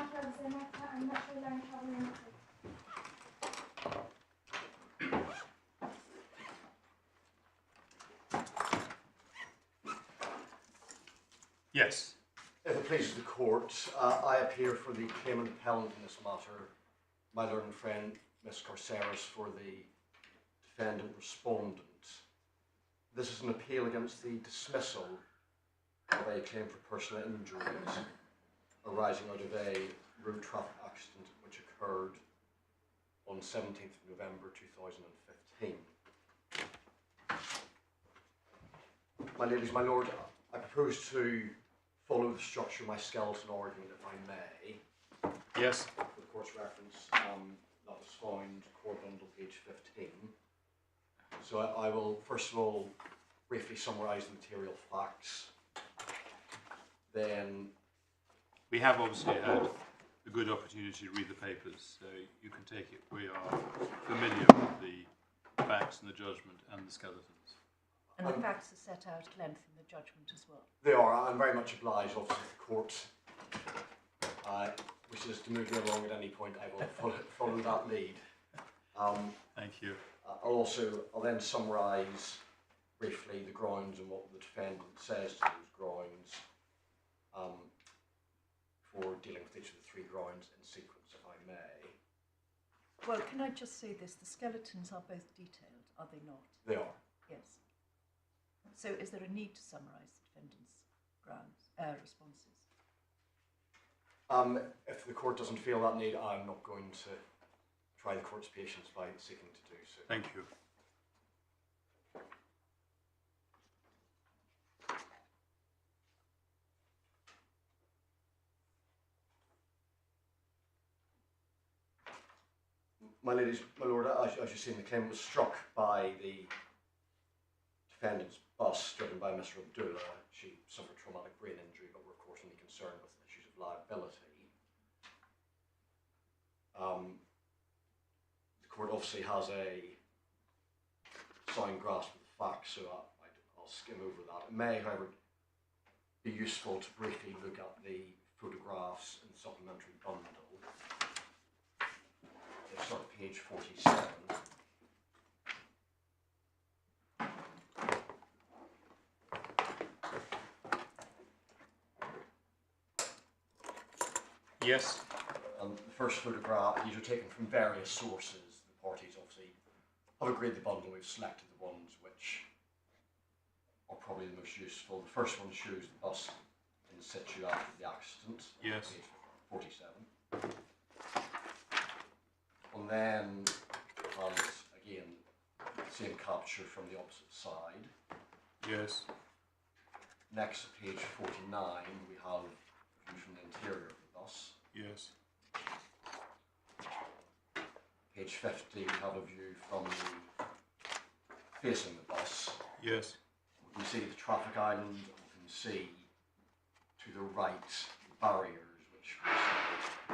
matter of Zanatta and Metroline Travel Ltd. Yes. If it pleases the court, I appear for the claimant appellant in this matter, my learned friend Miss Corceras, for the defendant respondent. This is an appeal against the dismissal of a claim for personal injuries arising out of a road traffic accident which occurred on 17th of November 2015. My ladies, my lord, I propose to follow the structure of my skeleton argument, if I may. Yes. For the court's reference, that was found Court Bundle, page 15. So I will first of all briefly summarise the material facts. Then we have obviously had a good opportunity to read the papers, so you can take it. We are familiar with the facts and the judgment and the skeletons. And the facts are set out at length in the judgment as well. They are. I'm very much obliged. Obviously, if the court wishes to move me along at any point, I will follow that lead. Thank you. I'll then summarise briefly the grounds and what the defendant says to those grounds for dealing with each of the three grounds in sequence, if I may. Well, can I just say this? The skeletons are both detailed, are they not? They are. Yes. So is there a need to summarise the defendant's grounds, responses? If the court doesn't feel that need, I'm not going to try the court's patience by seeking to do so. Thank you. My ladies, my lord, as you've seen, the claimant was struck by the defendant's bus driven by Mr. Abdullah. She suffered traumatic brain injury, but we're of course only concerned with issues of liability. The court obviously has a sound grasp of the facts, so I'll skim over that. It may, however, be useful to briefly look at the photographs in the supplementary bundle. Let's start at page 47. Yes. The first photograph, these are taken from various sources. The parties obviously have agreed the bundle. We've selected the ones which are probably the most useful. The first one shows the bus in situ after the accident. Yes. Page 47. And then has, again, the same capture from the opposite side. Yes. Next, at page 49, we have a view from the interior of the bus. Yes. Page 50, we have a view from the facing the bus. Yes. We can see the traffic island, and we can see to the right the barriers, which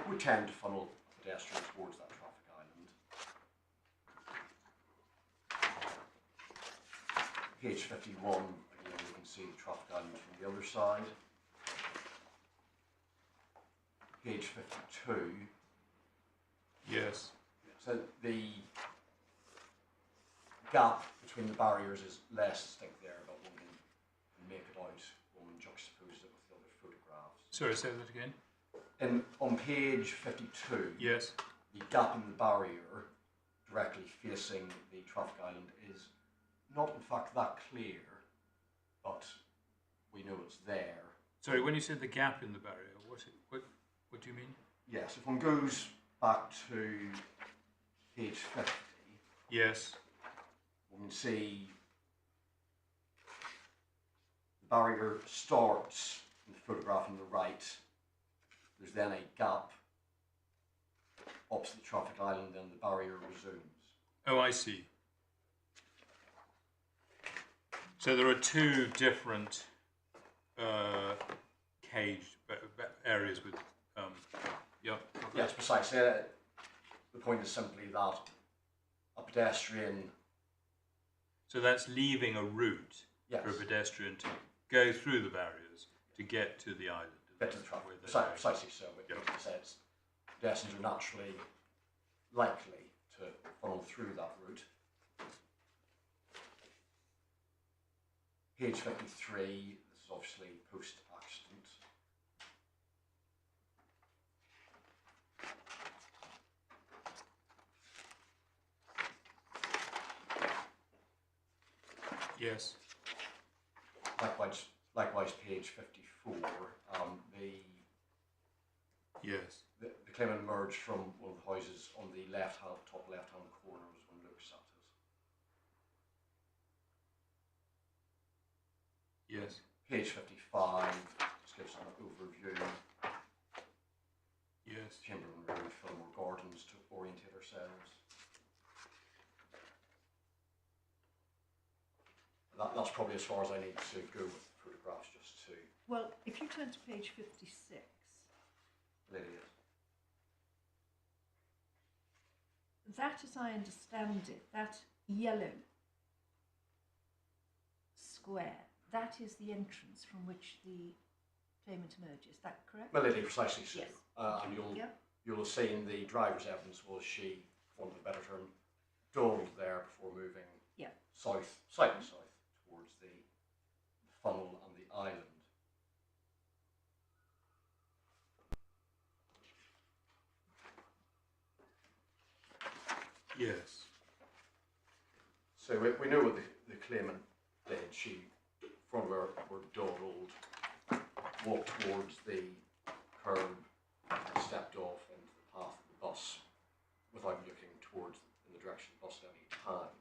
would tend to funnel pedestrians towards that traffic island. Page 51, again, we can see the traffic island from the other side. Page 52. Yes. So the gap between the barriers is less distinct there, but one can make it out when one juxtaposes it with the other photographs. Sorry, say that again. On page 52, Yes. the gap in the barrier directly facing the traffic island is not in fact that clear, but we know it's there. Sorry, when you said the gap in the barrier, what do you mean? Yes, if one goes back to page 50, Yes. one can see the barrier starts in the photograph on the right. There's then a gap opposite the traffic island, and the barrier resumes. Oh, I see. So there are two different caged areas with, yeah. Yes, precisely. The point is simply that a pedestrian. So that's leaving a route Yes. for a pedestrian to go through the barriers to get to the island, is bit of the traffic. Where they're going. Precisely so. It Yep. says pedestrians are naturally likely to funnel through that route. Page 53, this is obviously post-accident. Yes. Likewise, page 54, Yes. the claimant emerged from one of the houses on the top left-hand corner as one looks at it. Yes. Page 55 just gives an overview. Yes. Chamberlain Road, Fillmore Gardens to orientate ourselves. That's probably as far as I need to go with the photographs, just to Well, if you turn to page 56, Lydia. that, as I understand it, that yellow square, that is the entrance from which the claimant emerges. Is that correct? Melody, precisely so. Yes. And Yep. you'll have seen the driver's evidence was she, for want of a better term, dawdled there before moving Yeah. slightly south towards the funnel and the island. Yes. So we know what the claimant did. She, from where dawdled, walked towards the curb and stepped off into the path of the bus without looking towards in the direction of the bus at any time.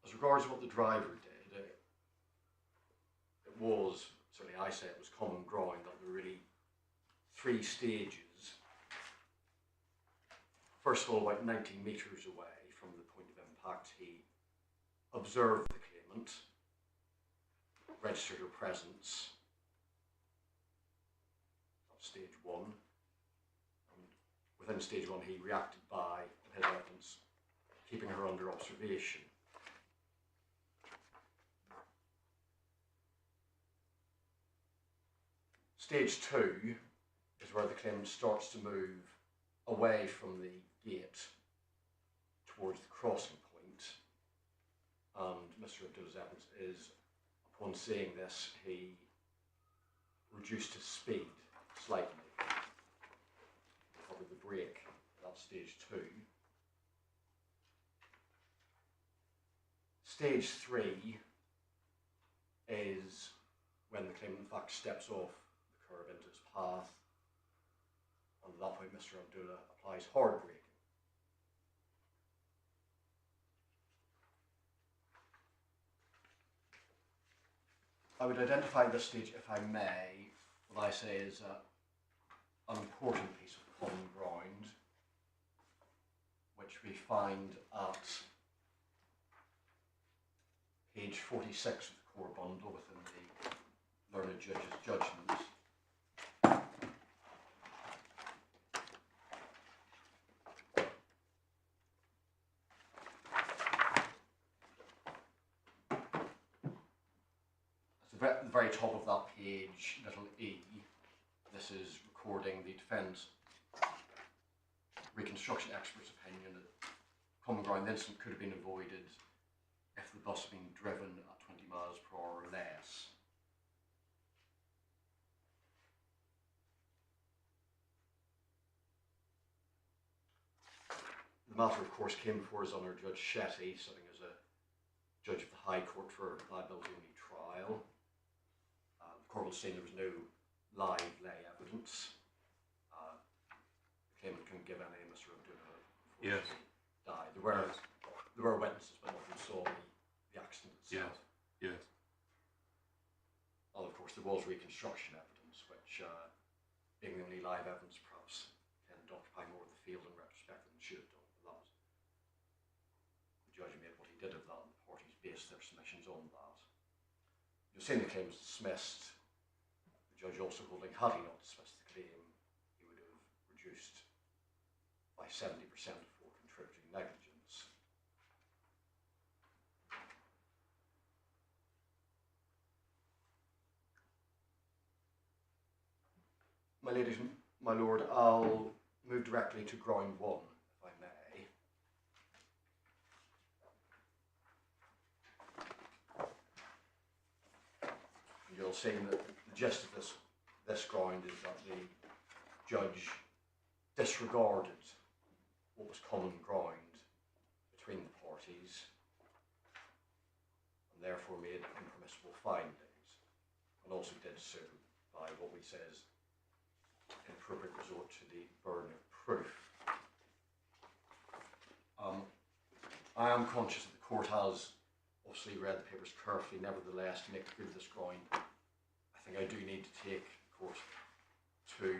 As regards what the driver did, it was, certainly I say it was common ground that there were really 3 stages. First of all, about 90 metres away from the point of impact, he observed the claimant, registered her presence. That's stage 1. And within stage 1, he reacted by, in his evidence, keeping her under observation. Stage 2 is where the claimant starts to move away from the gate towards the crossing point, and Mr. Abdullah's evidence is, upon seeing this, he reduced his speed slightly, probably the brake. That's stage 2. Stage 3 is when the claimant in fact steps off the curb into his path, and at that point Mr. Abdullah applies hard braking. I would identify this stage, if I may, what I say is an important piece of common ground, which we find at page 46 of the core bundle within the learned judge's judgment. At the very top of that page, little e, this is recording the defence reconstruction expert's opinion that common ground incident could have been avoided if the bus had been driven at 20 miles per hour or less. The matter, of course, came before His Honour Judge Shetty, sitting as a judge of the High Court for liability only trial. The court will see there was no live lay evidence. The claimant couldn't give any of Mr. Abdullah Yes. died. There were witnesses, but none who saw the accident itself. Yes. Yes. And of course, there was reconstruction evidence, which, being the only live evidence, perhaps tended to occupy more of the field in retrospect than it should have done. But that was, the judge made what he did of that, and the parties based their submissions on that. You've seen the claim was dismissed. The judge also holding, had he not dismissed the claim, he would have reduced by 70% for contributory negligence. My ladies and my lord, I'll move directly to ground one, if I may. You'll see that the gist of this ground is that the judge disregarded what was common ground between the parties and therefore made impermissible findings, and also did so by what we say is inappropriate resort to the burden of proof. I am conscious that the court has obviously read the papers carefully. Nevertheless, to make good of this ground, I think I do need to take the court to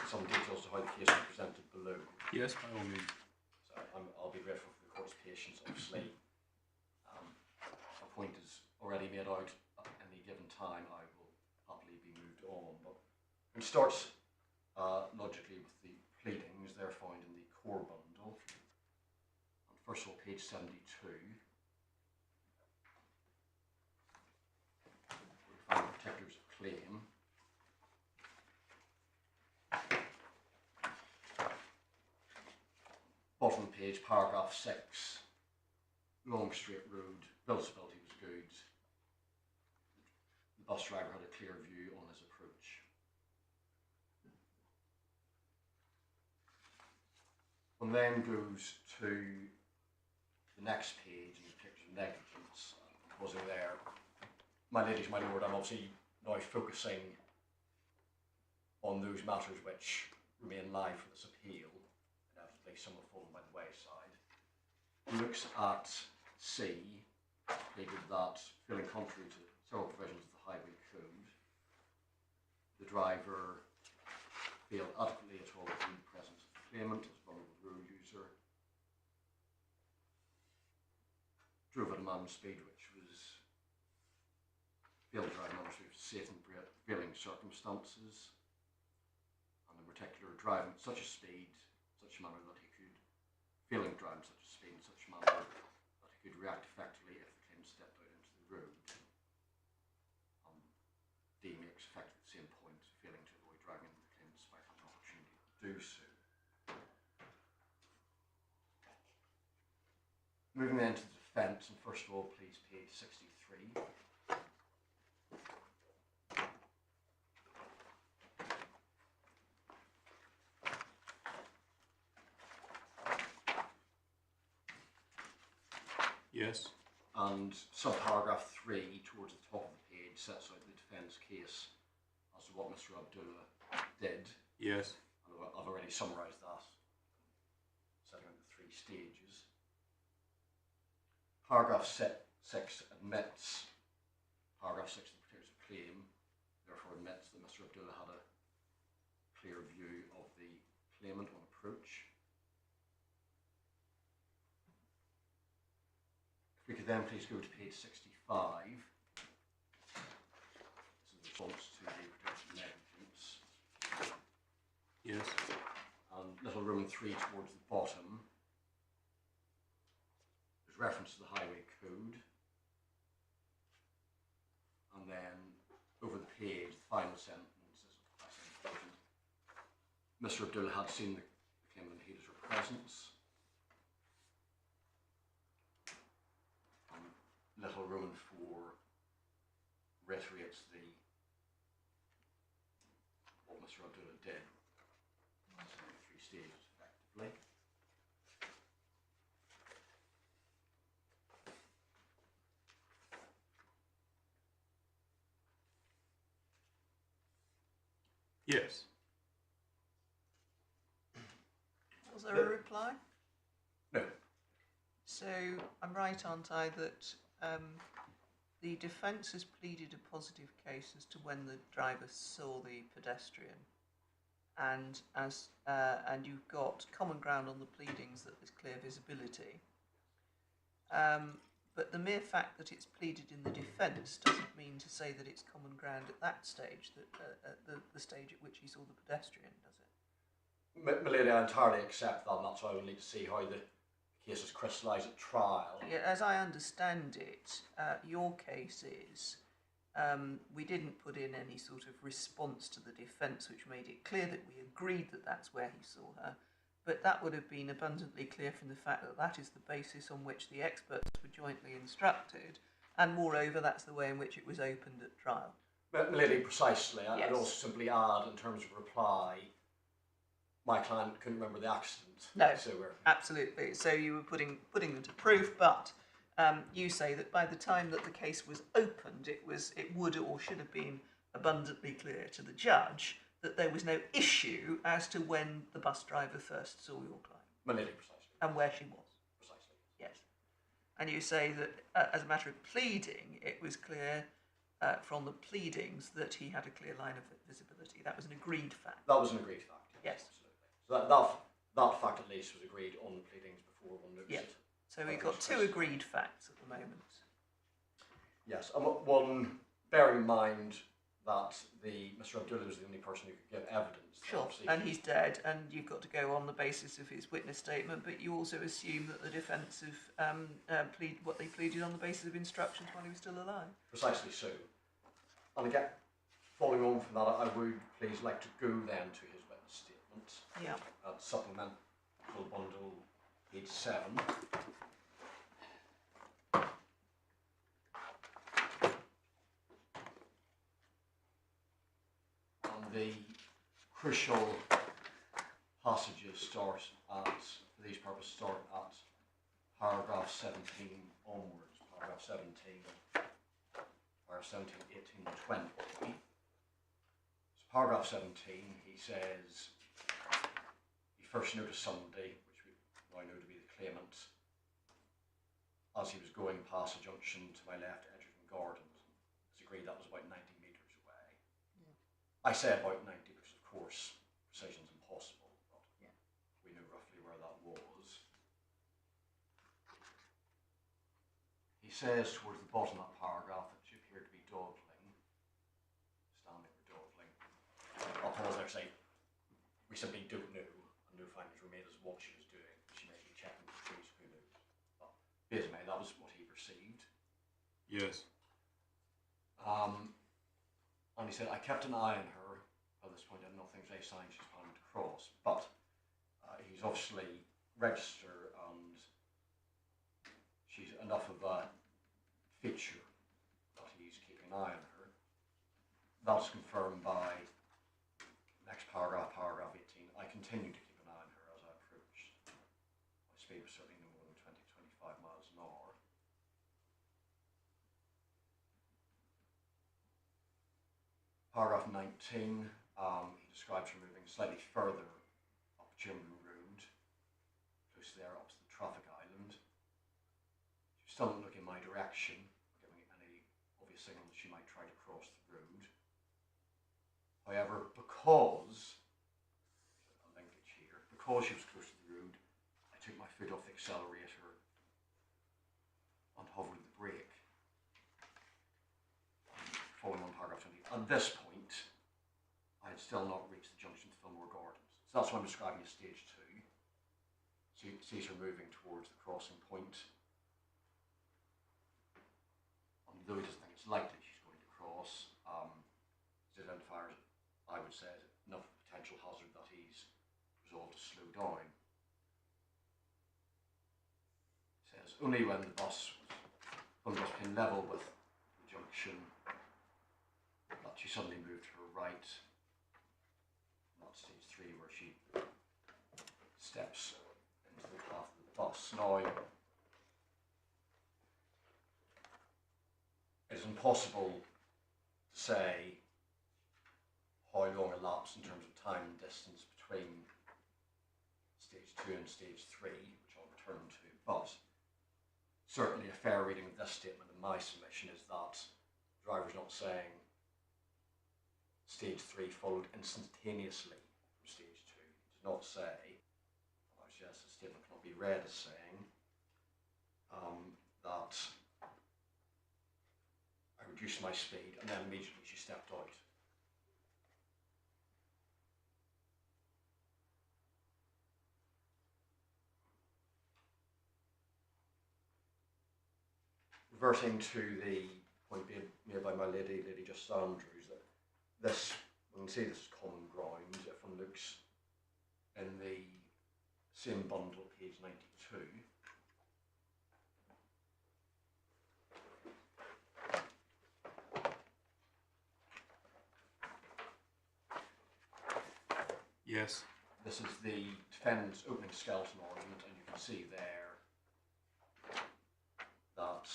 some details to how the case is presented below. Yes, by all means. So I'll be grateful for the court's patience. Obviously, a point is already made out at any given time. I will happily be moved on. But it starts logically with the pleadings. They're found in the core bundle. And first of all, page 72. We find the particulars of claim. Bottom page, paragraph 6. Long straight road, visibility was good. The bus driver had a clear view on his approach. One then goes to the next page and the picture of negligence. Pausing there. My ladies, my lord, I'm obviously now focusing on those matters which remain live for this appeal. Inevitably, some have fallen by the wayside. He looks at C, pleaded that, feeling contrary to several provisions of the Highway Code, the driver failed adequately at all in the presence of the claimant as a vulnerable road user, drove at a minimum speed which was failed to drive a minimum speed which was safe in prevailing circumstances, and in particular driving at such a speed, such a manner that he could, failing to drive at such a speed in such a manner that he could react effectively if the claimant stepped out into the road. D makes effectively the same point, failing to avoid driving into the claimant despite having an opportunity to do so. Moving then to the defence, and first of all, please, page 63. Yes. And subparagraph 3 towards the top of the page sets out the defence case as to what Mr. Abdullah did. Yes. And I've already summarised that, setting out the 3 stages. Paragraph 6 admits, paragraph 6 of the particulars of claim, therefore admits that Mr. Abdullah had a clear view of the claimant on approach. If we could then please go to page 65. This is the response to the protection of negligence. Yes. And little Roman 3 towards the bottom. There's reference to the Highway Code. And then over the page, the final sentence is Mr. Abdullah had seen the claimant in his or her presence. Little Roman 4 reiterates what Mr. Abdullah did. So 3 stages effectively. Yes. Was there a reply? No. So I'm right, aren't I, that the defence has pleaded a positive case as to when the driver saw the pedestrian, and you've got common ground on the pleadings that there's clear visibility. But the mere fact that it's pleaded in the defence doesn't mean to say that it's common ground at that stage, at the stage at which he saw the pedestrian, does it? My lady, I entirely accept that, and that's why we'll need to see how the case is crystallised at trial. Yeah, as I understand it, your case is we didn't put in any sort of response to the defence which made it clear that we agreed that that's where he saw her, but that would have been abundantly clear from the fact that that is the basis on which the experts were jointly instructed, and moreover that's the way in which it was opened at trial. But Lily, precisely. Yes. I'd also simply add, in terms of reply, my client couldn't remember the accident. No, So we're absolutely. So you were putting them to proof, but you say that by the time that the case was opened, it would or should have been abundantly clear to the judge that there was no issue as to when the bus driver first saw your client. Lily, precisely. And where she was. Precisely. Yes. And you say that as a matter of pleading, it was clear from the pleadings that he had a clear line of visibility. That was an agreed fact. That was an agreed fact. Yes. Absolutely. So that fact at least was agreed on the pleadings before one noticed Yeah. it. So we've got two agreed facts at the moment. Yes, and one, bearing in mind that Mr. Abdullah was the only person who could give evidence. Sure, Obviously, and he's dead, and you've got to go on the basis of his witness statement, but you also assume that the defence have what they pleaded on the basis of instructions while he was still alive. Precisely so. And again, following on from that, I would please like to go then to his witness statement. Yeah. Supplemental bundle, page 7. And the crucial passages start at, for these purposes, start at paragraph 17 onwards. Paragraph 17, 18 and 20. So paragraph 17, he says, he first noticed somebody, which we now know to be the claimant, as he was going past a junction to my left, Edgerton Gardens. It's agreed that was about 90 metres away. Yeah. I say about 90 because, of course, precision's impossible, but yeah, we know roughly where that was. He says towards the bottom of that paragraph that she appeared to be dawdling, standing or dawdling. I'll pause there and say, we simply don't know, and no findings were made as what she was doing. She may be checking the trees, who knows. But basically, that was what he perceived. Yes. And he said, I kept an eye on her. At this point, I had nothing to say sign she's planning to cross. But he's obviously registered, and she's enough of a feature that he's keeping an eye on her. That's confirmed by next paragraph, paragraph 18. I continued to keep an eye on her as I approached. My speed was certainly no more than 20-25 miles an hour. Paragraph 19, he describes her moving slightly further up German Road, close there up to the traffic island. She was still not looking in my direction, giving any obvious signal that she might try to cross the road. However, because, a linkage here, because she was close to the road, I took my foot off the accelerator and hovered the brake. Following on paragraph 20. At this point, I had still not reached the junction to Fillmore Gardens. So that's what I'm describing as stage 2. So you see her moving towards the crossing point. And though he doesn't think it's likely she's going to cross, his identifiers, I would say, enough potential hazard that he's resolved to slow down. He says, only when the bus came level with the junction, that she suddenly moved to her right. That's stage 3 where she steps into the path of the bus. Now, it is impossible to say how long elapsed in terms of time and distance between stage 2 and stage 3, which I'll return to, but certainly a fair reading of this statement in my submission is that the driver's not saying stage 3 followed instantaneously from stage 2. It does not say, and I suggest the statement cannot be read as saying, that I reduced my speed and then immediately she stepped out. Reverting to the point being made by my Lady Just Andrews, that this, when we say this is common ground, if one looks in the same bundle, page 92, Yes. this is the defendant's opening skeleton argument, and you can see there that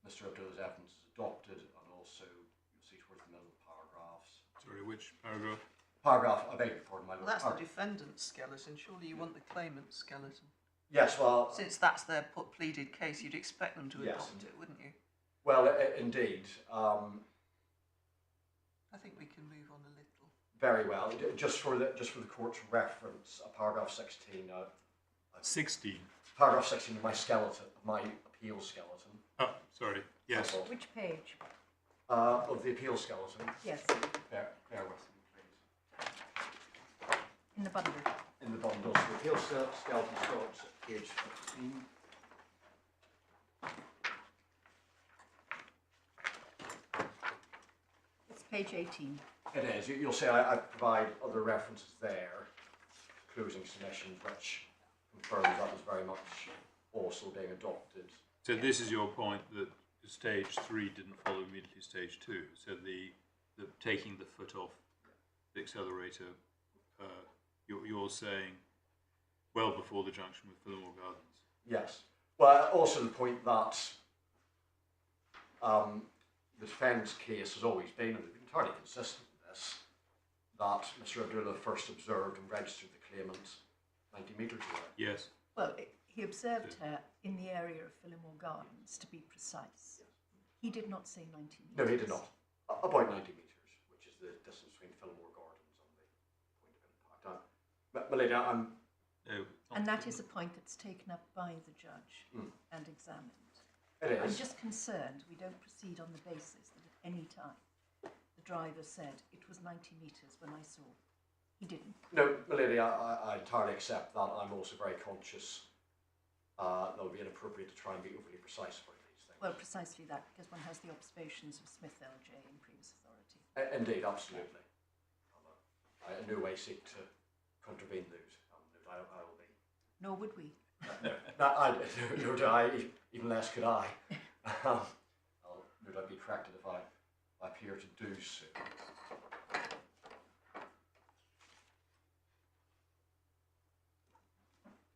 Mr. Abdullah's evidence is adopted, and also you'll see towards the middle of the paragraphs. Sorry, which paragraph? Paragraph, I beg your pardon, my Well, lord. that's the defendant's skeleton. Surely you want the claimant's skeleton. Yes, well, Since that's their pleaded case, you'd expect them to Yes. adopt it, wouldn't you? well, indeed. I think we can move on a little. Very well. Just for the court's reference, paragraph 16. 16. Paragraph 16 of my skeleton, of my appeal skeleton. Oh, sorry. Yes. Which page? Of the appeal skeleton. Yes, Bear with me, please. in the bundle. In the bundle, so the appeal skeleton starts at page 15. It's page 18. It is. You'll see I provide other references there, closing submissions, which confirms that is very much also being adopted. So this is your point that stage 3 didn't follow immediately stage 2. So the taking the foot off the accelerator, you're saying well before the junction with Fillmore Gardens. Yes. Well, also the point that the defendant's case has always been, and they've been entirely consistent with this, that Mr. Abdullah first observed and registered the claimant 90 metres away. Yes. Well, he observed her in the area of Fillmore Gardens, to be precise. He did not say 90 metres. No, he did not. About 90 metres, which is the distance between Fillmore Gardens and the point of impact. My lady, I'm... No, And that is a point that's taken up by the judge and examined. It I'm is. just concerned we don't proceed on the basis that at any time the driver said it was 90 metres when I saw. He didn't. No, my lady, I entirely accept that. I'm also very conscious that it would be inappropriate to try and be overly precise about these things. Well, precisely that, because one has the observations of Smith LJ in previous authority. Indeed, absolutely. I in no way seek to contravene those. I will be. Nor would we. Nor do I, even less could I. I'll no doubt be corrected if I appear to do so.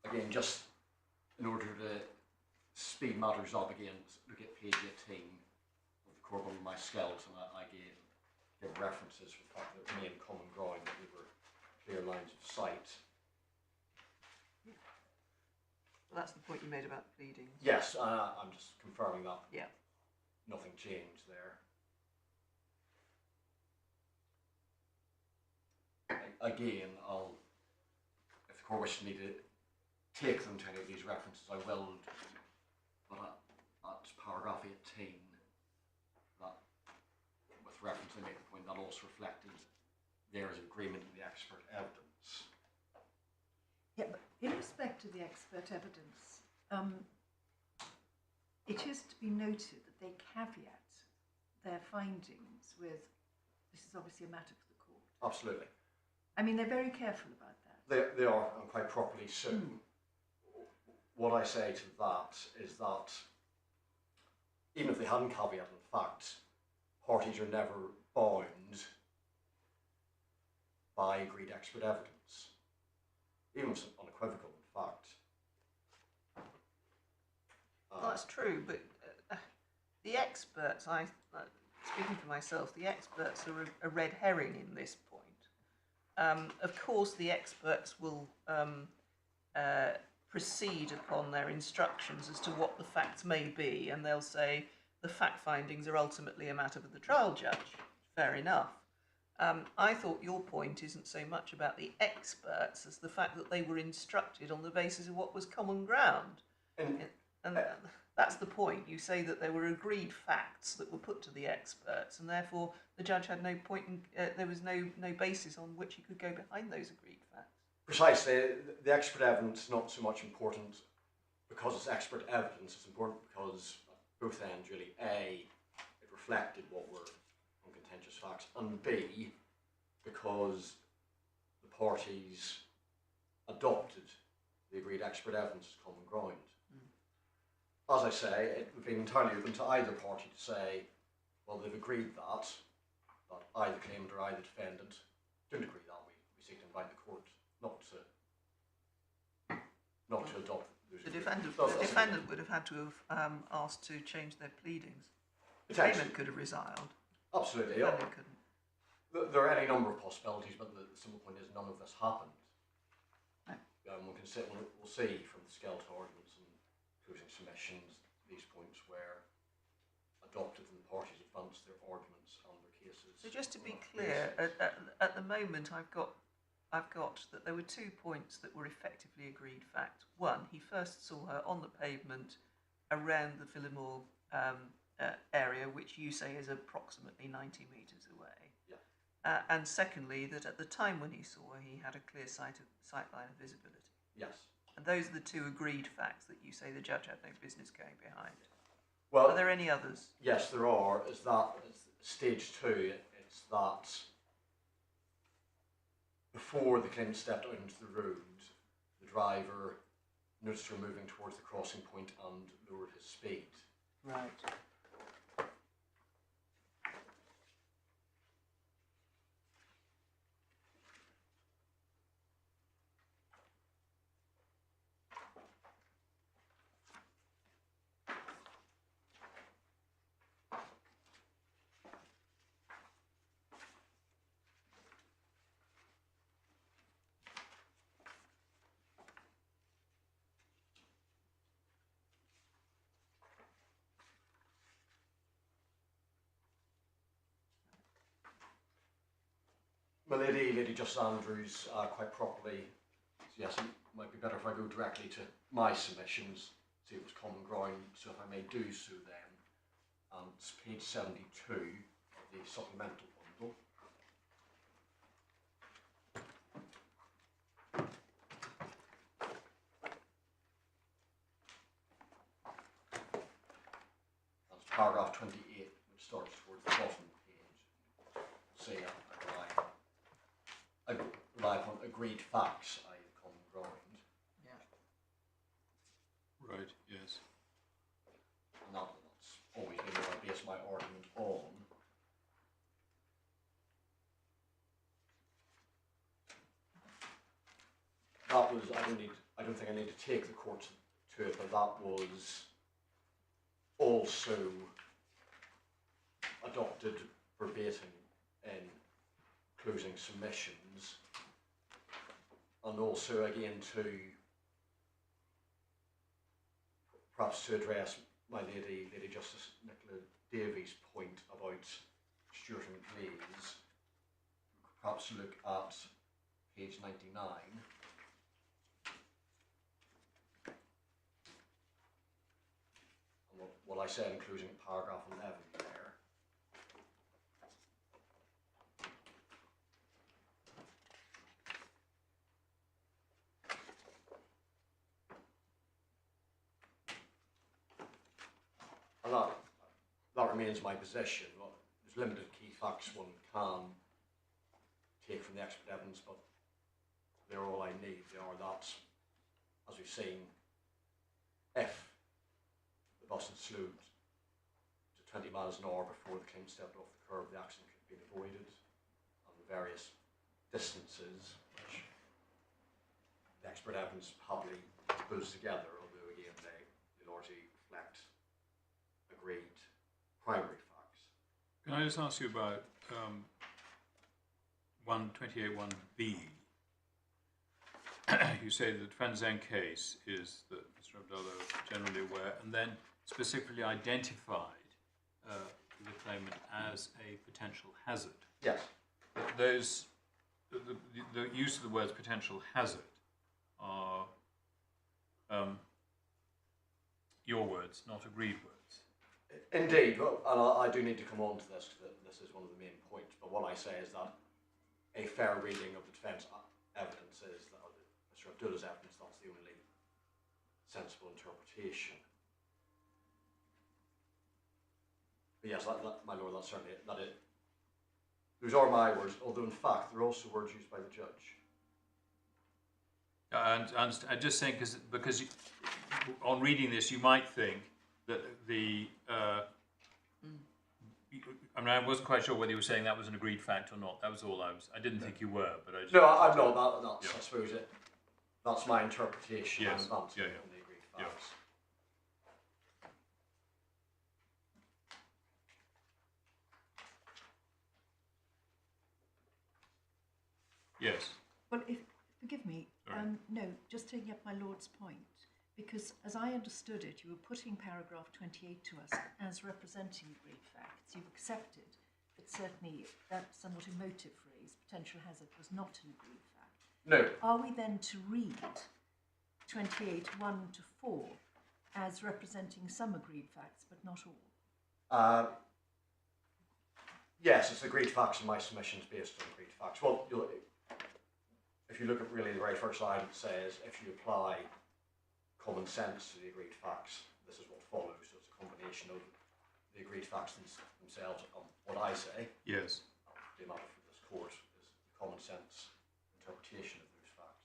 Again, just in order to speed matters up again, look at page 18 of the core bundle of my skeleton. I give references for the fact that the main common ground, that we were clear lines of sight. Well, that's the point you made about pleading. Yes, I'm just confirming that. Yeah. Nothing changed there. Again, if the court wishes me to take them to any of these references, I will do. But at paragraph 18, that, with reference, I make the point that also reflected there is agreement in the expert evidence. Yeah, but in respect to the expert evidence, it is to be noted that they caveat their findings with, this is obviously a matter for the court. Absolutely. I mean, they're very careful about that. They are, and quite properly so. What I say to that is that even if they hadn't caveated, in fact, parties are never bound by agreed expert evidence, even if it's unequivocal, in fact. Well, that's true, but the experts, speaking for myself, the experts are a red herring in this point. Of course, the experts will proceed upon their instructions as to what the facts may be, and they'll say the fact findings are ultimately a matter for the trial judge. Fair enough. I thought your point isn't so much about the experts as the fact that they were instructed on the basis of what was common ground. And that's the point. You say that there were agreed facts that were put to the experts, and therefore the judge had no point in, there was no basis on which he could go behind those agreed facts. Precisely. The expert evidence is not so much important because it's expert evidence, it's important because at both ends really, A, it reflected what were uncontentious facts, and B, because the parties adopted the agreed expert evidence as common ground. As I say, it would be entirely open to either party to say, well, they've agreed that either claimant or either defendant don't agree that. We seek to invite the court not to adopt those. The defendant would have had to have asked to change their pleadings. The claimant could have resigned. Absolutely. The defendant couldn't. There are any number of possibilities, but the simple point is none of this happened. No. We'll see from the skeleton arguments and closing submissions these points where adopted and the parties advanced their arguments and their cases. So just to be clear, at the moment I've got that there were 2 points that were effectively agreed fact. One, he first saw her on the pavement around the Phillimore area, which you say is approximately 90 metres away. Yeah. And secondly, that at the time when he saw her, he had a clear sight line of visibility. Yes. And those are the 2 agreed facts that you say the judge had no business going behind. Well, Are there any others? yes, there are. It's stage 2. It's that before the claimant stepped out into the road, the driver noticed her moving towards the crossing point and lowered his speed. Right. My Lady Just Andrews, quite properly, yes, it might be better if I go directly to my submissions, see if it was common ground, so if I may do so then. It's page 72 of the supplemental bundle. That's paragraph 28, which starts towards the bottom of the page. Say I rely upon agreed facts, I common ground. Yeah. Right, yes. And that's always been what I base my argument on. That was, I don't think I need to take the court to it, but that was also adopted verbatim in closing submissions, and also again to perhaps to address my Lady Justice Nicola Davies' point about Stuart and Glaze, perhaps look at page 99. And what I said in closing paragraph 11 there. And that remains my position. Well, there's limited key facts one can take from the expert evidence, but they're all I need. They are that, as we've seen, if the bus had slowed to 20 miles an hour before the claimant stepped off the curb, the accident could have been avoided, and the various distances which the expert evidence happily pulls together, although again they largely reflect agreed primary facts. Can I just ask you about 128.1b? You say the defendant's own case is that Mr. Abdullah was generally aware and then specifically identified the claimant as a potential hazard. Yes. Those, the use of the words potential hazard are your words, not agreed words. Indeed, well, and I do need to come on to this because this is one of the main points, but what I say is that a fair reading of the defence evidence is that Mr. Abdullah's evidence, that's the only sensible interpretation. But yes, my lord, that's certainly it. That it. Those are my words, although in fact they're also words used by the judge. And I'm just saying because you, on reading this, you might think that the. I mean, I wasn't quite sure whether you were saying that was an agreed fact or not. That was all I was. I didn't think you were, but I just. No, I'm not. That's, Yeah. I suppose it. That's my interpretation. Yes. I'm advancing Yeah, yeah. on the agreed Yeah. facts. Yes. Well, if, forgive me, Sorry. no, just taking up my Lord's point, because as I understood it, you were putting paragraph 28 to us as representing agreed facts. You've accepted that certainly that somewhat emotive phrase, potential hazard, was not an agreed fact. No. Are we then to read 28, 1 to 4 as representing some agreed facts, but not all? Yes, it's agreed facts, and my submission is based on agreed facts. Well, if you look at really the very first line, it says if you apply common sense to the agreed facts, this is what follows. So it's a combination of the agreed facts themselves and what I say. Yes. The matter for this court is the common sense interpretation of those facts.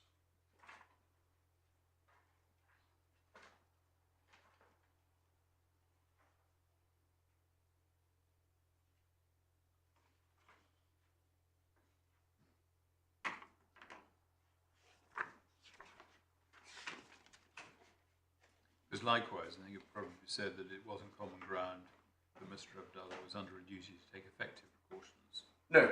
Because likewise, I think it probably said that it wasn't common ground that Mr. Abdullah was under a duty to take effective precautions. No,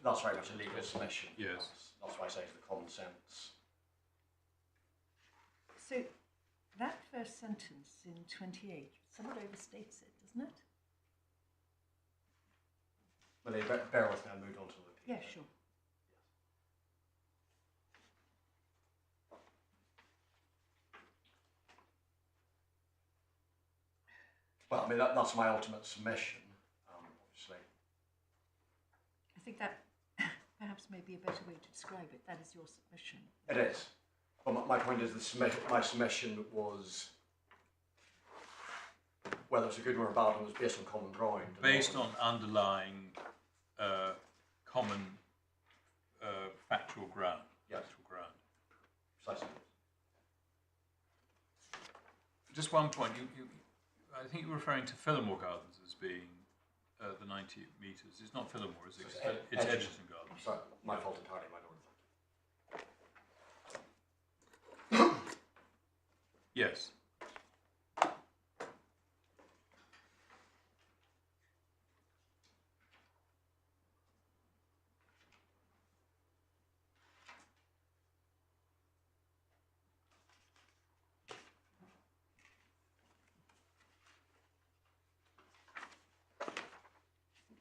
that's very much a legal submission. Yes. That's why I say it's the common sense. So that first sentence in 28 somewhat overstates it, doesn't it? Well, bear with me, I'll move on to the Yeah, sure. Well, I mean, that's my ultimate submission, obviously. I think that perhaps may be a better way to describe it. That is your submission. It is. But my point is, my submission was, whether it's a good or a bad one, was based on common ground. Based on underlying common factual ground. Yes. Factual ground. Precisely. Just one point. I think you're referring to Phillimore Gardens as being the 90 metres. It's not Phillimore, is it? It's Edgerton Gardens. Sorry, my fault entirely, my lord. Yes.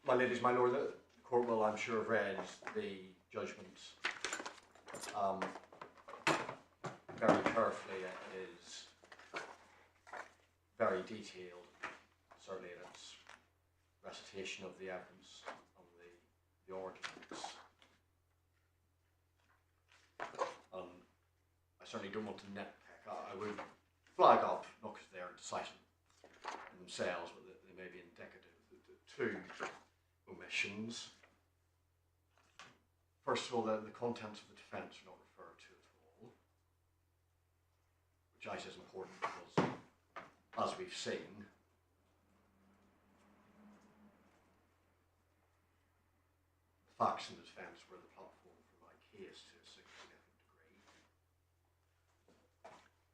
My ladies, my lord, the court will, I'm sure, have read the judgment very carefully. It is very detailed, certainly in its recitation of the evidence and the arguments. I certainly don't want to nitpick. I would flag up, not because they're decisive in themselves, but they may be indicative. The two omissions. First of all, the contents of the defence are not referred to at all, which I say is important because, as we've seen, the facts in the defence were the platform for my case to a significant degree.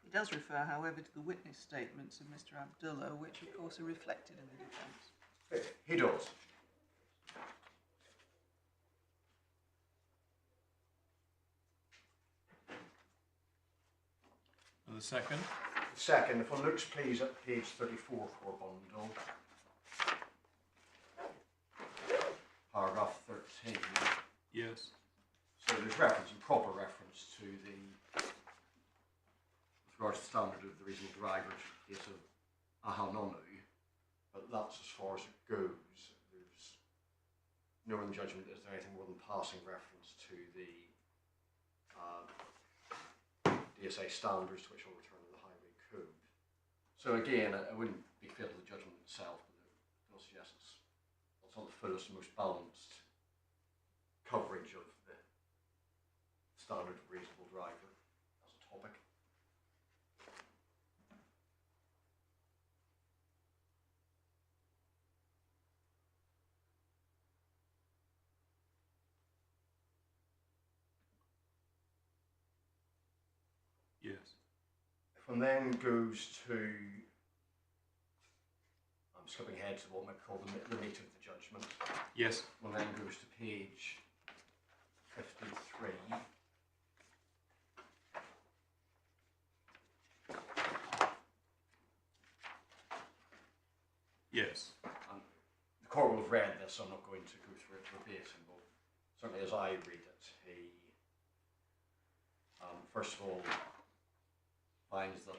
He does refer, however, to the witness statements of Mr. Abdullah, which of course are reflected in the defence. He does. And the second? The second, if one looks please at page 34 core bundle, paragraph 13. Yes. So there's reference, and proper reference, to the, with regards to the standard of the reasonable driver in the case of Ahanonu, but that's as far as it goes. There's no in the judgment is there anything more than passing reference to the DSA standards to which I'll return in the Highway code. So again, it wouldn't be fair to the judgment itself, but it does suggest it's not the fullest and most balanced coverage of the standard of reasonable driver as a topic. Yes. If one then goes to, I'm skipping ahead to what we might call the meat of the judgment. Yes. One then goes to page 53. Yes. And the court will have read this, so I'm not going to go through it verbatim, but certainly as I read it, he, first of all, finds that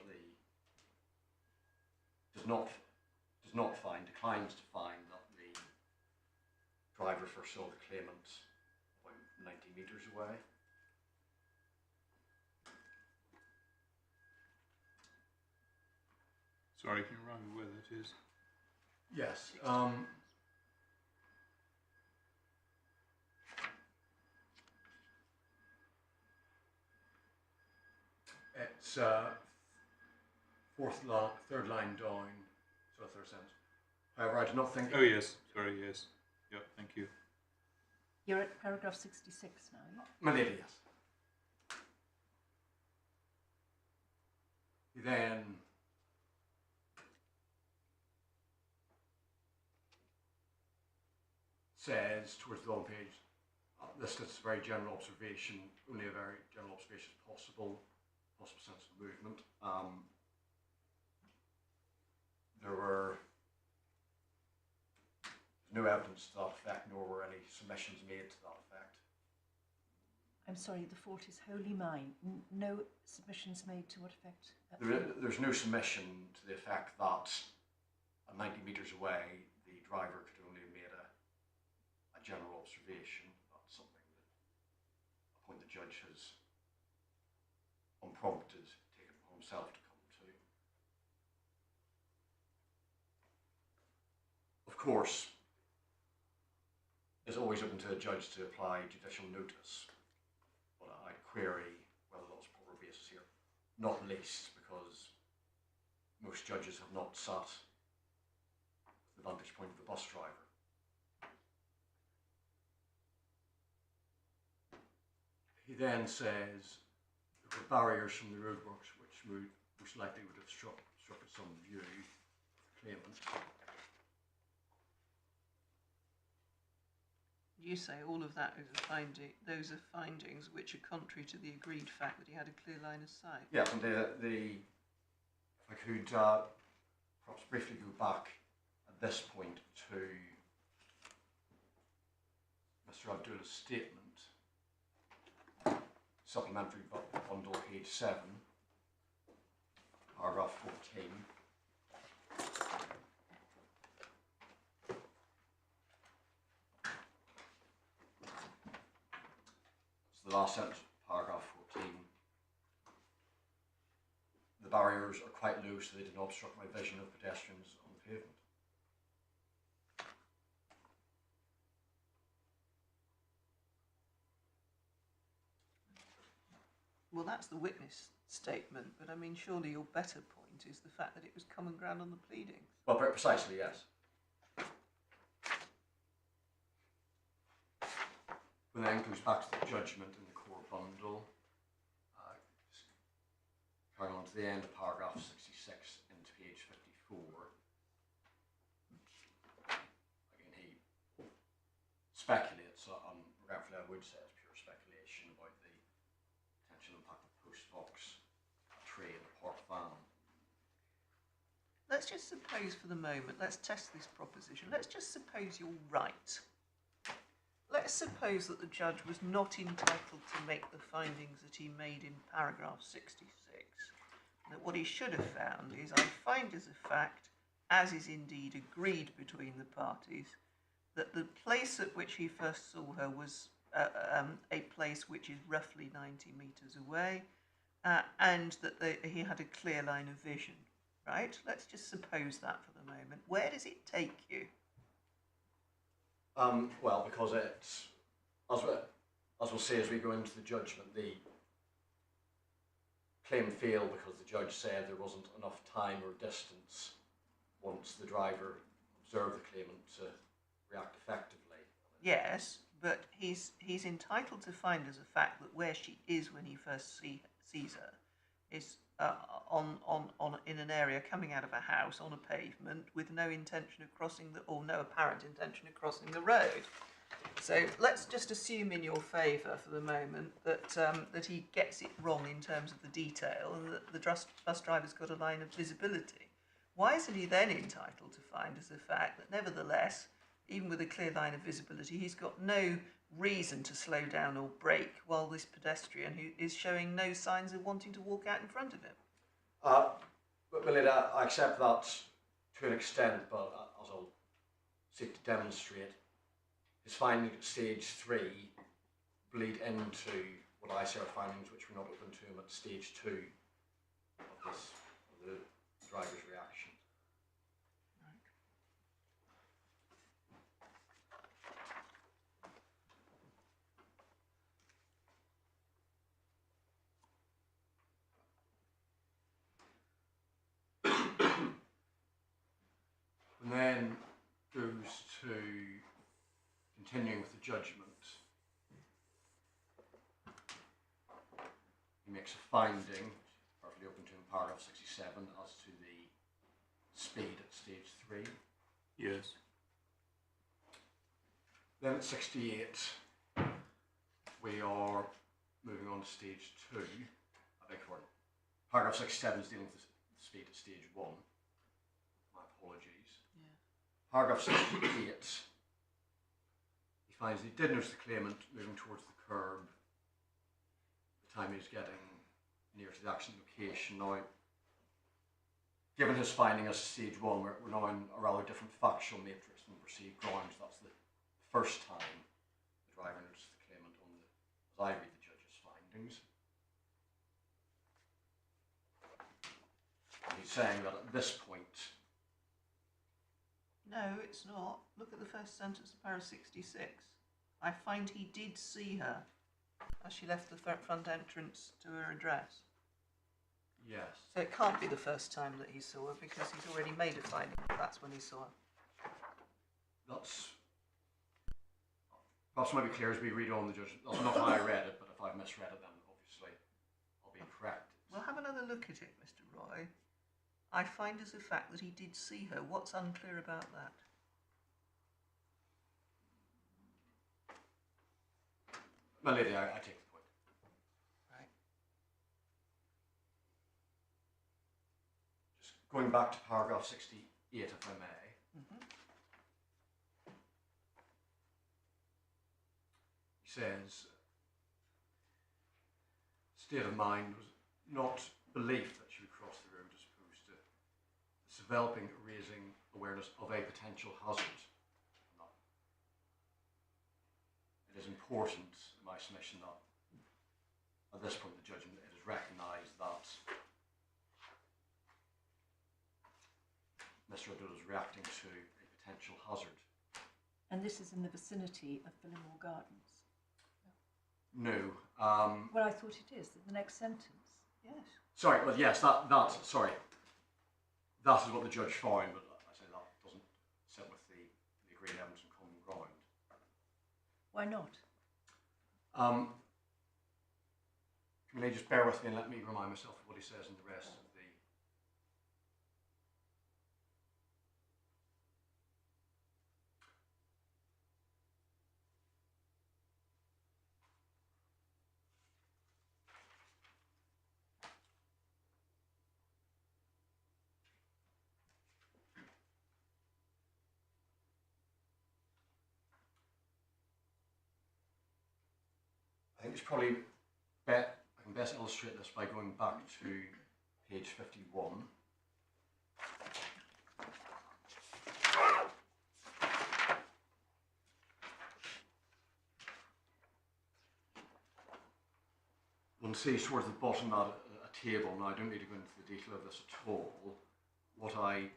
declines to find that the driver first saw the claimant about 90 metres away. Sorry, can you remind me where that is? Yes. It's third line down, so third sentence. However, I do not think. Oh yes, sorry, yes. Yep, thank you. You're at paragraph 66 now, yeah? My lady, yes. He then says towards the long page, this is a very general observation, only a very general observation is possible sense of movement. There's no evidence to that effect, nor were any submissions made to that effect. I'm sorry, the fault is wholly mine. No submissions made to what effect? There's no submission to the effect that at 90 metres away, the driver could only have made a general observation. That's something that a point the judge has unprompted taken upon himself to come to. Of course, it's always open to a judge to apply judicial notice, but I query whether that's a proper basis here. Not least because most judges have not sat at the vantage point of the bus driver. He then says there were barriers from the roadworks which most likely would have struck at some view of the claimant. You say all of that is those are findings which are contrary to the agreed fact that he had a clear line of sight. Yes, and if I could perhaps briefly go back at this point to Mr. Abdullah's statement, supplementary bundle, page 7, paragraph 14. So the last sentence, paragraph 14. The barriers are quite low, so they do not obstruct my vision of pedestrians on the pavement. Well, that's the witness statement, but I mean, surely your better point is the fact that it was common ground on the pleadings. Well, precisely, yes. But then goes back to the judgment in the core bundle. Just carrying on to the end of paragraph 66 into page 54. Again, he speculates, regretfully I would say it's pure speculation about the potential impact of postbox, tray and a park van. Let's just suppose for the moment, let's test this proposition. Let's just suppose you're right. Let's suppose that the judge was not entitled to make the findings that he made in paragraph 66. That what he should have found is, I find as a fact, as is indeed agreed between the parties, that the place at which he first saw her was a place which is roughly 90 metres away, and that he had a clear line of vision, right? Let's just suppose that for the moment. Where does it take you? Well, because it's, as we'll see as we go into the judgment, the claim failed because the judge said there wasn't enough time or distance once the driver observed the claimant to react effectively. Yes, but he's entitled to find as a fact that where she is when he first sees her is in an area coming out of a house on a pavement with no intention of crossing or no apparent intention of crossing the road. So let's just assume in your favour for the moment that he gets it wrong in terms of the detail and that the bus driver's got a line of visibility. Why isn't he then entitled to find as a fact that nevertheless, even with a clear line of visibility, he's got no reason to slow down or brake while this pedestrian who is showing no signs of wanting to walk out in front of him? But Melinda, I accept that to an extent, but as I'll seek to demonstrate, his findings at stage 3 bleed into what I say are findings which were not open to him at stage 2 of the driver's reaction. And then goes to continuing with the judgment. He makes a finding, perfectly open to him, paragraph 67, as to the speed at stage 3. Yes. Then at 68, we are moving on to stage 2. I beg your pardon. Paragraph 67 is dealing with the speed at stage 1. My apologies. Yeah. Paragraph 68. He finds he did notice the claimant moving towards the curb the time he was getting near to the accident location. Now, given his finding as stage 1, we're now in a rather different factual matrix than perceived grounds. That's the first time the driver noticed the claimant on the, as I read the judge's findings. And he's saying that at this point, No, it's not. Look at the first sentence of paragraph 66. I find he did see her as she left the front entrance to her address. yes, So it can't be the first time that he saw her because he's already made a finding that that's when he saw her. that's perhaps might be clear as we read on the judge. That's not how I read it, but if I've misread it, then obviously I'll be correct. Well, have another look at it, Mr. Roy. I find as a fact that he did see her. What's unclear about that? My lady, I take the point. Right. Just going back to paragraph 68, if I may. Mm-hmm. He says, state of mind was not belief that she would cross the road as opposed to developing, raising awareness of a potential hazard. No. It is important, in my submission, that at this point in the judgment it is recognised that Mr. O'Doyle is reacting to a potential hazard. And this is in the vicinity of Phillimore Gardens. No. Well, I thought it is, the next sentence. Yes. Sorry, well, yes, sorry. That is what the judge found, but I say that doesn't sit with the agreed evidence and common ground. Why not? Can you just bear with me and let me remind myself of what he says in the rest of the... I think it's probably I can best illustrate this by going back to page 51. One sees towards the bottom that table, now I don't need to go into the detail of this at all, what I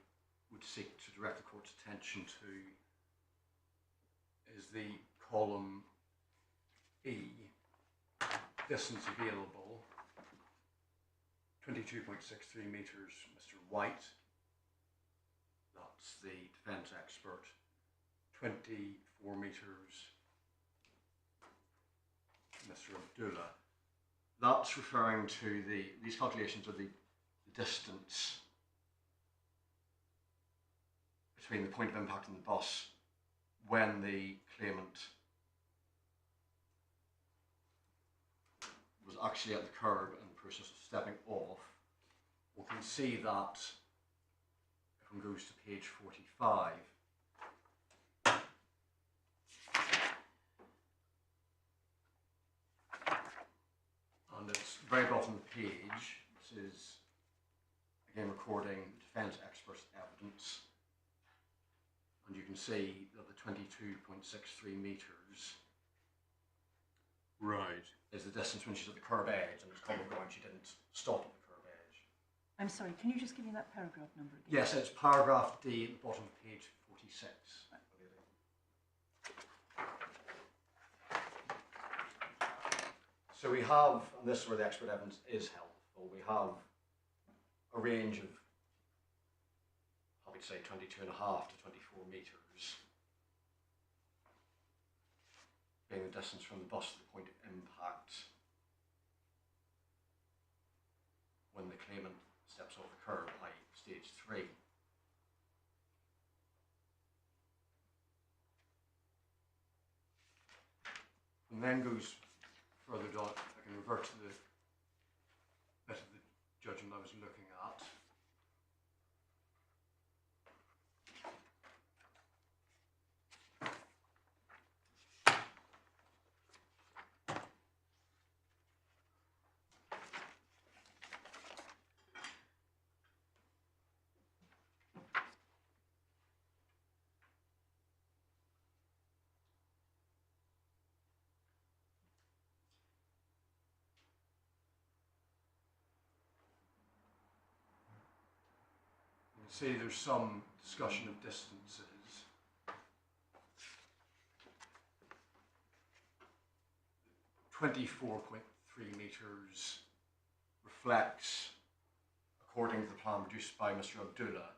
would seek to direct the court's attention to is the column E, distance available, 22.63 metres, Mr. White, that's the defence expert, 24 metres, Mr. Abdullah. That's referring to these calculations of the distance between the point of impact and the bus when the claimant was actually at the curb and the process of stepping off. We can see that if one goes to page 45, and it's very bottom of the page. This is again recording defence expert's evidence, and you can see that the 22.63 metres Right. is the distance when she's at the curb edge, and it's common ground she didn't stop at the curb edge. I'm sorry, can you just give me that paragraph number again? Yes, it's paragraph D at the bottom of page 46. So we have, and this is where the expert evidence is helpful, we have a range of, happy to say, 22.5 to 24 metres, being the distance from the bus to the point of impact when the claimant steps off the curb, i.e. stage 3. And then goes further down. I can revert to the bit of the judgment I was looking at. See, there's some discussion of distances. .3 metres reflects, according to the plan produced by Mr. Abdullah,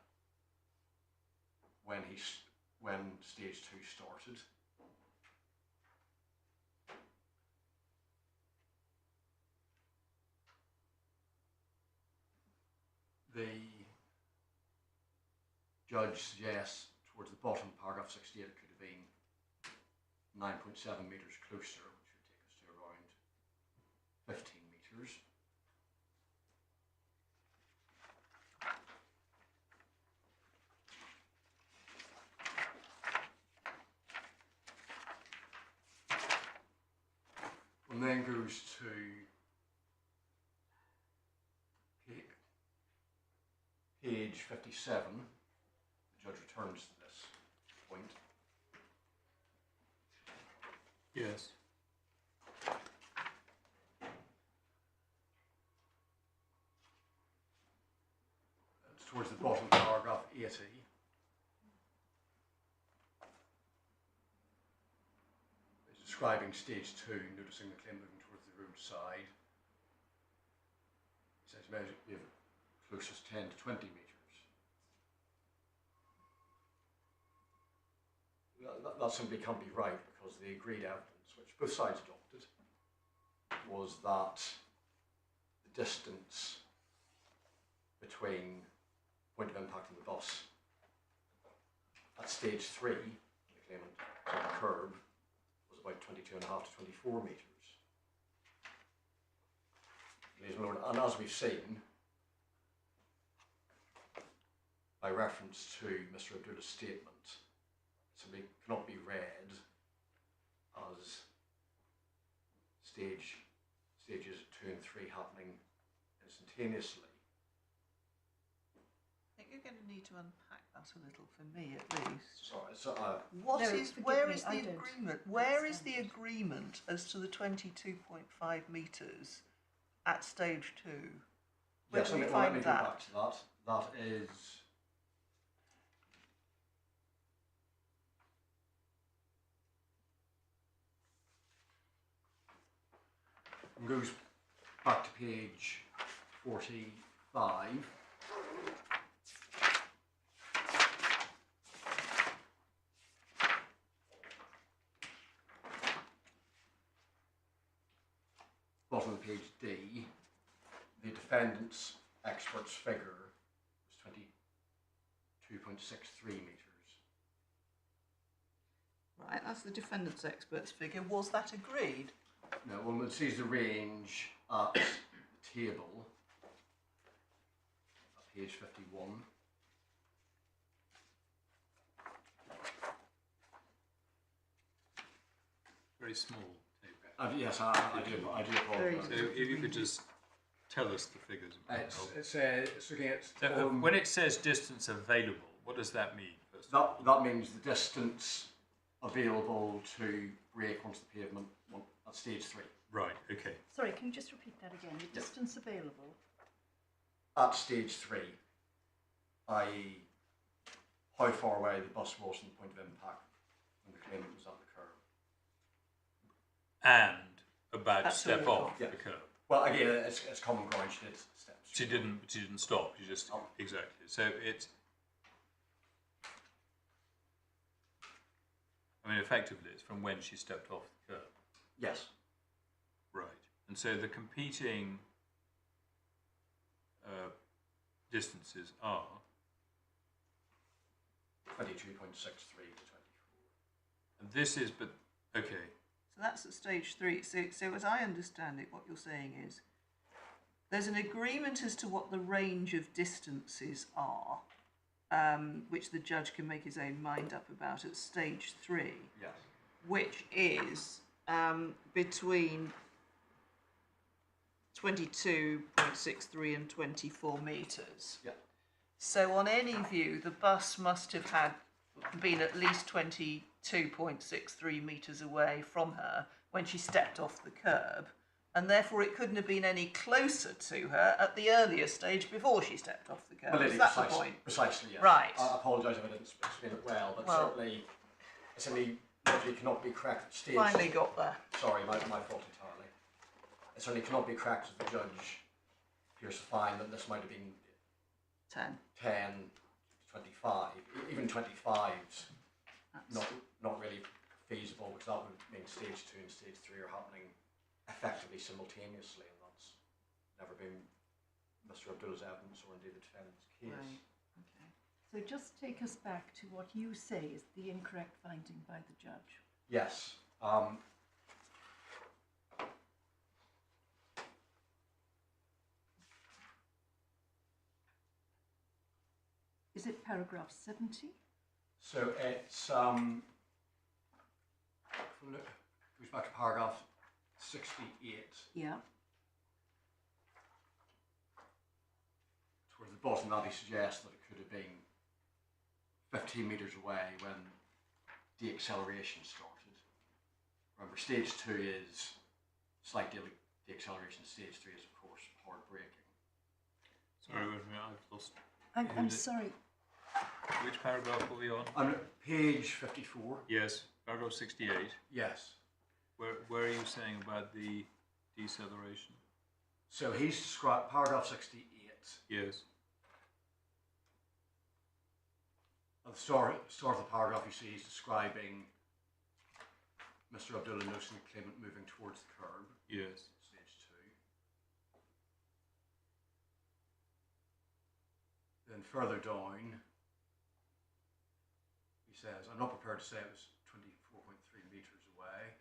when stage 2 started. The judge suggests towards the bottom, paragraph 68, it could have been 9.7 metres closer, which would take us to around 15 metres. And then goes to page 57. The judge returns to this point. Yes. It's towards the bottom of paragraph 80. It's describing stage 2, noticing the claim moving towards the roadside. He says measure closest 10 to 20 metres. That simply can't be right, because the agreed evidence, which both sides adopted, was that the distance between point of impact and the bus at stage 3, the claimant on the curb, was about 22.5 to 24 metres. Ladies and Lord, and as we've seen, by reference to Mr. Abdullah's statement, simply cannot be read as stages 2 and 3 happening instantaneously. I think you're going to need to unpack that a little for me, at least. Sorry, so, What No, is? forgive Where me, is I the don't agreement? Where is the understand. agreement as to the 22.5 metres at stage 2? Where Yes, do we let find me go that? back to that. That is goes back to page 45. Bottom of page D, the defendant's expert's figure was 22.63 metres. Right, that's the defendant's expert's figure. Was that agreed? Now, one sees the range at the table, at page 51. Very small table. Yes, I do apologise. So if you could just tell us the figures. It's looking at So when it says distance available, what does that mean? First of all? that means the distance available to brake onto the pavement at stage 3. Right, okay. Sorry, can you just repeat that again? The distance available. At stage 3, i.e. how far away the bus was from the point of impact when the claimant was at the curb. And about That's to step really off cool. the curb. Well, again, it's common ground. She did steps. She didn't stop. She just exactly. So it's. I mean, effectively, it's from when she stepped off the curb. Yes. Right. And so the competing distances are 22.63 to 24. and this is but okay. So that's at stage 3. So as I understand it, what you're saying is there's an agreement as to what the range of distances are, which the judge can make his own mind up about at stage 3, Yes. which is between 22.63 and 24 metres. Yeah. So on any view, the bus must have been at least 22.63 metres away from her when she stepped off the curb, and therefore it couldn't have been any closer to her at the earlier stage before she stepped off the curb. Well, Is that the point? Precisely, yes. Right. I apologise if I didn't explain it well, but Well- certainly logically cannot be correct at stage. Finally got there. Sorry, my fault entirely. It certainly cannot be correct as the judge appears to find that this might have been 10. 10 to 25. Even 25's That's not really feasible, because that would mean stage 2 and stage 3 are happening effectively simultaneously, and that's never been Mr. Abdullah's evidence or indeed the defendant's case. right. Okay. So just take us back to what you say is the incorrect finding by the judge. Yes. Is it paragraph 70? So it's goes back to paragraph 68. Yeah. Towards the bottom that he suggests that it could have been 15 metres away when the acceleration started. Remember, stage 2 is slight deceleration, stage 3 is of course hard braking. Sorry, wait a minute, I've lost. I'm sorry. Which paragraph are we on? On page 54. Yes, paragraph 68. Yes. Where are you saying about the deceleration? So he's described paragraph 68. Yes. At the start of the paragraph, you see he's describing Mr. Abdullah noticing the claimant moving towards the curb. Yes. Stage 2. Then further down, he says, I'm not prepared to say it was 24.3 metres away.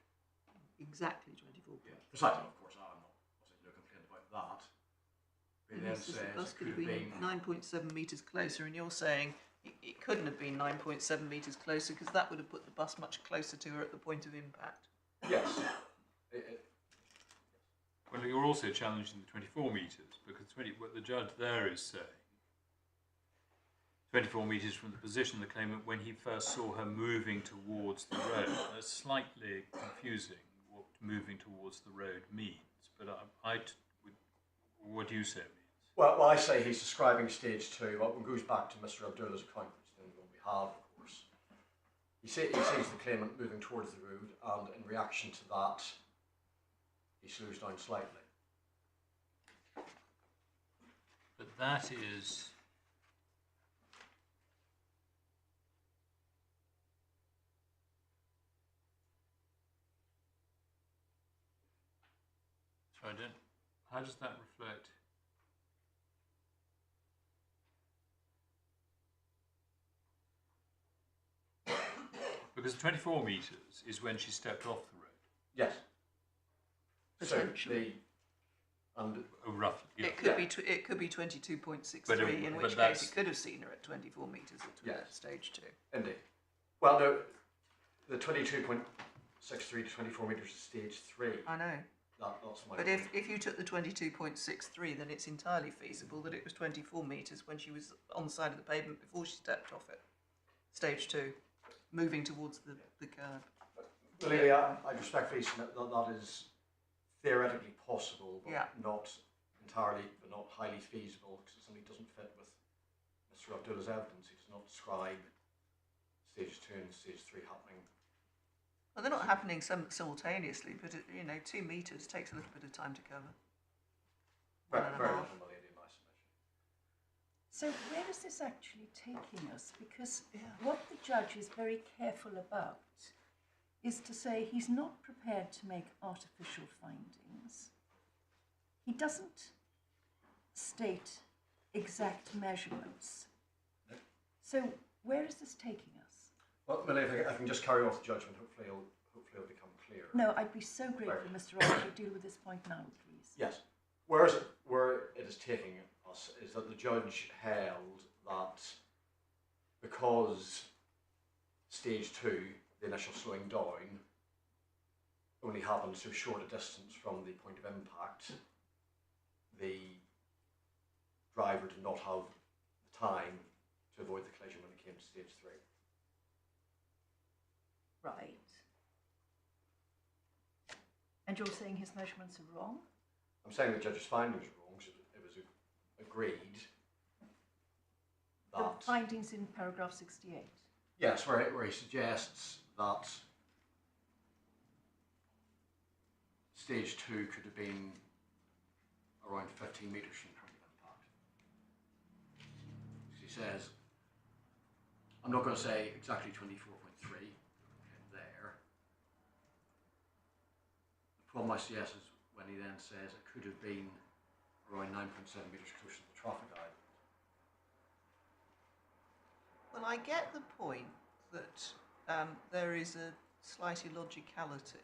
Exactly 24. Yeah, precisely, of course, I'm not saying no complaint about that. But he And then he says says the bus it could have been 9.7 metres closer, and you're saying it couldn't have been 9.7 metres closer because that would have put the bus much closer to her at the point of impact. yes. Well, you're also challenging the 24 metres because what the judge there is saying, 24 metres from the position of the claimant when he first saw her moving towards the road. That's slightly confusing what moving towards the road means, but what do you say it means? Well, I say he's describing stage 2. Well, it goes back to Mr. Abdullah's account, which then we have, of course. He sees the claimant moving towards the road, and in reaction to that, he slows down slightly. But that is. So I don't. How does that reflect? Because 24 metres is when she stepped off the road. Yes. Potentially. And Oh, roughly. Yeah. It could be it could be 22.63, But in but which case that's- it could have seen her at 24 metres at Yes. stage 2. indeed. Well, no, the 22.63 to 24 metres is stage 3. I know. That's my But point. if you took the 22.63, then it's entirely feasible that it was 24 metres when she was on the side of the pavement before she stepped off it. Stage 2, moving towards the curb. Lily, I respectfully submit that that is theoretically possible, but Yeah. not entirely, but not highly feasible, because it simply doesn't fit with Mr. Abdullah's evidence. He does not describe stage 2 and stage 3 happening. Well, they're not happening simultaneously, but 2 metres takes a little bit of time to cover. Very, 1.5. very little, my lady, in my submission. So where is this actually taking us? Because Yeah. what the judge is very careful about is to say he's not prepared to make artificial findings. He doesn't state exact measurements. So where is this taking us? Well, Millie, if I can just carry off the judgment, hopefully it'll become clear. No, I'd be so grateful, Right. Mr. Ross, to deal with this point now, please. Yes. Where it is taking us is that the judge held that because stage 2, the initial slowing down, only happened so short a distance from the point of impact, the driver did not have the time to avoid the collision when it came to stage 3. Right. And you're saying his measurements are wrong? I'm saying the judge's findings are wrong, because it was agreed The that... findings in paragraph 68. Yes, where he suggests that stage 2 could have been around 15 metres from the point of impact. He says, I'm not going to say exactly 24.3 there. The problem I suggest is when he then says it could have been around 9.7 metres closer to the traffic island. Well, I get the point that there is a slight illogicality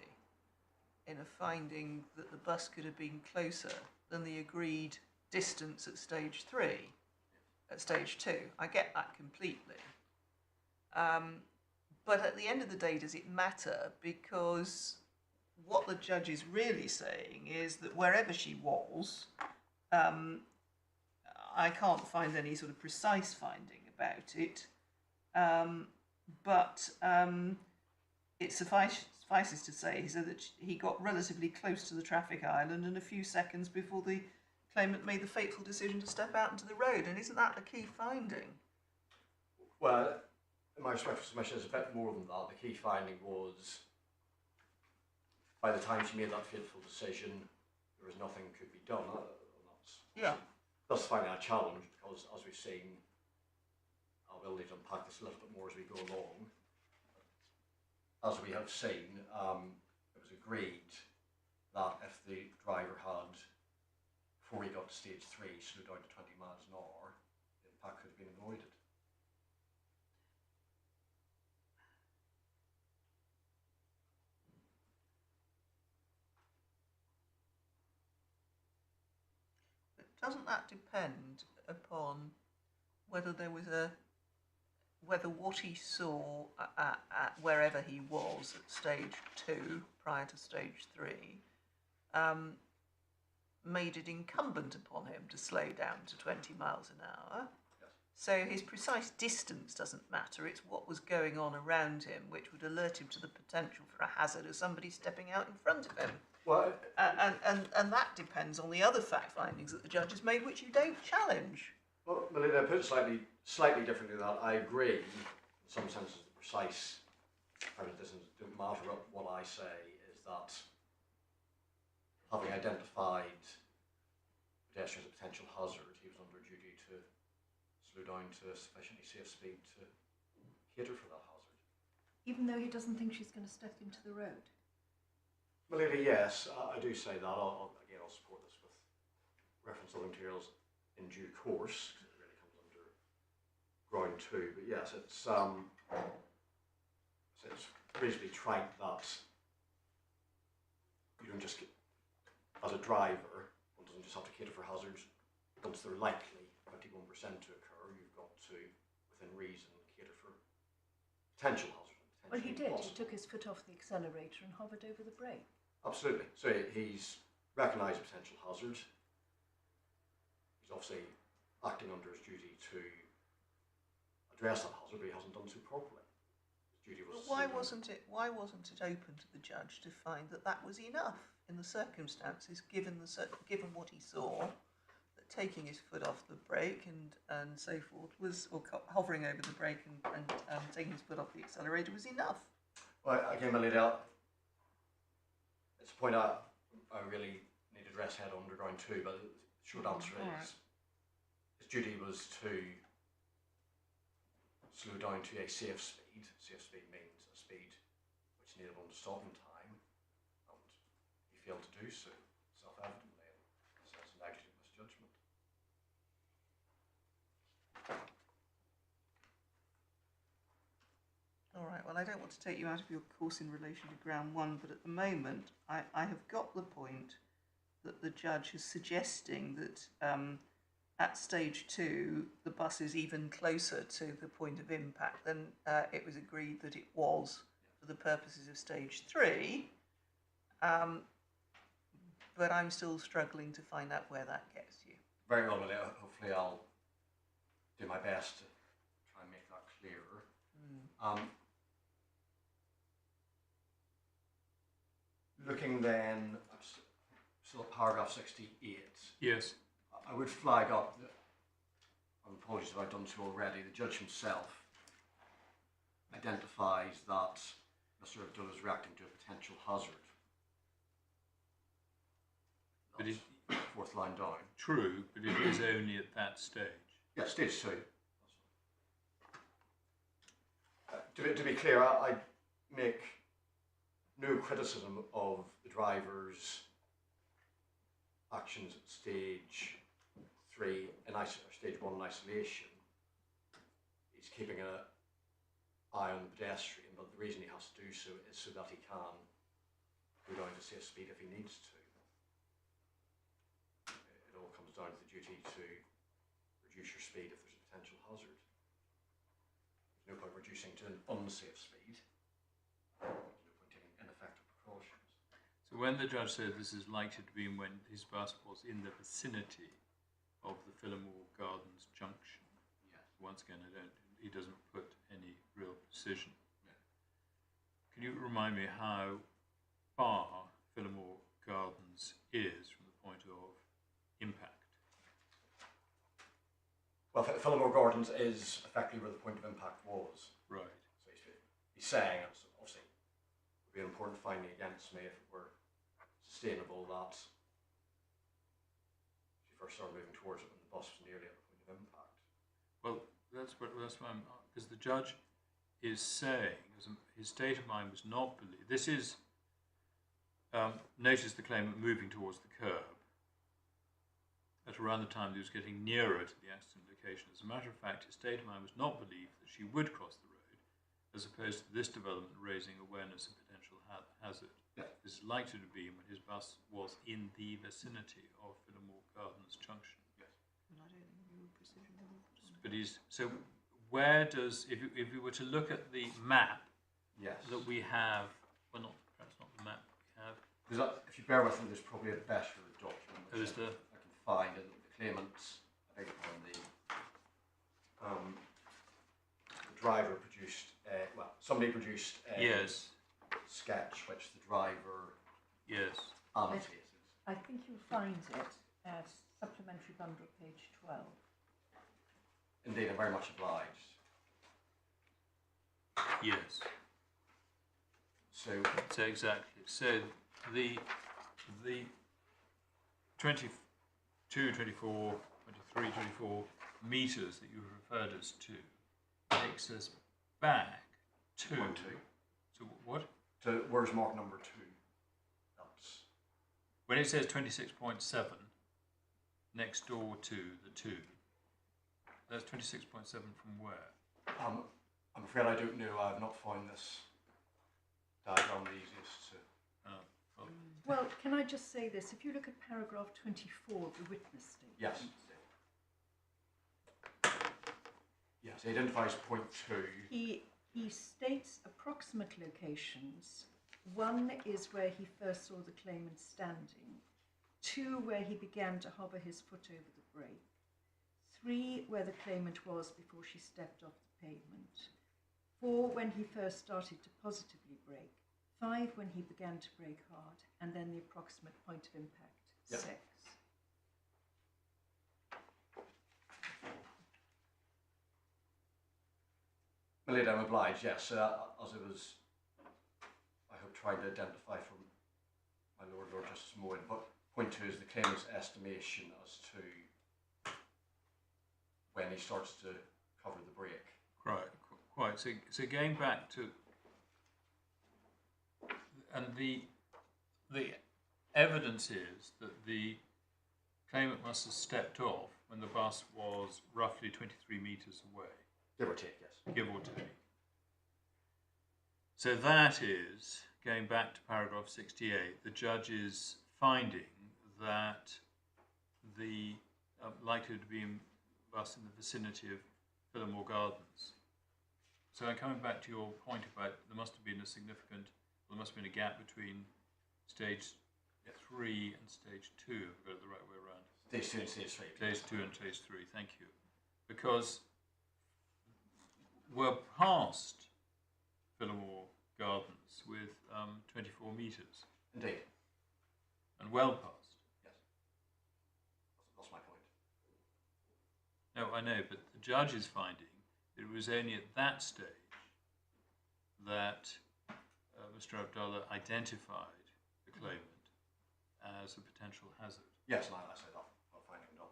in a finding that the bus could have been closer than the agreed distance at stage 3, at stage 2. I get that completely. But at the end of the day, does it matter? Because what the judge is really saying is that wherever she was, I can't find any sort of precise finding about it. But it suffices to say so that he got relatively close to the traffic island and a few seconds before the claimant made the fateful decision to step out into the road. And isn't that the key finding? Well, in my respectful submission, it's a bit more than that. The key finding was, by the time she made that fateful decision, there was nothing could be done. That's the finding I challenge, because as we've seen, I will need to unpack this a little bit more as we go along. As we have seen, it was agreed that if the driver had, before he got to stage 3, slowed down to 20 miles an hour, the impact could have been avoided. But doesn't that depend upon whether there was whether what he saw at wherever he was at stage 2 prior to stage 3 made it incumbent upon him to slow down to 20 miles an hour? Yes. So his precise distance doesn't matter, it's what was going on around him which would alert him to the potential for a hazard of somebody stepping out in front of him. Well, And that depends on the other fact findings that the judge has made, which you don't challenge. well, Melinda, put it slightly differently than that. I agree, in some senses, the precise part of this doesn't matter. What I say is that having identified pedestrians as a potential hazard, he was under duty to slow down to a sufficiently safe speed to cater for that hazard. Even though he doesn't think she's going to step into the road. Melinda, yes, I do say that. I'll support this with reference to other materials in due course, because it really comes under ground two. But yes, it's reasonably trite that you don't just, as a driver, one doesn't just have to cater for hazards once they're likely 51% to occur. You've got to, within reason, cater for potential hazards. Well, he did. Possible. He took his foot off the accelerator and hovered over the brake. Absolutely. So he's recognised a potential hazard. He's obviously acting under his duty to address that hazard, but he hasn't done so properly. His duty was. But why wasn't it open to the judge to find that that was enough in the circumstances, given what he saw, that taking his foot off the brake and so forth was, or hovering over the brake and taking his foot off the accelerator was enough? Well, again, Melinda, it's a point I really need to address head on underground too, but the short answer is his duty was to slow down to a safe speed. Safe speed means a speed which enabled him to stop in time, and he failed to do so, self-evidently, and so it's a negligent misjudgment. All right, well, I don't want to take you out of your course in relation to ground one, but at the moment, I have got the point that the judge is suggesting that at stage two, the bus is even closer to the point of impact than it was agreed that it was for the purposes of stage three. But I'm still struggling to find out where that gets you. Very well, Melinda. Hopefully I'll do my best to try and make that clearer. Looking then, still at paragraph 68. Yes. I would flag up that, and apologies if I've done so already, the judge himself identifies that Mr. Abdullah is reacting to a potential hazard. But That's fourth line down. True, but it is only at that stage. Yeah, stage two. To be clear, I make no criticism of the driver's actions at stage three or stage one in isolation. He's keeping an eye on the pedestrian, but the reason he has to do so is so that he can go down to safe speed if he needs to. It all comes down to the duty to reduce your speed if there's a potential hazard. There's no point reducing to an unsafe speed. There's no point taking ineffective precautions. So when the judge said this is likely to be when his bus was in the vicinity of the Phillimore Gardens junction, Yes. once again, he doesn't put any real precision. Yeah. Can you remind me how far Phillimore Gardens is from the point of impact? Well, Phillimore Gardens is effectively where the point of impact was. Right. So he's saying, and obviously it would be an important finding against me if it were sustainable, that she first started moving towards it when the bus was nearly at the point of impact. Well, that's why I'm, because the judge is saying his state of mind was not believed. This is notice the claimant moving towards the curb at around the time that he was getting nearer to the accident location. As a matter of fact, his state of mind was not believed that she would cross the road, as opposed to this development raising awareness of potential hazard. Yeah. This is likely to be when his bus was in the vicinity of Phillimore Gardens junction. Yes. And I don't think real precision will be put on it. But so where does, if we were to look at the map Yes. that we have, well, perhaps not the map we have, If you bear with me, there's probably a better document Oh, which is there? I can find. And the claimants, I beg your pardon, the driver produced, somebody produced a yes, sketch which the driver yes, annotated. I think you'll find it at supplementary bundle, page 12. Indeed, I'm very much obliged. Yes. So, So exactly. So the 22, 24, 23, 24 meters that you referred us to takes us back to. 1, 2. So what? To where's mark number 2? That's When it says 26.7 next door to the 2, that's 26.7 from where? I'm afraid I don't know. I've not found this diagram the easiest to. Well, Well, can I just say this? If you look at paragraph 24 of the witness statement. Yes. Yes, he identifies point 2. He states approximate locations. 1 is where he first saw the claimant standing. 2, where he began to hover his foot over the brake. 3, where the claimant was before she stepped off the pavement. 4, when he first started to positively brake. 5, when he began to brake hard. And then the approximate point of impact, Yeah. 6. My lady, I'm obliged, yes. As I was, I hope, trying to identify from my Lord Justice Moylan, but point 2 is the claimant's estimation as to when he starts to cover the brake. quite. So going back to, and the evidence is that the claimant must have stepped off when the bus was roughly 23 meters away. Give or take, yes. Give or take. So that is, going back to paragraph 68, the judge's finding that the likelihood to be in bus in the vicinity of Phillimore Gardens. So coming back to your point about there must have been a significant, there must have been a gap between stage 3 and stage 2, if I've got it the right way around. Stage 2 and stage 3. Stage 2 and stage 3, thank you. Because we're past Phillimore Gardens with 24 metres, Indeed. and well past. Yes. That's my point. No, I know, but the judge's finding that it was only at that stage that Mr. Abdullah identified the claimant as a potential hazard. Yes, and I say that I'm finding not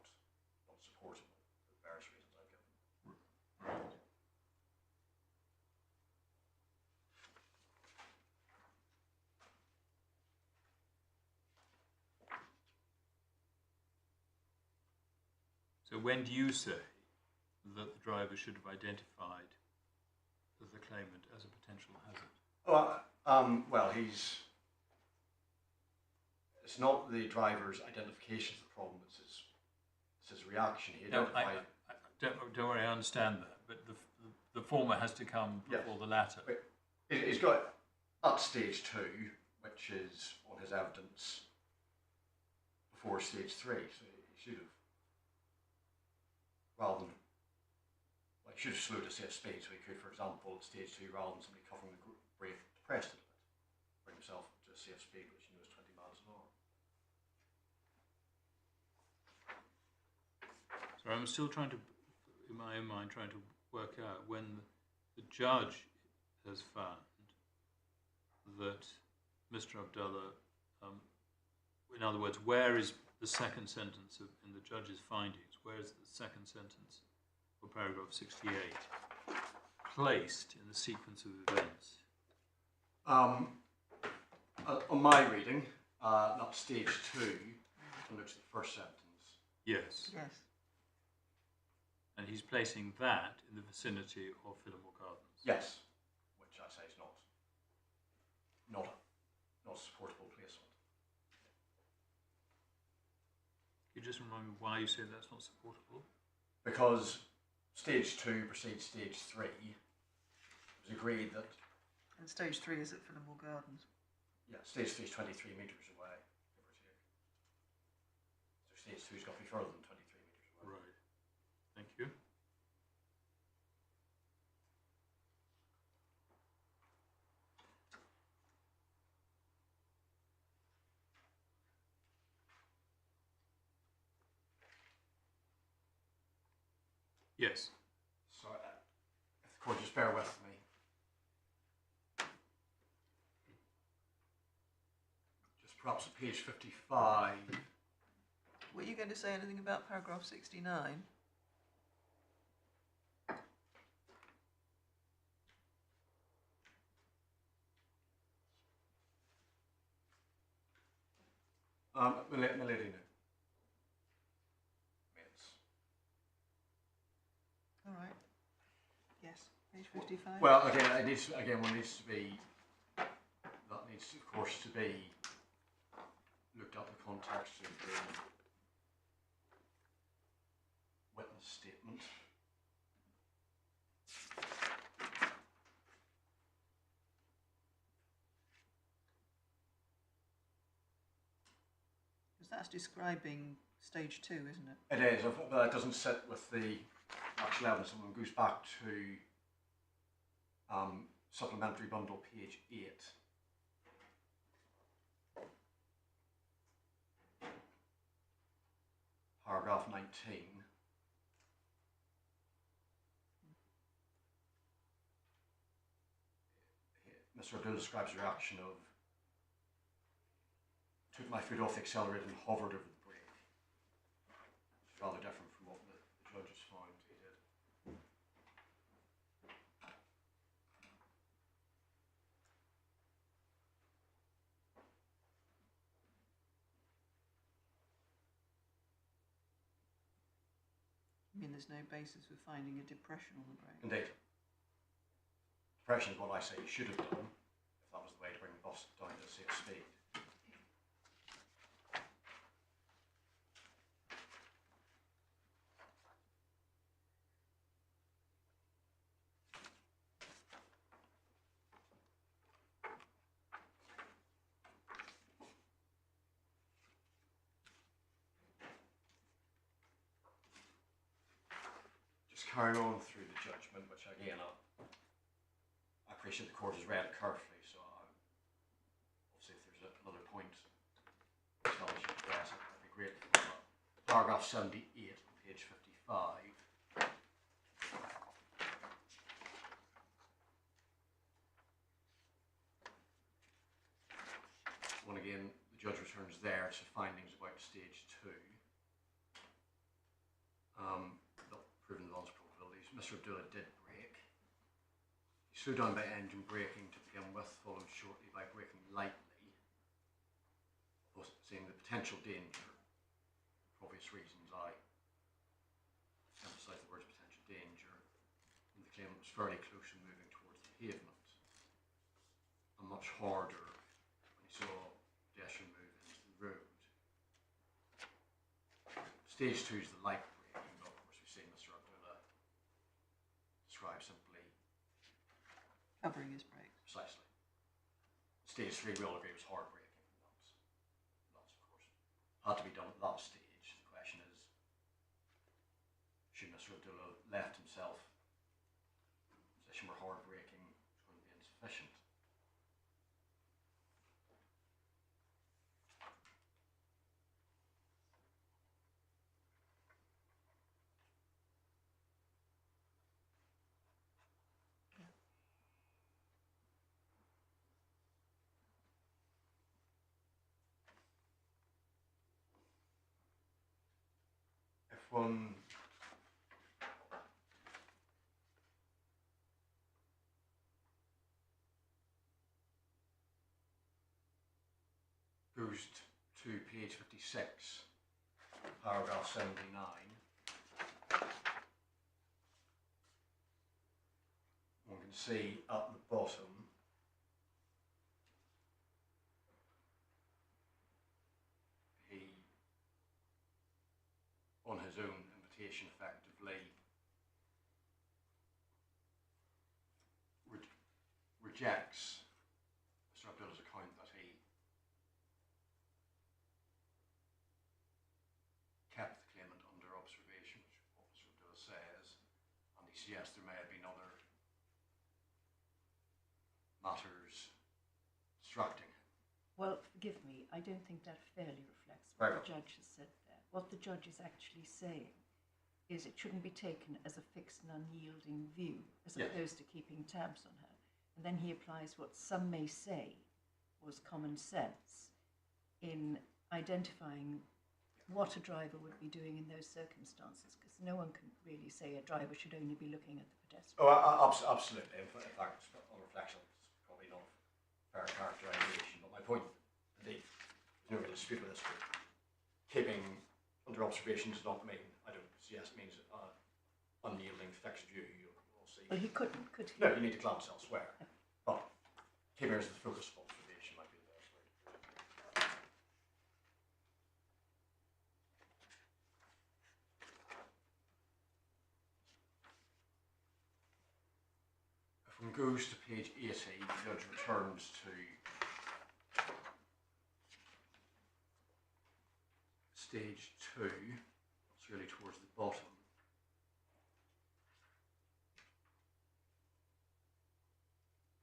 supportable for various reasons I've given. Right. So when do you say that the driver should have identified the claimant as a potential hazard? Well, it's not the driver's identification of the problem, it's his reaction. He No, identified. don't worry, I understand that, but the former has to come before the latter. He's got at stage 2, which is on his evidence, before stage 3. So he should have, rather than, like, should have slowed his speed so he could, for example, at stage 2, rather than somebody covering the brake, depressed it a bit, bring himself to a safe speed, which he knows 20 miles an hour. So I'm still trying to, in my own mind, trying to work out when the judge has found that Mr. Abdullah, in other words, where is the second sentence in the judge's findings? Where is the second sentence of paragraph 68 placed in the sequence of events? On my reading, not stage 2, and looks at the first sentence. Yes. Yes. And he's placing that in the vicinity of Phillimore Gardens. Yes, which I say is not a supportable placement. Can you just remind me why you say that's not supportable? Because stage 2 precedes stage 3, it was agreed that And stage 3 is at Phillimore Gardens. stage 3 is 23 metres away, give or take. So stage 2's got to be further than 23 metres away. Right. Thank you. Yes. So, if the court just bear with me. Just perhaps at page 55. Were you going to say anything about paragraph 69? Milady, no. Yes. All right. Yes, page 55. Well, again, it needs one needs to be. That needs, of course, to be looked at in the context of the witness statement. Because that's describing stage 2, isn't it? It is, but it doesn't sit with the actual evidence. And when it goes back to supplementary bundle page 8. Paragraph 19. Mr. Abdul describes the reaction of took my foot off the accelerator and hovered over the brake. It's rather different from what the judges found he did. I mean, there's no basis for finding a depression on the brake. Indeed. Depression is what I say you should have done if that was the way to bring the bus down to a safe speed. Just carrying on through the judgment, which again I appreciate the court has read it carefully, so obviously if there's another point which I should address, I'd be grateful. But paragraph 78 on page 55. One again, the judge returns there to findings about stage 2. Proving the laws probabilities. Mr. Abdullah did brake. He slowed down by engine braking to begin with, followed shortly by braking lightly, seeing the potential danger. For obvious reasons, I emphasise the words potential danger. And the claimant was fairly close and moving towards the pavement. And much harder when he saw pedestrian move into the road. Stage 2 is the light braking, but of course we've seen Mr. Abdullah describe simply Covering his brake. precisely. Stage 3 we all agree was hard braking. That's of course had to be done at that stage. The question is, should Mr. Abdullah left himself in a position where hard braking was going to be insufficient? If one goes to page 56, paragraph 79, one can see at the bottom he, on his own invitation, effectively rejects Mr. Abdullah's account that he kept the claimant under observation, which is what Mr. Abdullah says, and he suggests there may have been other matters distracting him. Well, forgive me, I don't think that fairly reflects Very what well. the judge has said there. What the judge is actually saying is it shouldn't be taken as a fixed and unyielding view, as Yes. opposed to keeping tabs on her. And then he applies what some may say was common sense in identifying what a driver would be doing in those circumstances, because no one can really say a driver should only be looking at the pedestrian. Oh, absolutely. In fact, on reflection, it's probably not fair characterisation. But my point, indeed, there's no real dispute with this. Keeping under observation does not mean, I don't suggest it means unyielding fixed view. You'll see. Well, he couldn't, could he? No, you need to glance elsewhere. But keeping as the focus of observation might be the best way to put it. If one goes to page 80, the judge returns to stage 2. It's really towards the bottom.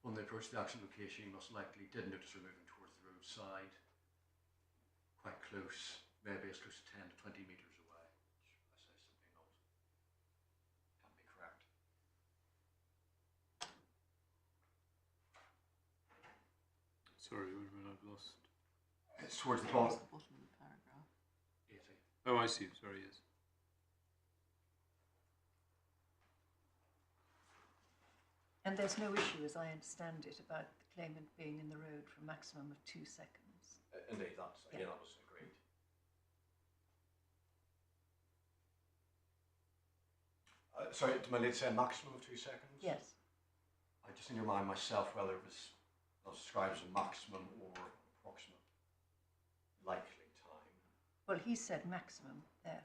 When they approach the accident location, you most likely did notice her moving towards the roadside, quite close, maybe as close as 10 to 20 metres away, which I say simply can't be correct. Sorry, wait a minute, I've lost. It's towards the Towards bottom. the bottom of the paragraph. 80. Oh, I see. Sorry, yes. And there's no issue, as I understand it, about the claimant being in the road for a maximum of 2 seconds. Indeed, that's, again, that was agreed. Sorry, do I need to say a maximum of 2 seconds? Yes. I just need to remind myself whether it was not described as a maximum or approximate likely time. Well, he said maximum there.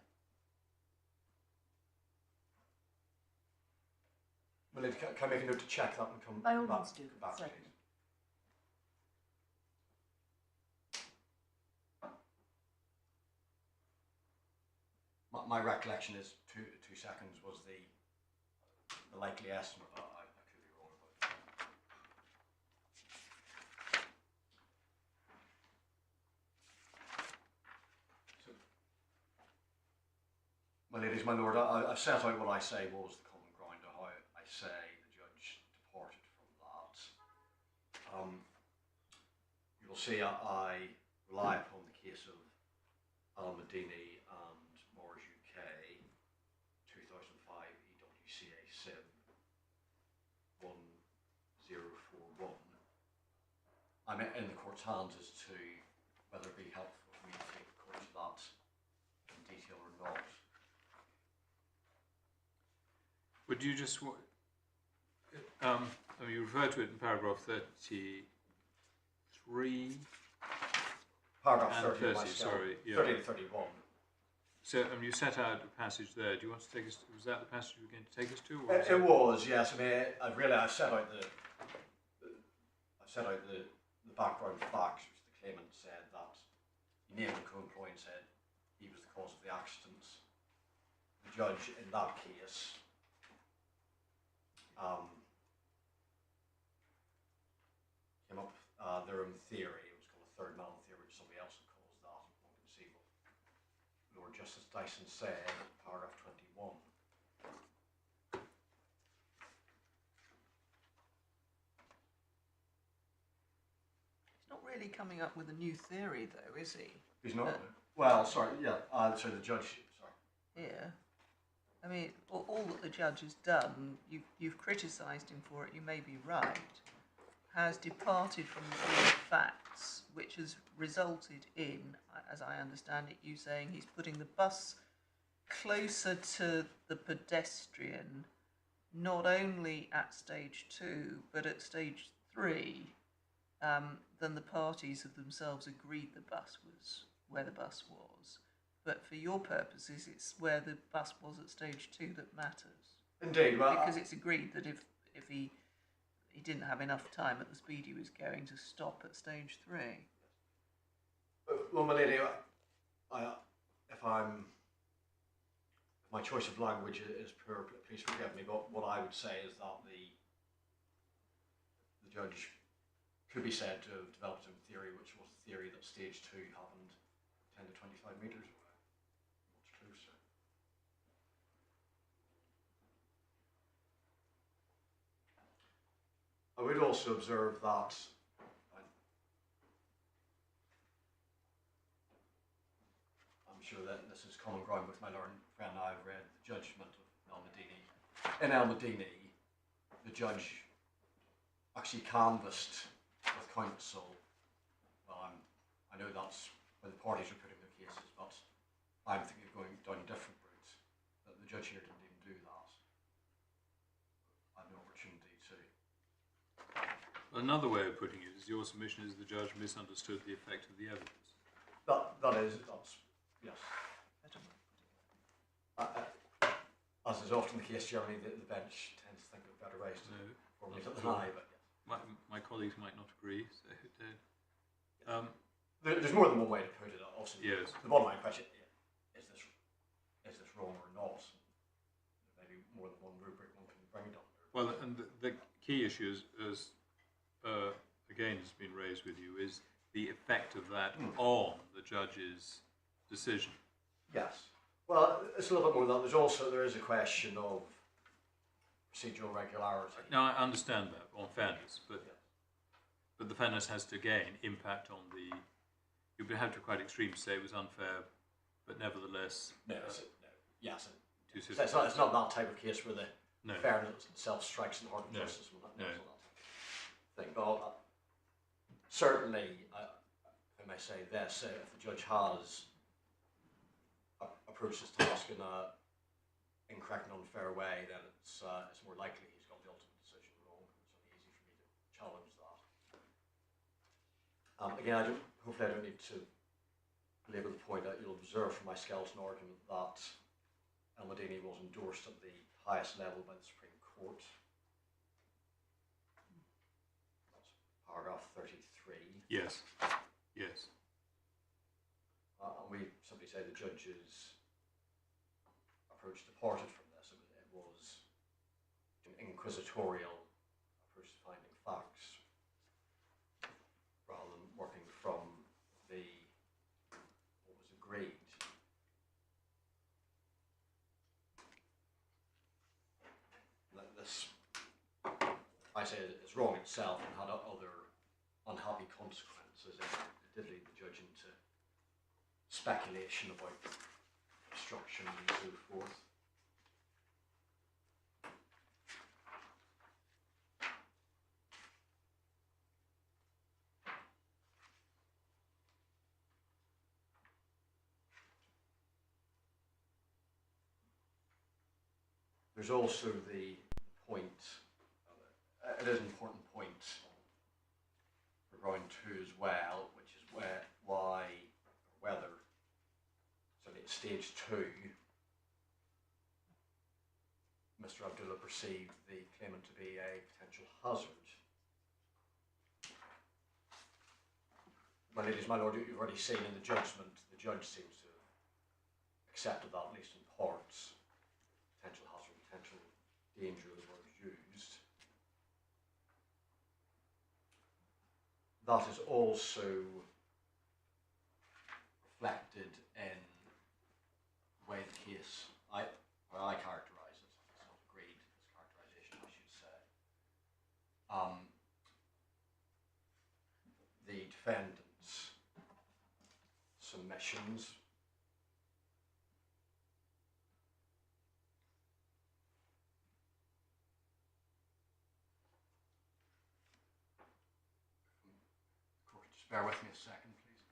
Well, can I make a note to check that and come By all back, means do, come back certainly. please? My recollection is 2 seconds was the likely estimate. I could be wrong about that. So, my ladies, my lord, I've set out what I say was the common ground of how I say the judge departed from that. You will see I rely upon the case of Al-Madini and Mors UK 2005 EWCA SIB 1041. I'm in the court's hands as to whether it be helpful for me to take the court to that in detail or not. Would you just, I mean, you referred to it in paragraph 33 Paragraph and 30 of my 30, scale, sorry. Yeah. 30 to 31. So, you set out a passage there. Do you want to take us, was that the passage you were going to take us to? Or It was, yes. I mean, I've set out the background facts, which the claimant said that he named the co-employee and said he was the cause of the accident. The judge in that case came up with their own theory. It was called a third man theory, which somebody else had caused that. One can see what Lord Justice Dyson said, paragraph 21. He's not really coming up with a new theory, though, is he? He's not. Well, sorry, yeah. So the judge. Sorry. Yeah. I mean, all that the judge has done, you've criticised him for it, you may be right, has departed from the real facts, which has resulted in, as I understand it, you saying he's putting the bus closer to the pedestrian, not only at stage 2, but at stage 3, than the parties have themselves agreed the bus was, where the bus was. But for your purposes, it's where the bus was at stage 2 that matters. Indeed. Well, Because it's agreed that if he didn't have enough time at the speed he was going to stop at stage 3. well, my lady, if my choice of language is poor, please forgive me. But what I would say is that the judge could be said to have developed a theory, which was the theory that stage 2 happened 10 to 25 metres away, much closer. we'd also observe that I'm sure that this is common ground with my learned friend. I've read the judgment of Al-Madini. In Al-Madini, the judge actually canvassed with counsel. Well, I know that's where the parties are putting their cases, but I'm thinking of going down a different route. That the judge here didn't even do that. I had no opportunity to. Another way of putting it is your submission is the judge misunderstood the effect of the evidence. That's yes. I don't know. As is often the case, generally the bench tends to think of better ways to formulate it than I. But yes. My colleagues might not agree. So, there's more than one way to put it. Also, yes. The bottom line question is this wrong or not? Maybe more than one rubric one can bring it under. Well, and the key issue is, as again has been raised with you, is the effect of that on the judge's decision. Yes. Well, it's a little bit more than that. There is a question of procedural regularity. Now, I understand that on fairness, but the fairness has to, again, impact on the... You would have to be quite extreme to say it was unfair, but nevertheless... Yes. It's not that type of case where the fairness itself strikes in the heart of justice. Thing. But certainly, if I may say this, if the judge has approached his task in an incorrect and unfair way, then it's more likely he's got the ultimate decision wrong. It's only easy for me to challenge that. Again, hopefully I don't need to labour the point that you'll observe from my skeleton argument that Al-Madini was endorsed at the highest level by the Supreme Court. That's paragraph 33. Yes. Yes. And we simply say the judge's approach departed from this. It was an inquisitorial approach to finding facts rather than working from what was agreed. This, I say, is wrong itself and had other unhappy consequences. It did lead the judge into speculation about obstruction and so forth. There's also the point, it is an important point for round 2 as well, which is whether, certainly at stage 2, Mr. Abdullah perceived the claimant to be a potential hazard. My ladies, my lord, you've already seen in the judgment, the judge seems to have accepted that, at least in parts. Potential hazard, potential danger, the word used. That is also reflected in the way the case, I characterise it. It's not agreed, it's characterisation, I should say. The defendant's submissions just bear with me a second, please.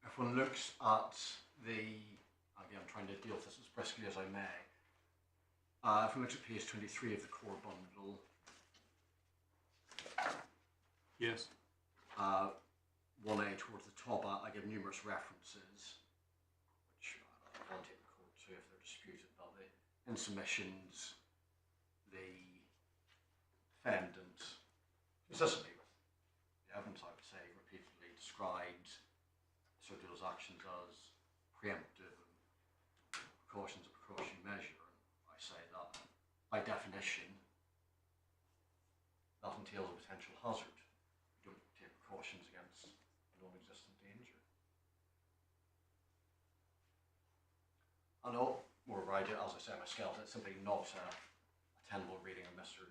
If one looks at again, I'm trying to deal with this as briskly as I may. If one looks at page 23 of the core bundle, Yes. 1A towards the top, I give numerous references, which I can't take the court to if they're disputed, but in submissions, the defendant, consistently with the evidence, I would say, repeatedly described Sir Dill's actions as preemptive and precautions a precautionary measure. And I say that, by definition, that entails a potential hazard. You don't take precautions against a non-existent danger. I know, more right, as I say myself, it's simply not a tenable reading of Mr.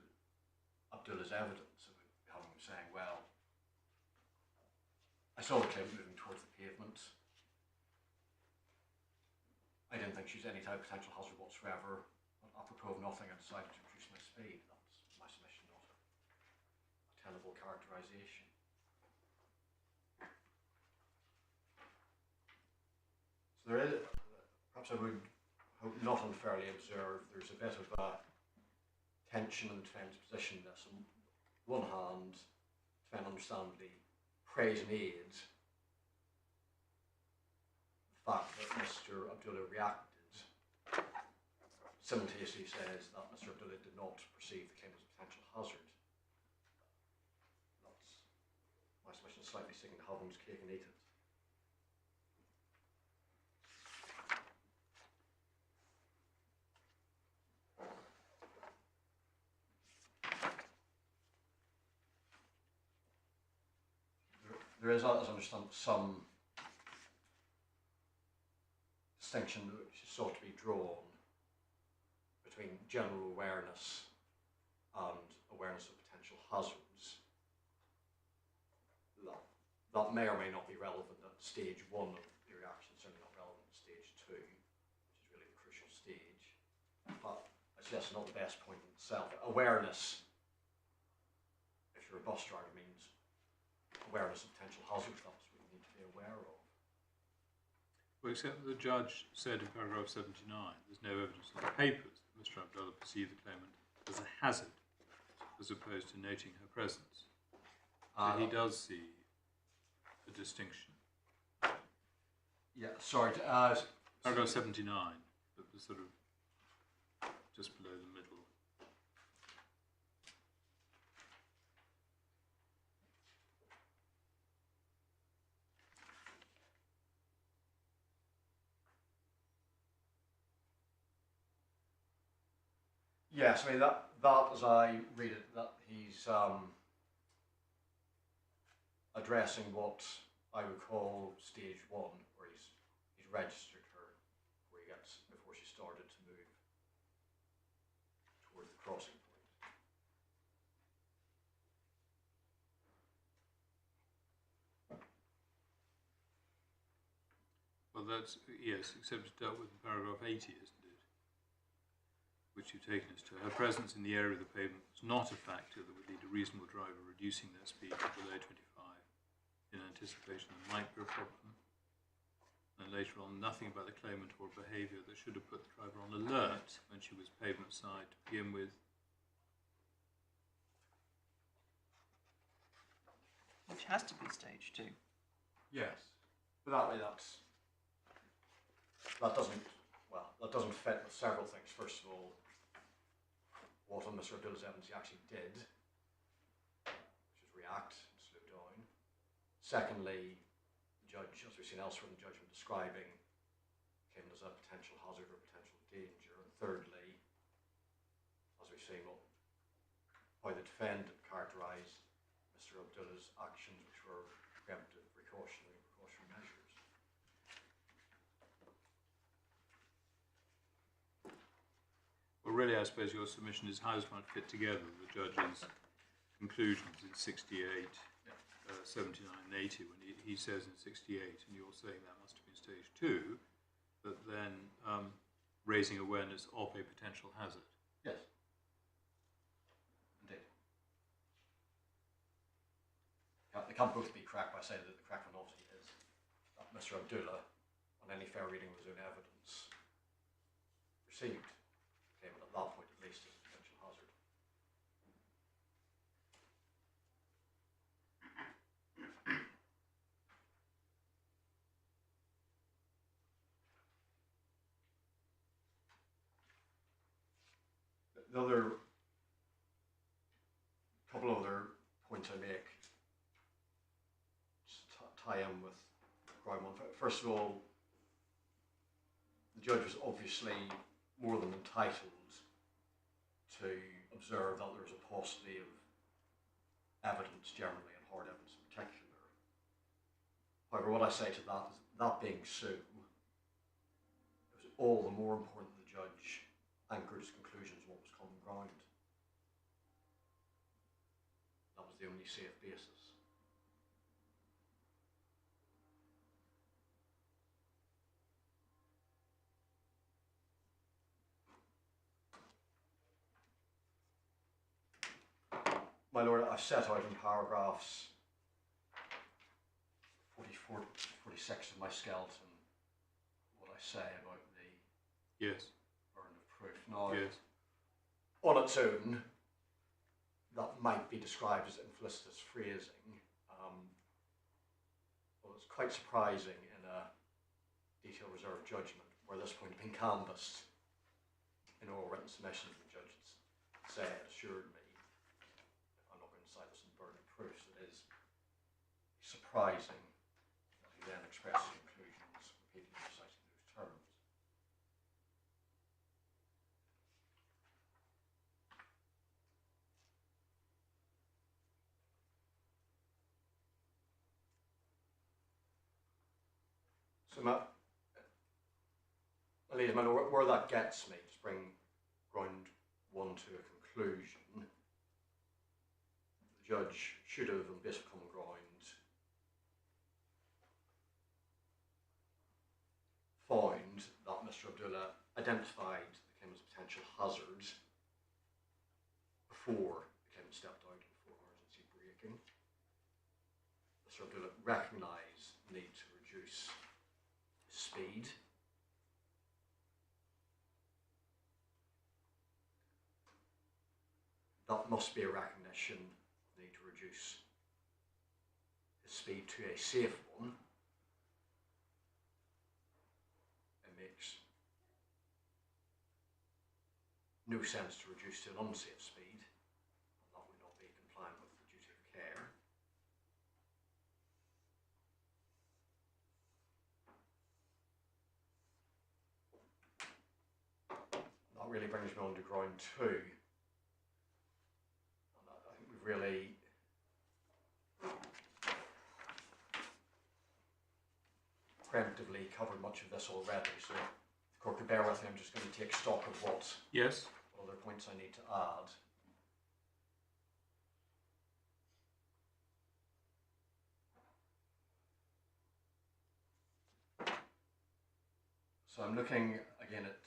Abdullah's evidence. It would be having him saying, well, I saw the claimant moving towards the pavement. I didn't think she's any type of potential hazard whatsoever. Apropos of nothing, I decided to reduce my speed. That's my submission, not a tenable characterisation. So there is, perhaps I would hope not unfairly observe, there's a bit of a tension in the defendant's position in this. On one hand, the defendant understandably praise and aid the fact that Mr. Abdullah reacted. Simultaneously says that Mr. Abdullah did not perceive the claim as a potential hazard. That's my submission, slightly seeking to have one's cake and eat it. There is, as I understand, some distinction which is sought to be drawn between general awareness and awareness of potential hazards. That may or may not be relevant at stage 1 of the reaction, certainly not relevant at stage 2, which is really the crucial stage. But I suggest it's not the best point in itself. Awareness, if you're a bus driver, means awareness of potential hazards. That's what you need to be aware of. Well, except that the judge said in paragraph 79, there's no evidence in the papers that Mr. Abdullah perceived the claimant as a hazard, as opposed to noting her presence. So he does see a distinction. Yeah, sorry. Paragraph 79, that was sort of just below the middle. Yes, I mean that as I read it, that he's addressing what I would call stage 1, where he's registered her, before she started to move toward the crossing point. Well, that's, yes, except it's dealt with in paragraph 80, isn't it? Which you've taken us to. Her presence in the area of the pavement was not a factor that would lead a reasonable driver reducing their speed to below 25 in anticipation there might be a problem. And later on, nothing about the claimant or behaviour that should have put the driver on alert when she was pavement side to begin with. Which has to be stage 2. Yes, but that way that doesn't fit with several things. First of all, what on Mr. Abdullah's evidence he actually did, which is react and slow down. Secondly, the judge, as we've seen elsewhere in the judgment, describing him as a potential hazard or potential danger. And thirdly, as we've seen, how the defendant characterised Mr. Abdullah's actions, which were preemptive, precautionary measures. Well, really, I suppose your submission is how does one fit together the judge's conclusions in 68, 79 and 80, when he says in 68, and you're saying that must have been stage 2, but then raising awareness of a potential hazard. Yes, indeed. They can't both be correct by saying that the correct one obviously is that Mr. Abdullah, on any fair reading of his own evidence, received payment at that point at least as a potential hazard. The other couple of other points I make just tie in with ground one. First of all, the judge was obviously more than entitled to observe that there was a paucity of evidence generally and hard evidence in particular. However, what I say to that is, that being so, it was all the more important that the judge anchored his conclusions on what was common ground. That was the only safe basis. My Lord, I've set out in paragraphs 44 to 46 of my skeleton what I say about the Yes. burden of proof. Now, Yes. on its own, that might be described as infelicitous phrasing. Well, it's quite surprising in a detailed reserved judgment where this point had been canvassed in oral written submissions. The judge had said, assured me, I'm not going to cite this in burden of proof, so it is surprising that he then expresses conclusions repeatedly citing those terms. So, ladies and gentlemen, where that gets me, to bring round one to a conclusion, the judge should have, on basic common ground, found that Mr. Abdullah identified the claimant's potential hazard before the claimant stepped out before emergency braking. Mr. Abdullah recognised the need to reduce speed. That must be a recognition of the need to reduce his speed to a safe one. It makes no sense to reduce to an unsafe speed, and that would not be compliant with the duty of care. That really brings me on to ground two. And I think we've really preemptively covered much of this already, so if the court could bear with me, I'm just going to take stock of what Yes. other points I need to add. So I'm looking again at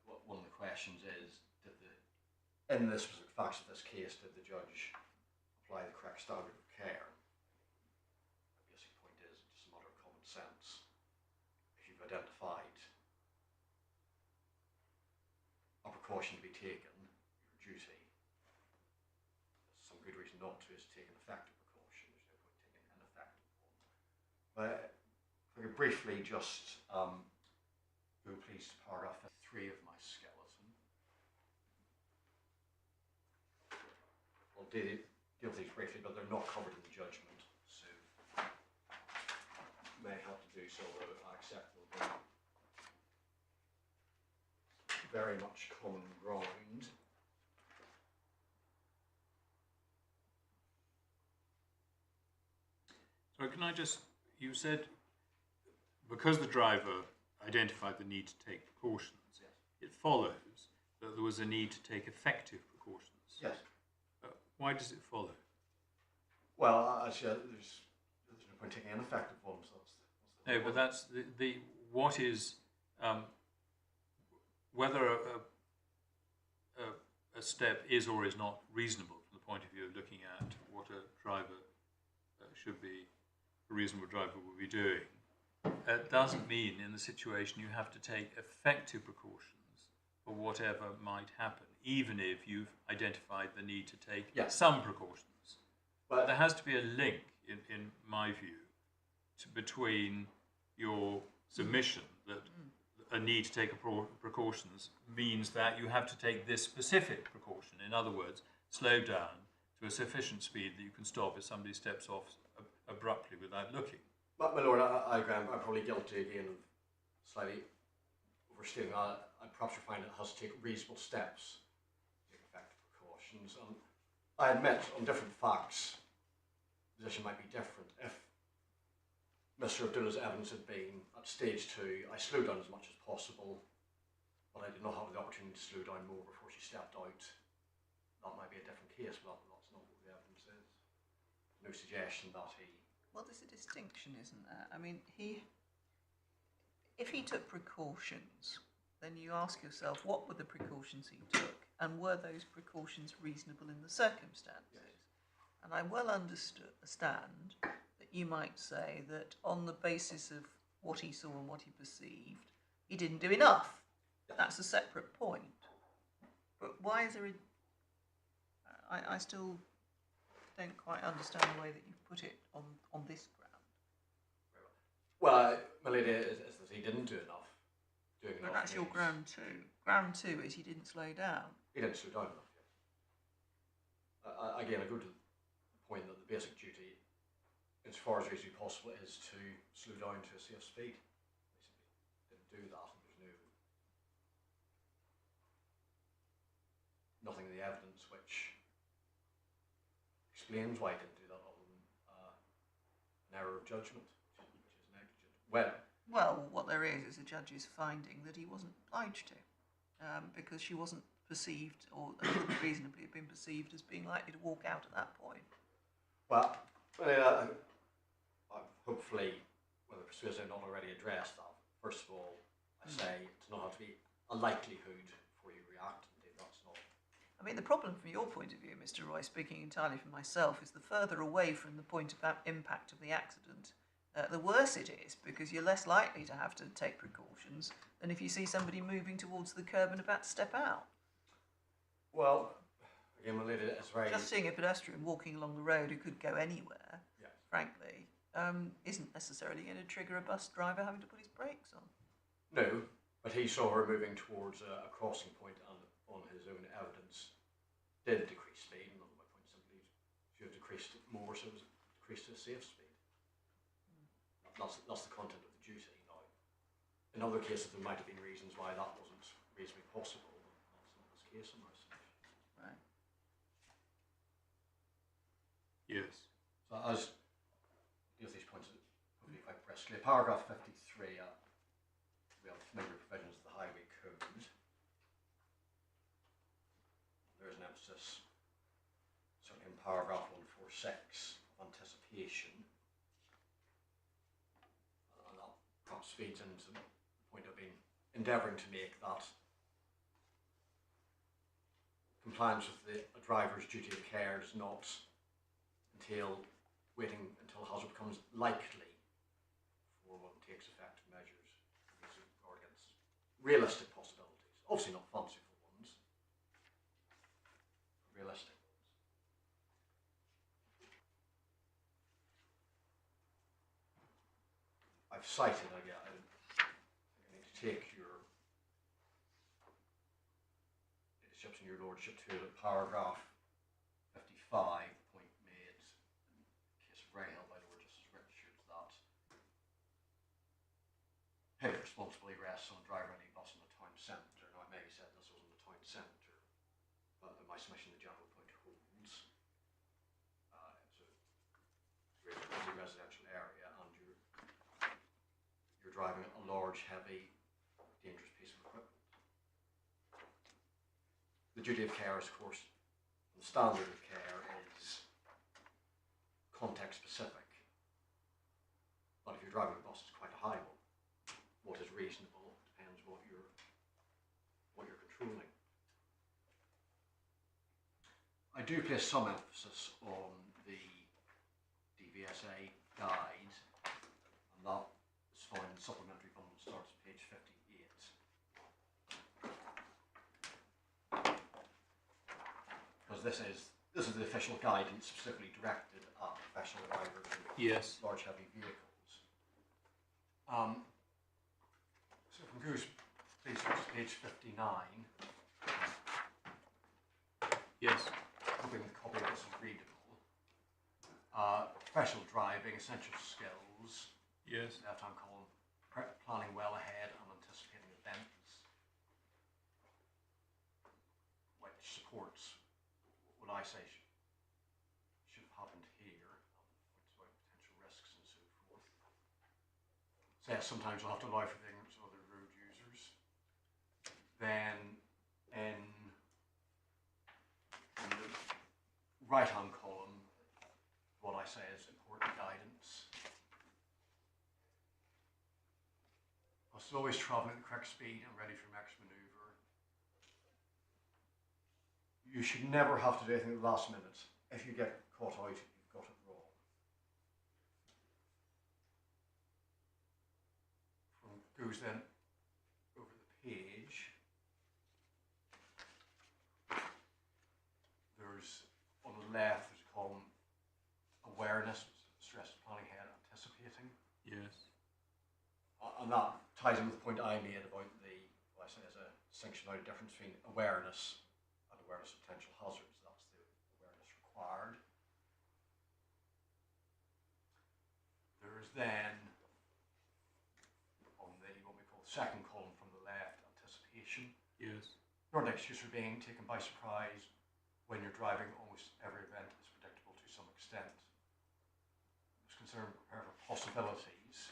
what one of the questions is, in the specific facts of this case, did the judge apply the correct standard of care? The basic point is, it's just a matter of common sense. If you've identified a precaution to be taken, your duty, there's some good reason not to, is to take an effective precaution. There's no point taking an ineffective one. But if I could briefly just go please to paragraph 3 of my skeleton. I'll deal with these briefly, but they're not covered in the judgment, so may have to do so, although I accept they'll be very much common ground. So can I just, you said because the driver identified the need to take precautions, Yes. it follows that there was a need to take effective precautions. Yes. Why does it follow? Well, actually, there's no point taking ineffective ones. That's No, but that's the what is whether a step is or is not reasonable from the point of view of looking at what a driver should be, a reasonable driver will be doing. It doesn't mean in the situation you have to take effective precautions for whatever might happen, even if you've identified the need to take some precautions. But there has to be a link, in my view, between your submission that a need to take precautions means that you have to take this specific precaution. In other words, slow down to a sufficient speed that you can stop if somebody steps off abruptly without looking. But my lord, I agree. I'm probably guilty again of slightly overstating that. I perhaps find it has to take reasonable steps to take effective precautions. I admit, on different facts, the position might be different. If Mr. Abdullah's evidence had been at stage 2, I slowed down as much as possible, but I did not have the opportunity to slow down more before she stepped out. That might be a different case, but that's not what the evidence is. No suggestion that he... Well, there's a distinction, isn't there? I mean, if he took precautions, then you ask yourself, what were the precautions he took? And were those precautions reasonable in the circumstances? Yes. And I well understand that you might say that on the basis of what he saw and what he perceived, he didn't do enough. That's a separate point. But why is there a... I still don't quite understand the way that you put it on this ground. Well, my lady is that he didn't do enough. Doing But enough that's your means- ground 2. Ground 2 is he didn't slow down. He didn't slow down enough, yes. Again, I go to the point that the basic duty, as far as reasonably possible, is to slow down to a safe speed. He simply didn't do that, and there's nothing in the evidence which explains why he didn't do that other than an error of judgment, which is negligent. Well, what there is a judge's finding that he wasn't obliged to, because she wasn't perceived, or couldn't reasonably have been perceived as being likely to walk out at that point. Well, I've hopefully, whether persuasive or not, already addressed that. First of all, I say it's not have to be a likelihood before you react. Indeed, that's not. I mean, the problem from your point of view, Mr. Roy, speaking entirely for myself, is the further away from the point of impact of the accident, the worse it is, because you're less likely to have to take precautions than if you see somebody moving towards the curb and about to step out. Well, again, my lady, it's very... Just seeing a pedestrian walking along the road who could go anywhere, Yes. frankly, isn't necessarily going to trigger a bus driver having to put his brakes on. No, but he saw her moving towards a crossing point and on his own evidence did decrease speed, and my point simply should have decreased it more, so it was decreased to a safe speed. That's the content of the duty now. In other cases, there might have been reasons why that wasn't reasonably possible, but that's not this case in my submission. Right. Yes. So as deal with these points hopefully quite briskly, paragraph 53, we have familiar provisions of the Highway Code. There is an emphasis, certainly in paragraph 146, of anticipation. And that perhaps feeds into the point I've been endeavouring to make, that compliance with a driver's duty of care does not entail waiting until a hazard becomes likely before one takes effective measures or against realistic possibilities. Obviously not fanciful ones, but realistic ones. I've cited, I think I need to take your ladyship's and your lordship to the paragraph 55, point made in the case of Rahal by Lord Justice Richards, that heavy responsibility rests on a driver in a bus in the town centre. Now, it may be said this wasn't the town centre, but in my submission, the general point holds. It's a really busy residential area, and you're driving a large, heavy, dangerous piece of equipment. The duty of care is, of course, the standard of care is context specific. But if you're driving a bus, it's quite a high one. What is reasonable depends what you're controlling. I do place some emphasis on the DVSA guide, and that is found in the supplementary bundle, starts at page 58. Because this is the official guidance specifically directed at professional drivers and Yes. large heavy vehicles. So if we go please to page 59, Yes. hoping the copy of this is readable. Professional driving, essential skills, Yes. left-hand column, planning well ahead and anticipating events, which supports what I say says sometimes we'll have to allow for the ignorance of other road users. Then in the right-hand column, what I say is important guidance. Must always travel at the correct speed and ready for next manoeuvre. You should never have to do anything at the last minute. If you get caught out, you've got it wrong. Goes then over the page. There's on the left, there's a column awareness, stress planning ahead, anticipating. Yes. And that ties in with the point I made about what I say is a distinction about a difference between awareness and awareness of potential hazards. That's the awareness required. There's then on the what we call the second column from the left, anticipation. Yes. Not an excuse for being taken by surprise when you're driving. Almost every event is predictable to some extent. It's concerned with prepare for possibilities,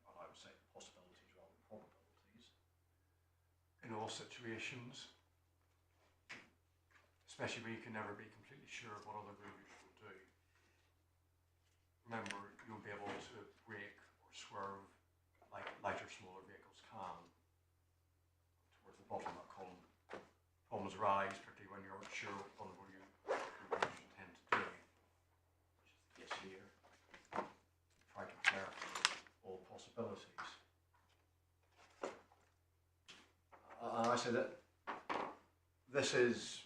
and I would say possibilities rather than probabilities, in all situations, especially where you can never be completely sure of what other road users will do. Remember, you'll be able to brake or swerve like lighter, smaller vehicles can. Towards the bottom of that column, problems arise, particularly when you're unsure what vulnerable users tend to do, which is the case here. Try to prepare for all possibilities. And I say that this is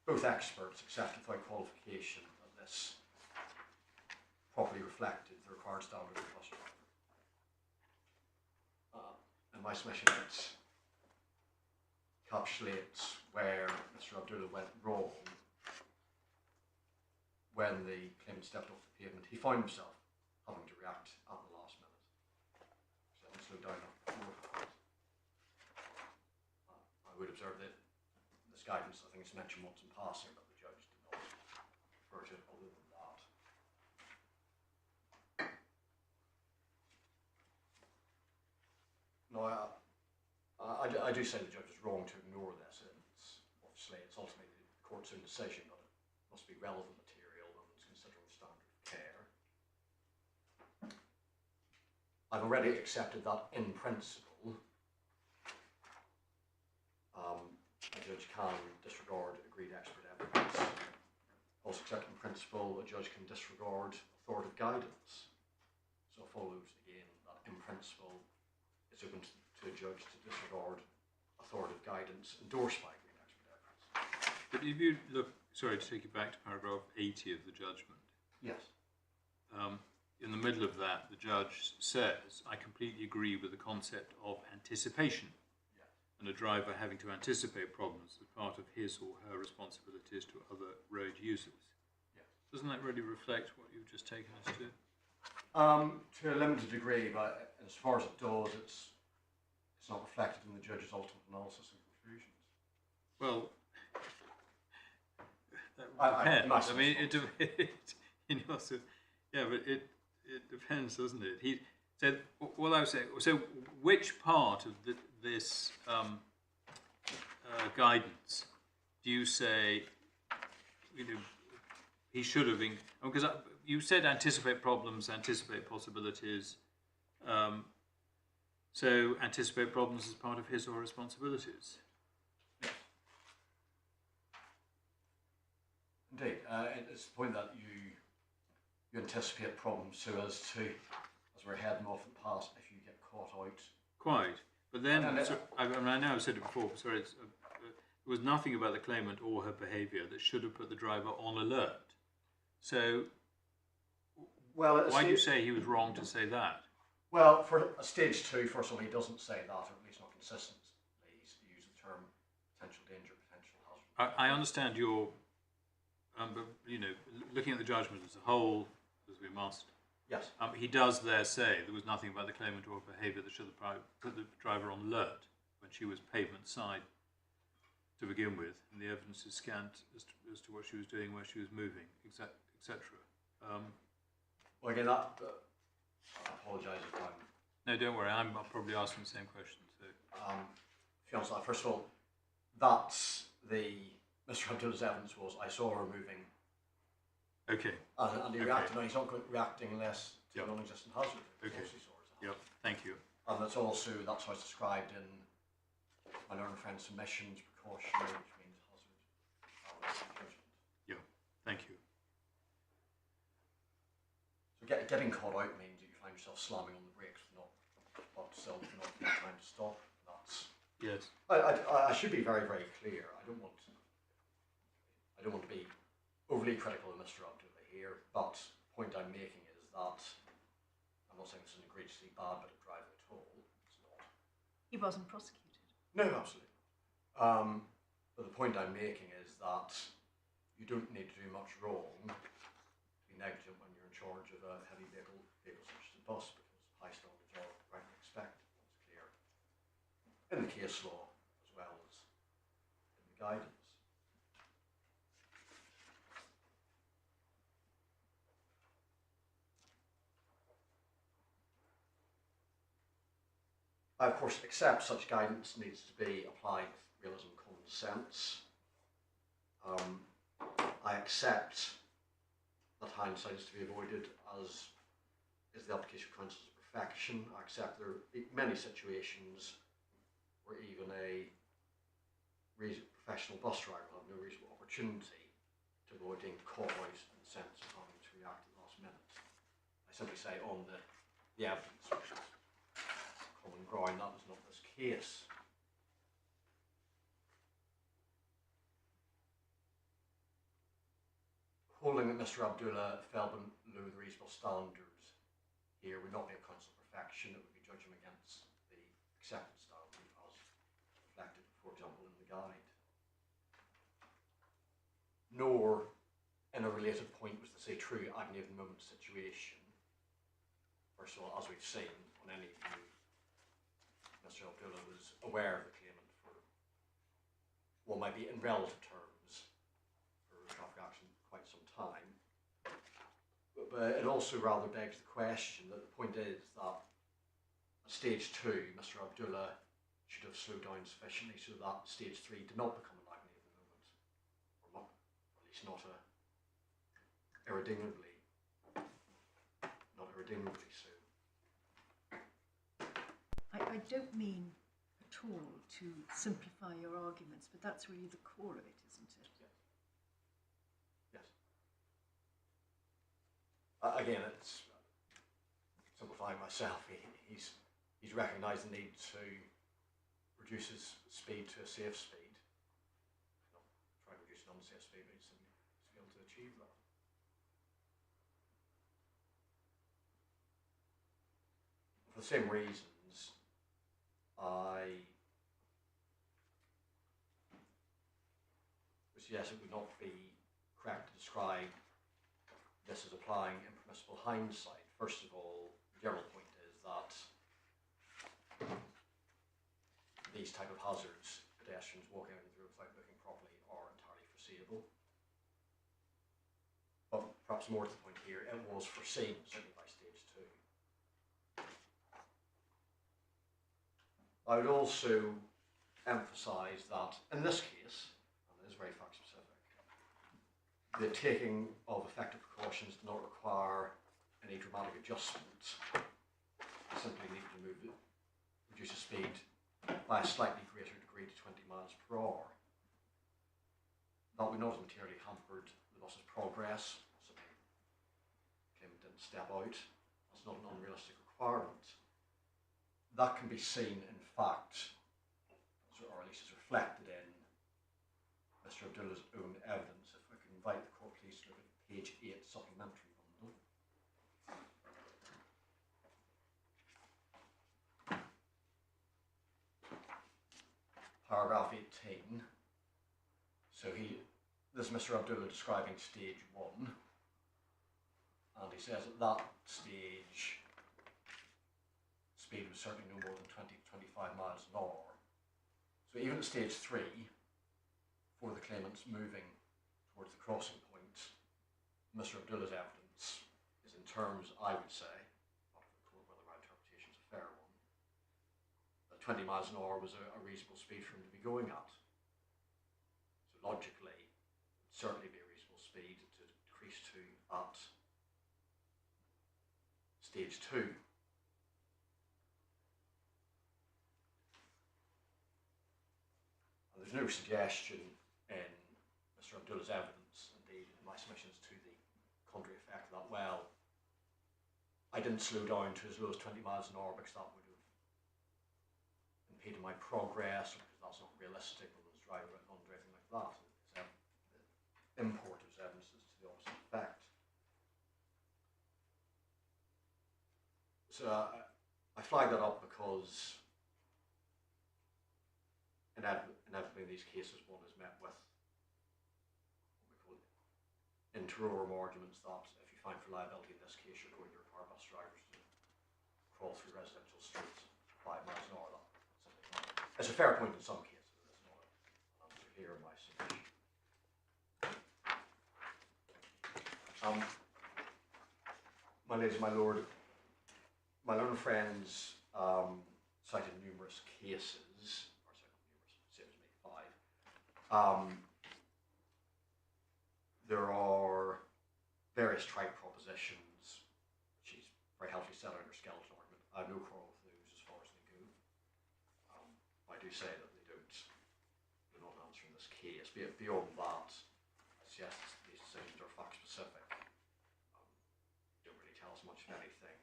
both experts accepted by qualification that this properly reflected the required standard of bus driver. And my submission encapsulates where Mr. Abdullah went wrong when the claimant stepped off the pavement. He found himself having to react at the last minute. So he slowed down beforehand. I would observe that this guidance, I think it's mentioned once in passing, but the judge did not refer to it other than that. No, I do say the judge is wrong to ignore this, and obviously it's ultimately the court's own decision, but it must be relevant material and it's considering the standard of care. I've already accepted that in principle, a judge can disregard agreed expert evidence. Also accepted in principle, a judge can disregard authoritative guidance. So it follows again that in principle, it's open to a judge to disregard authoritative guidance endorsed by agreed expert evidence. But if you look, sorry to take you back to paragraph 80 of the judgment. Yes. In the middle of that, the judge says, I completely agree with the concept of anticipation, and a driver having to anticipate problems as part of his or her responsibilities to other road users. Yes. Doesn't that really reflect what you've just taken us to? To a limited degree, but as far as it does, it's not reflected in the judge's ultimate analysis and conclusions. Well, that depends. I mean, you know, so, yeah, but it depends, doesn't it? He said, what I was saying, so which part of this guidance do you say, you know, he should have, because you said anticipate problems, anticipate possibilities, so anticipate problems as part of his or her responsibilities. Indeed, it's the point that you anticipate problems so as we're heading off the path if you get caught out. Quite, but then, I know I've said it before, sorry, there was nothing about the claimant or her behaviour that should have put the driver on alert. So, well, why do you say he was wrong to say that? Well, for a stage 2, first of all, he doesn't say that, or at least not consistently. He uses the term potential danger, potential hazard. I understand your, but, you know, looking at the judgment as a whole, as we must, yes, he does there say there was nothing about the claimant or her behaviour that should have put the driver on alert when she was pavement side to begin with, and the evidence is scant as to what she was doing, where she was moving, etc. well, again, that I apologise if I'm No, don't worry. I'm probably asking the same question. So to be honest, first of all, that's Mr. Abdullah's evidence was I saw her moving, okay. and he Okay. reacted. No, he's not reacting unless to Yep. a non-existent hazard. Of Okay. course he saw it as a hazard. Yep. Thank you. And that's how it's described in my learned friend's submissions, precautionary, which means hazard, judgment. Yeah. Thank you. So getting caught out means that you find yourself slamming on the brakes, not trying to stop. That's. Yes. I should be very, very clear. I don't want to be overly critical of Mr. Abdullah here, but the point I'm making is that I'm not saying this is an egregiously bad bit of driving at all. It's not. He wasn't prosecuted. No, absolutely. But the point I'm making is that you don't need to do much wrong to be negligent when you're in charge of a heavy vehicle such as a bus, because high standards are rightly expected. It's clear in the case law as well as in the guidance. I, of course, accept such guidance needs to be applied with realism and common sense. I accept that hindsight is to be avoided, as is the application of principles of perfection. I accept there are many situations where even a professional bus driver will have no reasonable opportunity to avoid being caught out in the sense of having to react at the last minute. I simply say on the evidence, which is common ground, that was not this case. Holding that Mr. Abdullah fell below the reasonable standards here would not be a counsel of perfection, it would be judging against the accepted standard as reflected, for example, in the guide. Nor, in a related point, was to say true agony of the moment situation. First of all, as we've seen on any view, Mr. Abdullah was aware of the claimant for what might be in relative terms for traffic accident quite some time. But it also rather begs the question that the point is that at stage 2, Mr. Abdullah should have slowed down sufficiently so that stage 3 did not become an agony of the moment, or not, at least not irredeemably so. I don't mean at all to simplify your arguments, but that's really the core of it, isn't it? Yes. Again, it's simplifying myself. He's recognised the need to reduce his speed to a safe speed. Not try to reduce an unsafe speed, but he's able to achieve that. For the same reasons, I would suggest it would not be correct to describe this as applying impermissible hindsight. First of all, the general point is that these type of hazards, pedestrians walking out of the road without looking properly, are entirely foreseeable. But perhaps more to the point here, it was foreseen, certainly by stage 2. I would also emphasise that in this case, and it is very fact specific, the taking of effective precautions does not require any dramatic adjustment. You simply need to reduce the speed by a slightly greater degree to 20 miles per hour. That would not have materially hampered the bus's progress. Possibly the claimant didn't step out. That's not an unrealistic requirement. That can be seen, in fact, or at least is reflected in Mr. Abdullah's own evidence. If I can invite the court please to look at page 8, supplementary bundle. Paragraph 18. So this is Mr. Abdullah describing stage 1, and he says at that stage speed was certainly no more than 20 to 25 miles an hour. So even at stage 3, for the claimant's moving towards the crossing point, Mr. Abdullah's evidence is in terms, I would say, not 20 miles an hour was a reasonable speed for him to be going at. So logically, it would certainly be a reasonable speed to decrease to at stage 2. And there's no suggestion in Mr. Abdullah's evidence, indeed in my submissions to the contrary effect, that, well, I didn't slow down to as low as 20 miles an hour because that would have impeded my progress, or because that's not realistic, or was driving around London or anything like that. The import of his evidence is to the opposite effect. So I flag that up because inevitably in these cases one is met with what we call interorum arguments that if you find for liability in this case, you're going to require bus drivers to crawl through residential streets 5 miles an hour. It's a fair point in some cases. It's not an answer here in my submission. My ladies and my lord, my learned friends cited numerous cases, or cited numerous, same as me, 5. There are various trite propositions, which he's very helpfully set out in her skeleton argument. I have no quarrel with those as far as they go. I do say that they're not answering this case. Beyond that, I suggest these decisions are fact specific. Don't really tell us much of anything.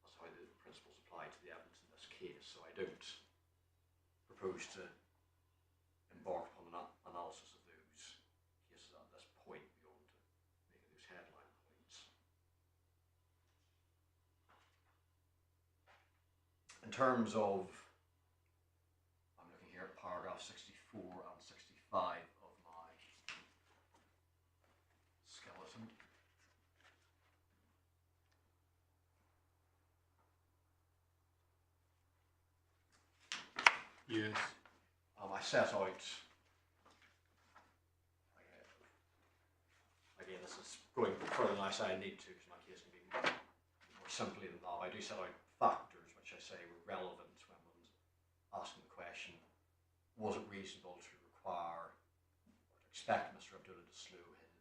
That's how the principles apply to the evidence in this case. So I don't propose to embark upon an analysis of those cases at this point beyond making those headline points. In terms of, I'm looking here at paragraph 64 and 65 of my skeleton. Yes. I set out, again this is going further than I say I need to, because my case can be more simply than that. I do set out factors which I say were relevant when one was asking the question, was it reasonable to require or to expect Mr. Abdullah to slow him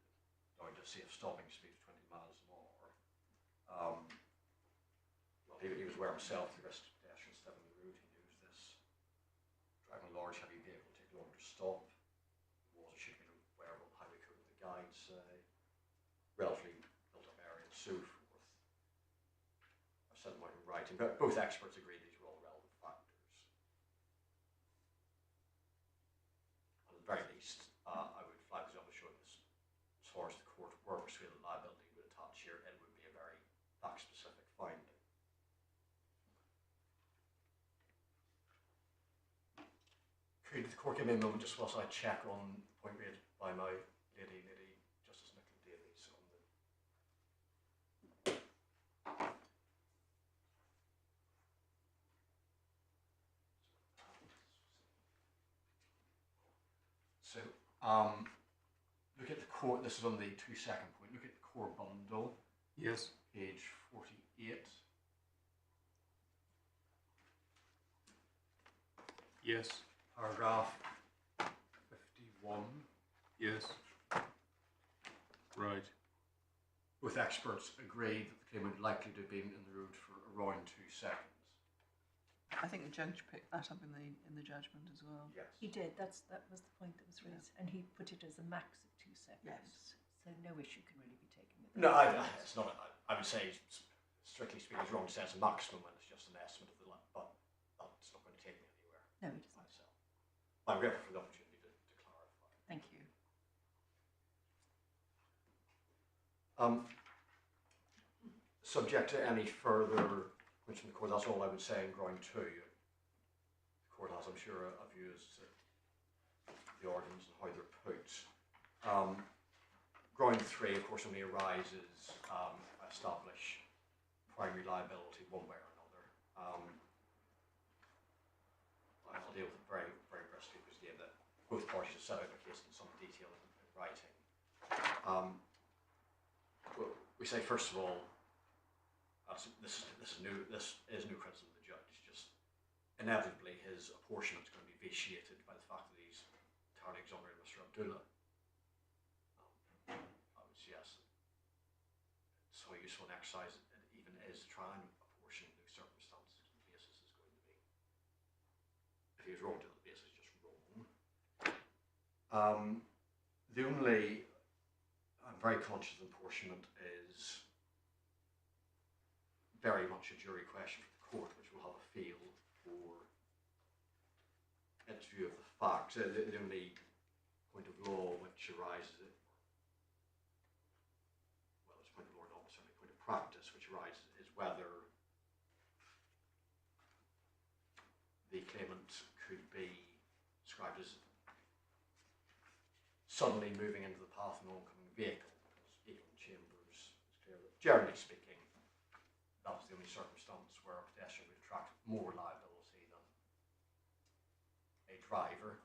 down to a safe stopping speed of 20 miles an hour? Well, he was aware himself the risk of pedestrians stepping the road. He knows this. Driving a large heavy vehicle will take longer to stop. He was or should have been aware of what the highway code of the guides say. Relatively built up area and so forth. I've said them out in writing, but both experts agree these are all relevant factors. And at the very least, I would flag this up as showing this, as far as the court were persuaded that liability would attach here, it would be a very fact-specific finding. Could the court give me a moment just whilst I check on the point made by my lady Justice Nicola Davies on the so look at the core, this is on the 2-second point, look at the core bundle, Yes. page 48. Yes. Paragraph 51. Yes. Right. Both experts agreed that the claimant would likely to have been in the road for around 2 seconds. I think the judge picked that up in the judgment as well. Yes. He did. That was the point that was raised, and he put it as a max of 2 seconds. Yes. So no issue can really be taken with that. No, it's not. I would say, strictly speaking, it's wrong to say it's a maximum when it's just an estimate of the length, but that's not going to take me anywhere. No, it isn't. Myself. I'm grateful for the opportunity to clarify. Thank you. Subject to any further points from the court, that's all I would say in ground 2. The court has, I'm sure, a view as to the arguments and how they're put. Ground 3, of course, only arises if I establish primary liability one way or another. I'll deal with it very, very briskly because again, that both parties have set out the case in some detail in writing. We say, first of all, This is new criticism of the judge. Just inevitably his apportionment is going to be vitiated by the fact that he's entirely exonerated Mr. Abdullah. I would suggest it's so useful an exercise it even is to try and apportion the circumstances. The basis is going to be, if he was wrong, the basis is just wrong. The only, I'm very conscious of apportionment is very much a jury question for the court, which will have a feel for its view of the facts. The only point of law which arises, well, it's a point of law, not necessarily a point of practice, which arises is whether the claimant could be described as suddenly moving into the path of an oncoming vehicle, because Eagle Chambers is clear that, generally speaking, that's the only circumstance where a pedestrian would attract more liability than a driver.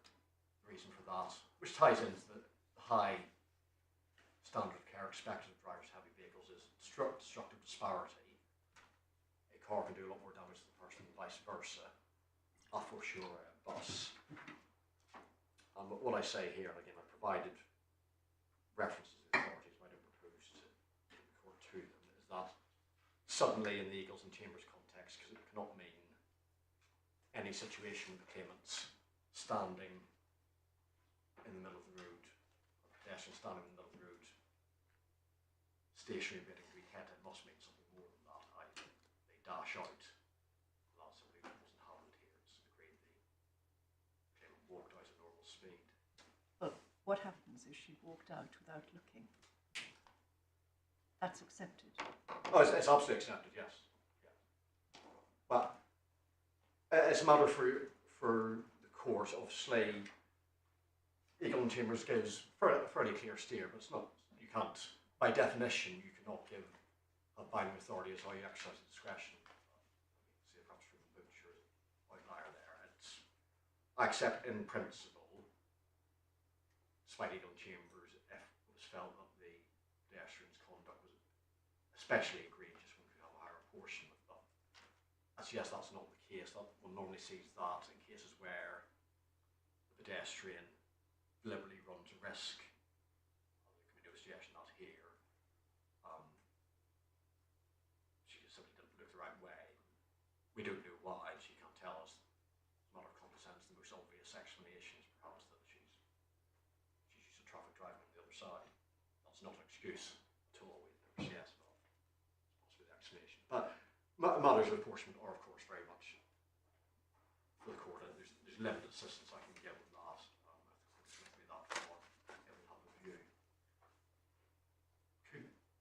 The reason for that, which ties into the high standard of care expected of drivers of heavy vehicles, is destructive disparity. A car can do a lot more damage to the person than vice versa. A for sure, a bus. But what I say here, and again, I provided references to the authorities, but I don't propose to take the court to them, is that suddenly in the Eagles and Chambers context, because it cannot mean any situation with the claimants standing in the middle of the road, or pedestrians standing in the middle of the road, stationary waiting to be hit. It must mean something more than that. They dash out. That's something that wasn't happened here. It's agreed the claimant walked out at normal speed. But what happens if she walked out without looking? That's accepted. Oh, it's absolutely accepted, yes. Yeah. But it's a matter for the court. Obviously, Eagle and Chambers gives fairly clear steer, but it's not. You can't, by definition, you cannot give a binding authority as how you exercise discretion. See, perhaps from the sure outlier there. I accept in principle, despite Eagle and Chambers, if it was felt that the pedestrian's conduct was especially egregious when we have a higher apportionment. But yes, that's not the case. That one normally sees that in cases where the pedestrian deliberately runs a risk. There can be no suggestion that here. She just simply didn't look the right way. We don't know why. She can't tell us. As a matter of common sense, the most obvious explanation is perhaps that she's used to traffic driving on the other side. That's not an excuse at all. We never see but it's possibly the explanation. But matters of apportionment are, of course, very much for the court. There's limited assistance I can give with that.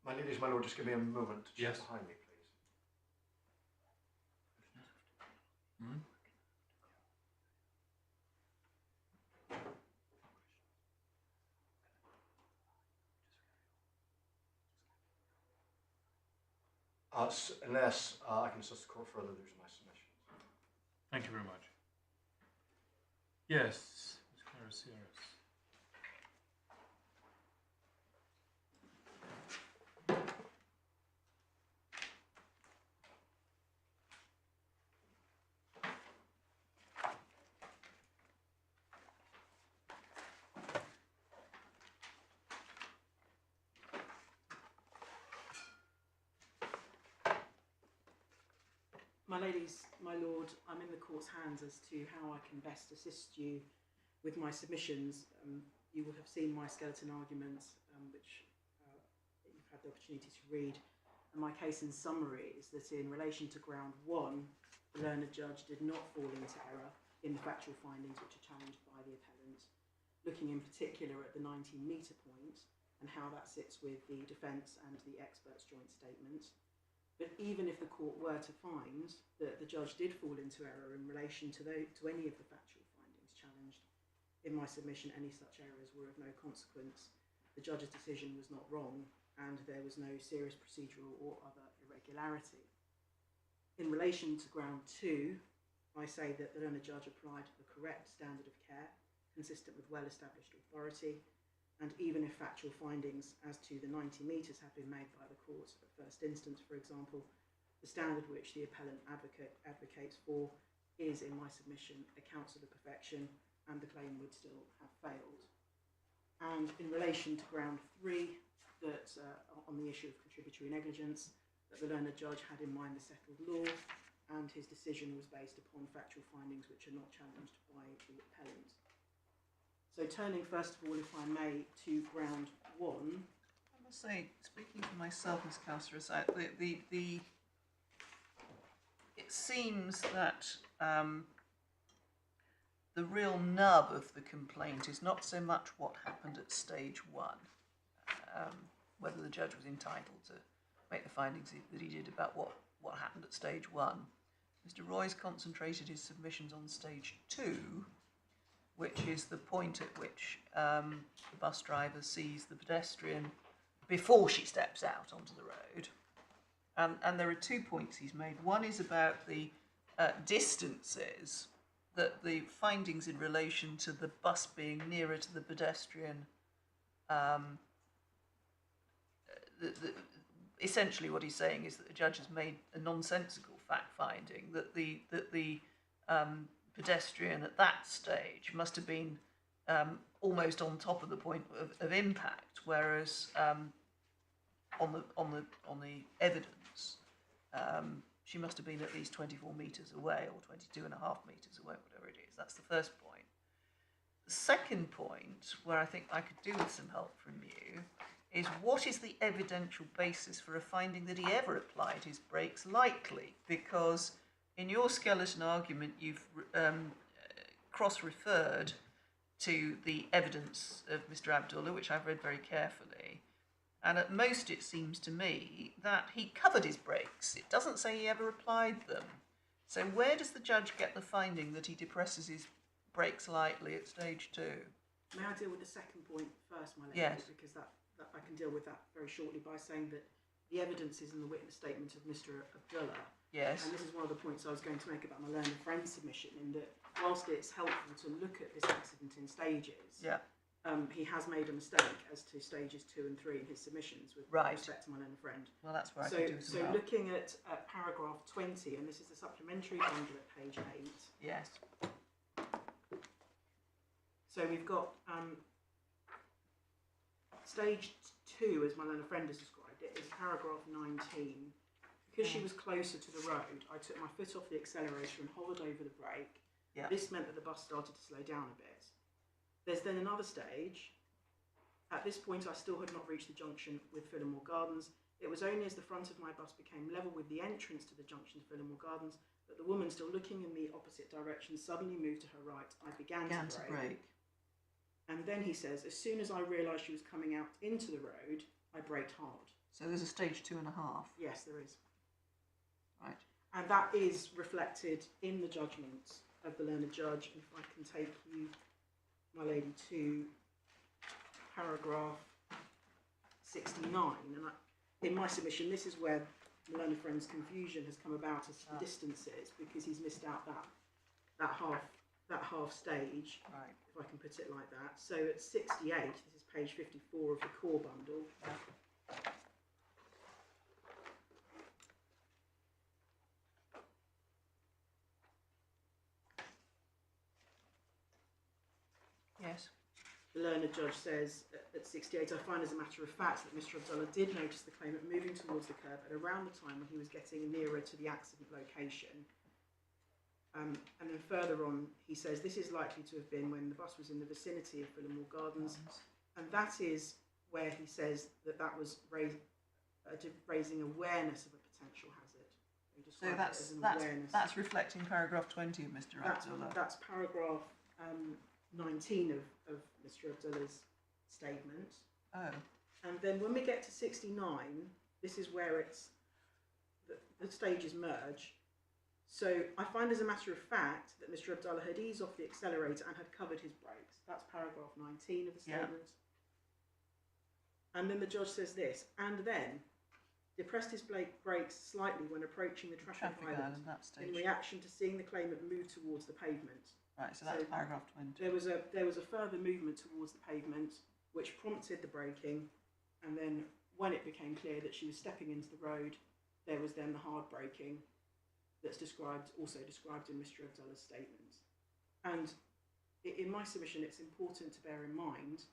My ladies, my lord, just give me a moment to check behind me, please. Unless I can assist the court further, there's my submission. Thank you very much. Yes, Ms. Claraceris. My ladies, my lord, I'm in the court's hands as to how I can best assist you with my submissions. You will have seen my skeleton arguments, which you've had the opportunity to read. And my case in summary is that in relation to ground 1, the learned judge did not fall into error in the factual findings which are challenged by the appellant, looking in particular at the 19-metre point and how that sits with the defence and the expert's joint statement. But even if the court were to find that the judge did fall into error in relation to any of the factual findings challenged, in my submission any such errors were of no consequence. The judge's decision was not wrong and there was no serious procedural or other irregularity. In relation to ground 2, I say that the learned judge applied the correct standard of care consistent with well-established authority, and even if factual findings as to the 90 metres have been made by the court at first instance, for example, the standard which the appellant advocates for is, in my submission, a counsel of perfection, and the claim would still have failed. And in relation to ground 3, that on the issue of contributory negligence, that the learned judge had in mind the settled law, and his decision was based upon factual findings which are not challenged by the appellant. So turning first of all, if I may, to ground 1. I must say, speaking for myself, Ms. Counsellor, it seems that the real nub of the complaint is not so much what happened at stage 1, whether the judge was entitled to make the findings that he did about what happened at stage 1. Mr. Roy's concentrated his submissions on stage 2, which is the point at which the bus driver sees the pedestrian before she steps out onto the road. And there are 2 points he's made. One is about the distances, that the findings in relation to the bus being nearer to the pedestrian, essentially what he's saying is that the judge has made a nonsensical fact finding that the pedestrian at that stage must have been almost on top of the point of impact, whereas on the evidence she must have been at least 24 metres away, or 22.5 metres away, whatever it is. That's the first point. The second point, where I think I could do with some help from you, is what is the evidential basis for a finding that he ever applied his brakes lightly? Because in your skeleton argument, you've cross-referred to the evidence of Mr. Abdullah, which I've read very carefully. And at most, it seems to me that he covered his brakes. It doesn't say he ever applied them. So where does the judge get the finding that he depresses his brakes lightly at stage 2? May I deal with the second point first, my lady? Yes. Because that I can deal with that very shortly by saying that the evidence is in the witness statement of Mr. Abdullah. Yes. And this is one of the points I was going to make about my learned friend submission, in that whilst it's helpful to look at this accident in stages, Yeah. He has made a mistake as to stages 2 and 3 in his submissions with Right. respect to my learned friend. Well, that's where I So, can do some so help. looking at paragraph 20, and this is the supplementary bundle at page 8. Yes. So we've got stage 2, as my learned friend has described it, is paragraph 19. Because she was closer to the road, I took my foot off the accelerator and hovered over the brake. Yeah. This meant that the bus started to slow down a bit. There's then another stage. At this point, I still had not reached the junction with Phillimore Gardens. It was only as the front of my bus became level with the entrance to the junction of Phillimore Gardens that the woman, still looking in the opposite direction, suddenly moved to her right. I began to brake. And then he says, as soon as I realised she was coming out into the road, I braked hard. So there's a stage 2.5. Yes, there is. Right. And that is reflected in the judgment of the learned judge. If I can take you, my lady, to paragraph 69. And in my submission, this is where the learned friend's confusion has come about as to the distances, because he's missed out that half stage. Right. If I can put it like that. So at 68, this is page 54 of the core bundle. Yes. The learned judge says at 68, I find as a matter of fact that Mr. Abdullah did notice the claimant moving towards the curb at around the time when he was getting nearer to the accident location. And then further on, he says this is likely to have been when the bus was in the vicinity of Phillimore Gardens. And that is where he says that was raising awareness of a potential hazard. He So described it as an awareness. that's reflecting paragraph 20 of Mr. Abdullah. That's paragraph 19 of Mr. Abdullah's statement. Oh. And then when we get to 69, this is where it's the stages merge. So I find as a matter of fact that Mr. Abdullah had eased off the accelerator and had covered his brakes. That's paragraph 19 of the statement. Yeah. And then the judge says this, and then depressed his brakes slightly when approaching the traffic island that stage. in reaction to seeing the claimant move towards the pavement. Right, so that's paragraph 20. There was a further movement towards the pavement, which prompted the braking, and then when it became clear that she was stepping into the road, there was then the hard braking that's also described in Mr. Abdullah's statement. And in my submission, it's important to bear in mind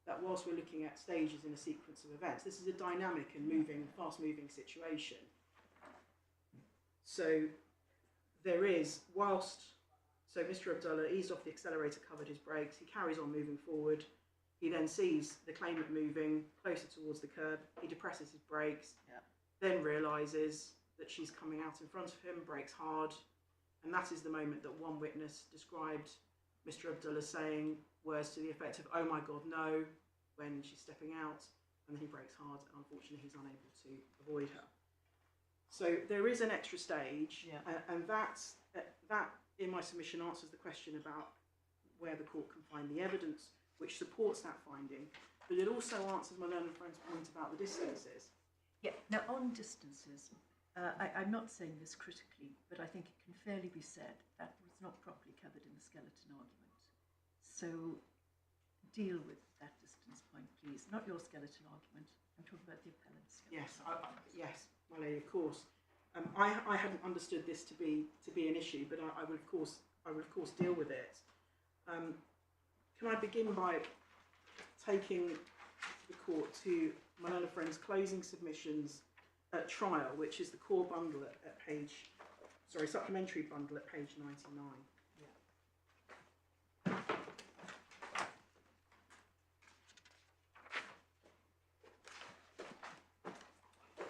that whilst we're looking at stages in a sequence of events, this is a dynamic and fast-moving situation. So there is, so Mr. Abdullah eased off the accelerator, covered his brakes, he carries on moving forward. He then sees the claimant moving closer towards the curb. He depresses his brakes, then realises that she's coming out in front of him, brakes hard, and that is the moment that one witness described Mr. Abdullah saying words to the effect of, "Oh my God, no," when she's stepping out, and then he brakes hard, and unfortunately he's unable to avoid her. So there is an extra stage, and that in my submission answers the question about where the court can find the evidence which supports that finding, but it also answers my learned friend's point about the distances. Yeah, now on distances, I'm not saying this critically, but I think it can fairly be said that was not properly covered in the skeleton argument. So deal with that distance point, please. Not your skeleton argument. I'm talking about the appellant's skeleton argument. Yes, my lady, of course. I hadn't understood this to be an issue, but I would of course deal with it. Can I begin by taking the court to my learned friend's closing submissions at trial, which is the core bundle at supplementary bundle at page 99.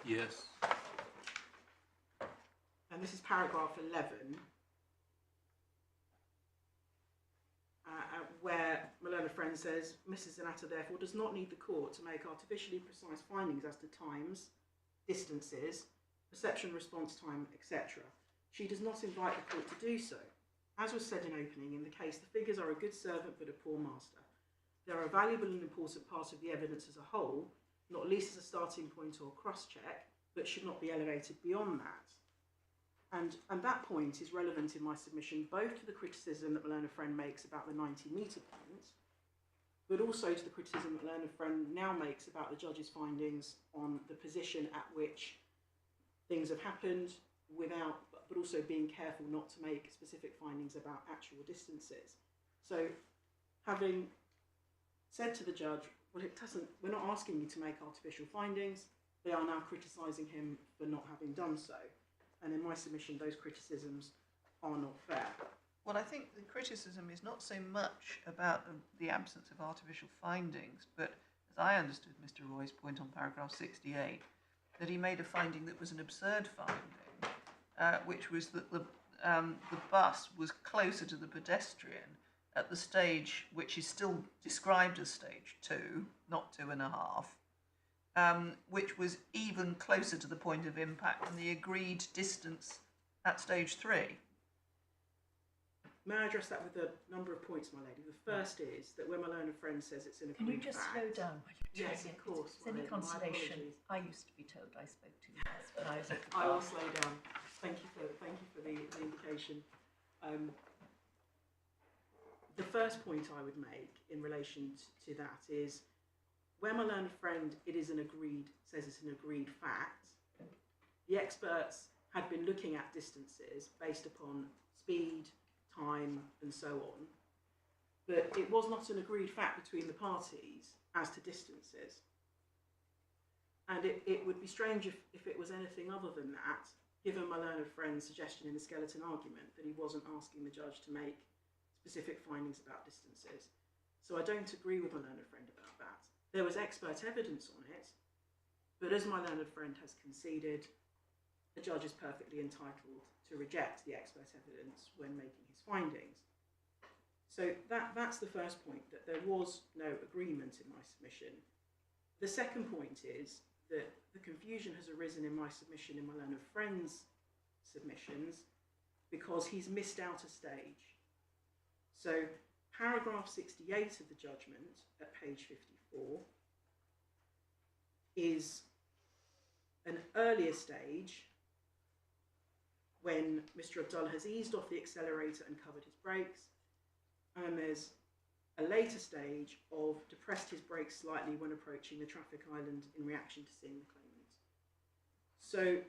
Yes. And this is paragraph 11, where my learned friend says, Mrs. Zanatta therefore does not need the court to make artificially precise findings as to times, distances, perception response time, etc. She does not invite the court to do so. As was said in opening, in the case, the figures are a good servant but a poor master. They are a valuable and important part of the evidence as a whole, not least as a starting point or cross-check, but should not be elevated beyond that. And that point is relevant in my submission both to the criticism that my learned friend makes about the 90-metre point, but also to the criticism that my learned friend now makes about the judge's findings on the position at which things have happened, but also being careful not to make specific findings about actual distances. So, having said to the judge, well, we're not asking you to make artificial findings, they are now criticising him for not having done so. And in my submission, those criticisms are not fair. Well, I think the criticism is not so much about the absence of artificial findings, but as I understood Mr. Roy's point on paragraph 68, that he made a finding that was an absurd finding, which was that the bus was closer to the pedestrian at the stage which is still described as stage 2, not 2.5, which was even closer to the point of impact than the agreed distance at stage 3. May I address that with a number of points, my lady? The first is that when my learned friend says it's an agreed fact... Can you just slow down while you're Yes, doing of it? course. If it's any consolation, I used to be told I spoke too fast when I was at the I bar. will slow down. Thank you for the indication. The first point I would make in relation to that is where my learned friend says it's an agreed fact, the experts had been looking at distances based upon speed, time, and so on, but it was not an agreed fact between the parties as to distances. And it would be strange if it was anything other than that, given my learned friend's suggestion in the skeleton argument that he wasn't asking the judge to make specific findings about distances. So I don't agree with my learned friend about that. There was expert evidence on it, but as my learned friend has conceded, the judge is perfectly entitled to reject the expert evidence when making his findings. So that's the first point, that there was no agreement in my submission. The second point is that the confusion has arisen in my submission, in my learned friend's submissions, because he's missed out a stage. So paragraph 68 of the judgment at page 54 is an earlier stage when Mr. Abdullah has eased off the accelerator and covered his brakes, and there's a later stage of depressed his brakes slightly when approaching the traffic island in reaction to seeing the claimant. So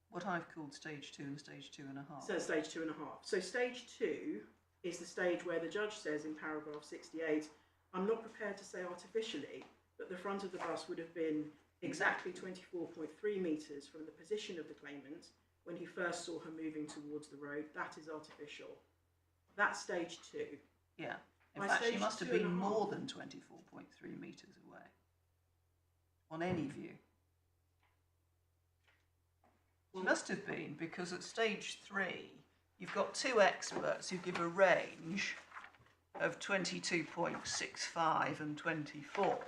what I've called stage 2 and stage 2.5. So stage 2.5. So stage 2 is the stage where the judge says in paragraph 68, I'm not prepared to say artificially, but the front of the bus would have been exactly 24.3 metres from the position of the claimant when he first saw her moving towards the road. That is artificial. That's stage 2. Yeah. In By fact, she stage must have been 2.5. more than 24.3 metres away on any view. She must have been, because at stage 3, you've got 2 experts who give a range of 22.65 and 24.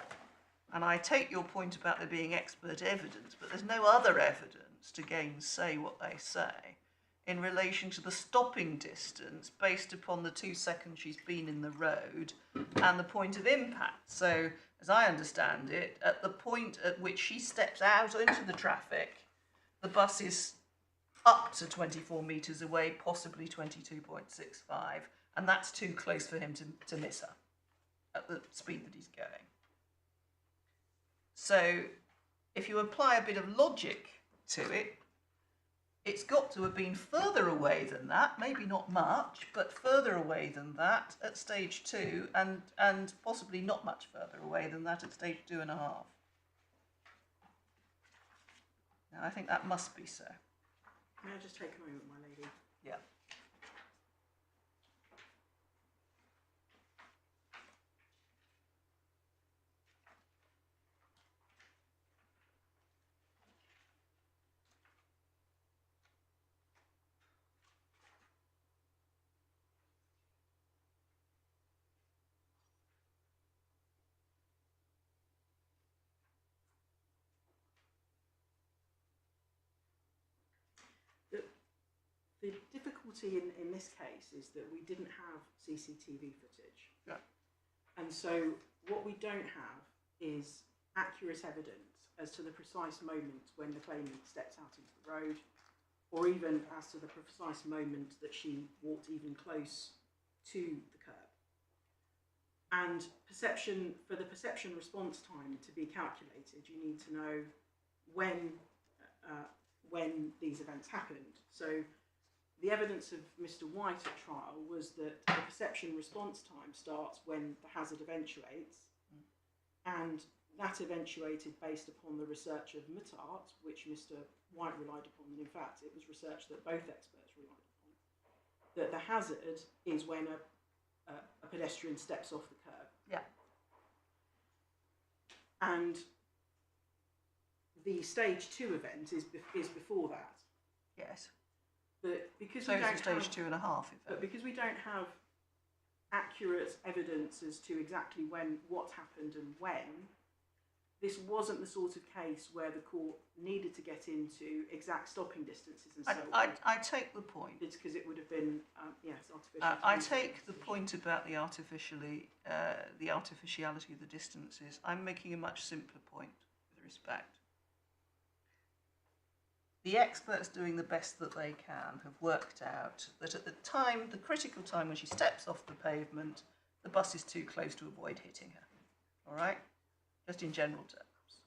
And I take your point about there being expert evidence, but there's no other evidence to gainsay what they say in relation to the stopping distance based upon the 2 seconds she's been in the road and the point of impact. So, as I understand it, at the point at which she steps out into the traffic, the bus is up to 24 metres away, possibly 22.65, and that's too close for him to miss her at the speed that he's going. So, if you apply a bit of logic to it, it's got to have been further away than that, maybe not much, but further away than that at stage 2, and possibly not much further away than that at stage 2.5. Now, I think that must be so. May I just take a moment, my lady? Yeah. The difficulty in this case is that we didn't have CCTV footage. Yeah. And so what we don't have is accurate evidence as to the precise moment when the claimant steps out into the road, or even as to the precise moment that she walked even close to the curb. And for the perception response time to be calculated, you need to know when these events happened. So the evidence of Mr. White at trial was that the perception response time starts when the hazard eventuates, and that eventuated based upon the research of Muttart, which Mr. White relied upon, and in fact it was research that both experts relied upon, that the hazard is when a pedestrian steps off the curb. Yeah. And the stage 2 event is before that. Yes. But because So we don't it's stage have, 2.5, if but because we don't have accurate evidence as to exactly what happened and when, this wasn't the sort of case where the court needed to get into exact stopping distances and so on. I take the point. It's because it would have been, yes, artificial. I take the point about the artificiality of the distances. I'm making a much simpler point with respect. The experts doing the best that they can have worked out that at the time, the critical time when she steps off the pavement, the bus is too close to avoid hitting her. All right? Just in general terms.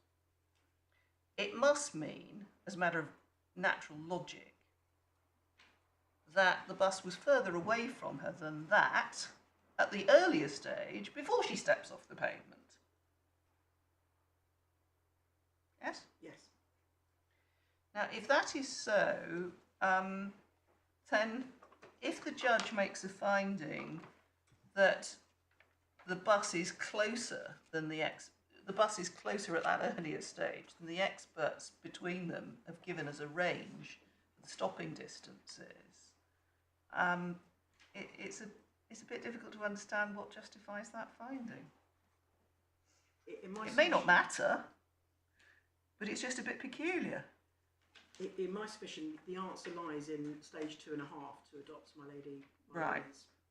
It must mean, as a matter of natural logic, that the bus was further away from her than that at the earlier stage before she steps off the pavement. Yes? Yes. Now, if that is so, then if the judge makes a finding that the bus is closer than the bus is closer at that earlier stage than the experts between them have given us a range of the stopping distances, it's a bit difficult to understand what justifies that finding. It may not matter, but it's just a bit peculiar. In my submission, the answer lies in stage 2.5 to adopt my lady. Right.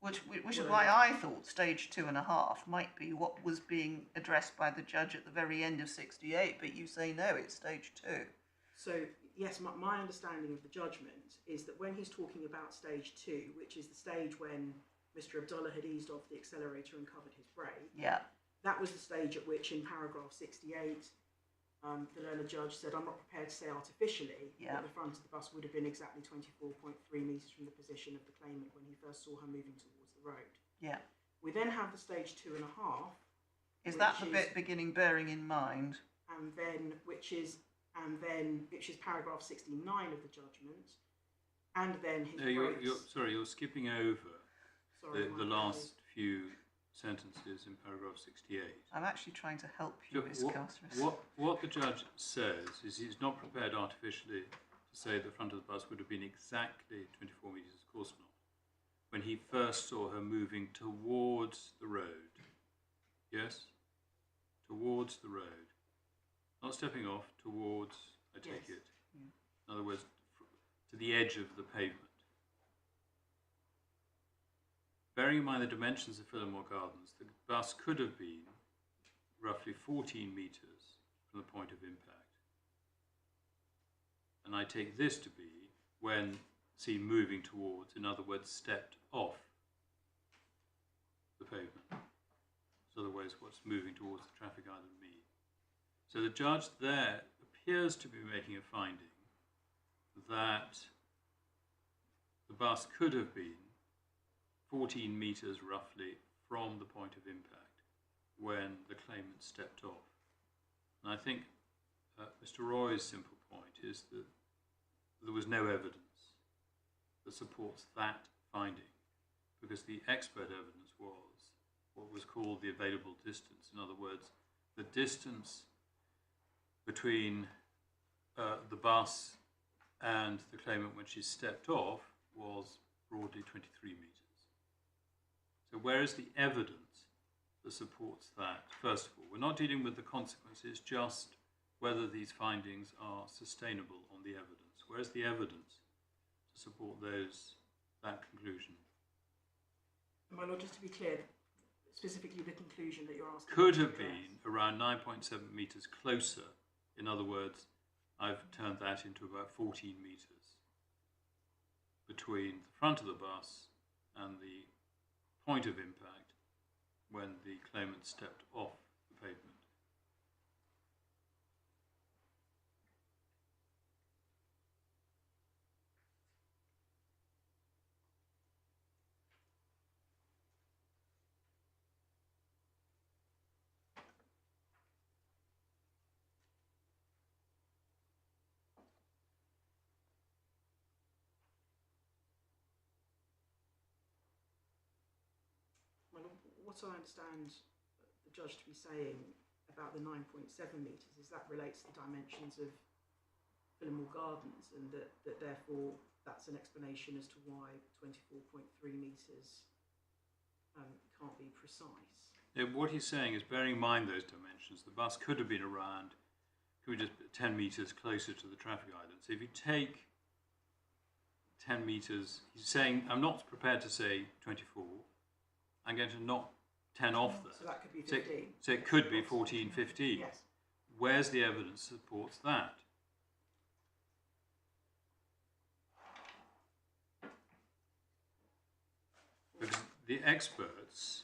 Which is why I thought stage 2.5 might be what was being addressed by the judge at the very end of 68, but you say no, it's stage 2. So, yes, my understanding of the judgment is that when he's talking about stage 2, which is the stage when Mr. Abdullah had eased off the accelerator and covered his brake, Yeah. that was the stage at which, in paragraph 68, The learned judge said, I'm not prepared to say artificially Yeah. that the front of the bus would have been exactly 24.3 metres from the position of the claimant when he first saw her moving towards the road. Yeah. We then have the stage 2.5. Is that the which bit beginning bearing in mind? And then, which is paragraph 69 of the judgment, and then his No, breaks. you're skipping over Sorry, the my last few sentences in paragraph 68. I'm actually trying to help you, Miss Carceres. What the judge says is he's not prepared artificially to say the front of the bus would have been exactly 24 metres, of course not, when he first saw her moving towards the road. Yes? Towards the road. Not stepping off, towards, I take Yes. it. In other words, to the edge of the pavement. Bearing in mind the dimensions of Phillimore Gardens, the bus could have been roughly 14 metres from the point of impact. And I take this to be when seen moving towards, in other words, stepped off the pavement. So otherwise what's moving towards the traffic island mean. So the judge there appears to be making a finding that the bus could have been 14 metres roughly from the point of impact when the claimant stepped off. And I think Mr. Roy's simple point is that there was no evidence that supports that finding, because the expert evidence was what was called the available distance. In other words, the distance between the bus and the claimant when she stepped off was broadly 23 metres. So where is the evidence that supports that? First of all, we're not dealing with the consequences, just whether these findings are sustainable on the evidence. Where's the evidence to support that conclusion? My Lord, just to be clear, specifically the conclusion that you're asking. Could me to have address. been around 9.7 metres closer. In other words, I've turned that into about 14 metres between the front of the bus and the point of impact when the claimant stepped off the pavement. My Lord, what I understand the judge to be saying about the 9.7 metres is that relates to the dimensions of Phillimore Gardens, and that therefore that's an explanation as to why 24.3 metres can't be precise. Yeah, what he's saying is, bearing in mind those dimensions, the bus could have been around, could be just 10 metres closer to the traffic island. So if you take 10 metres, he's saying, I'm not prepared to say 24, I'm going to knock 10 off that. So that could be 15. So it could be 14, 15. Yes. Where's the evidence that supports that? Because the experts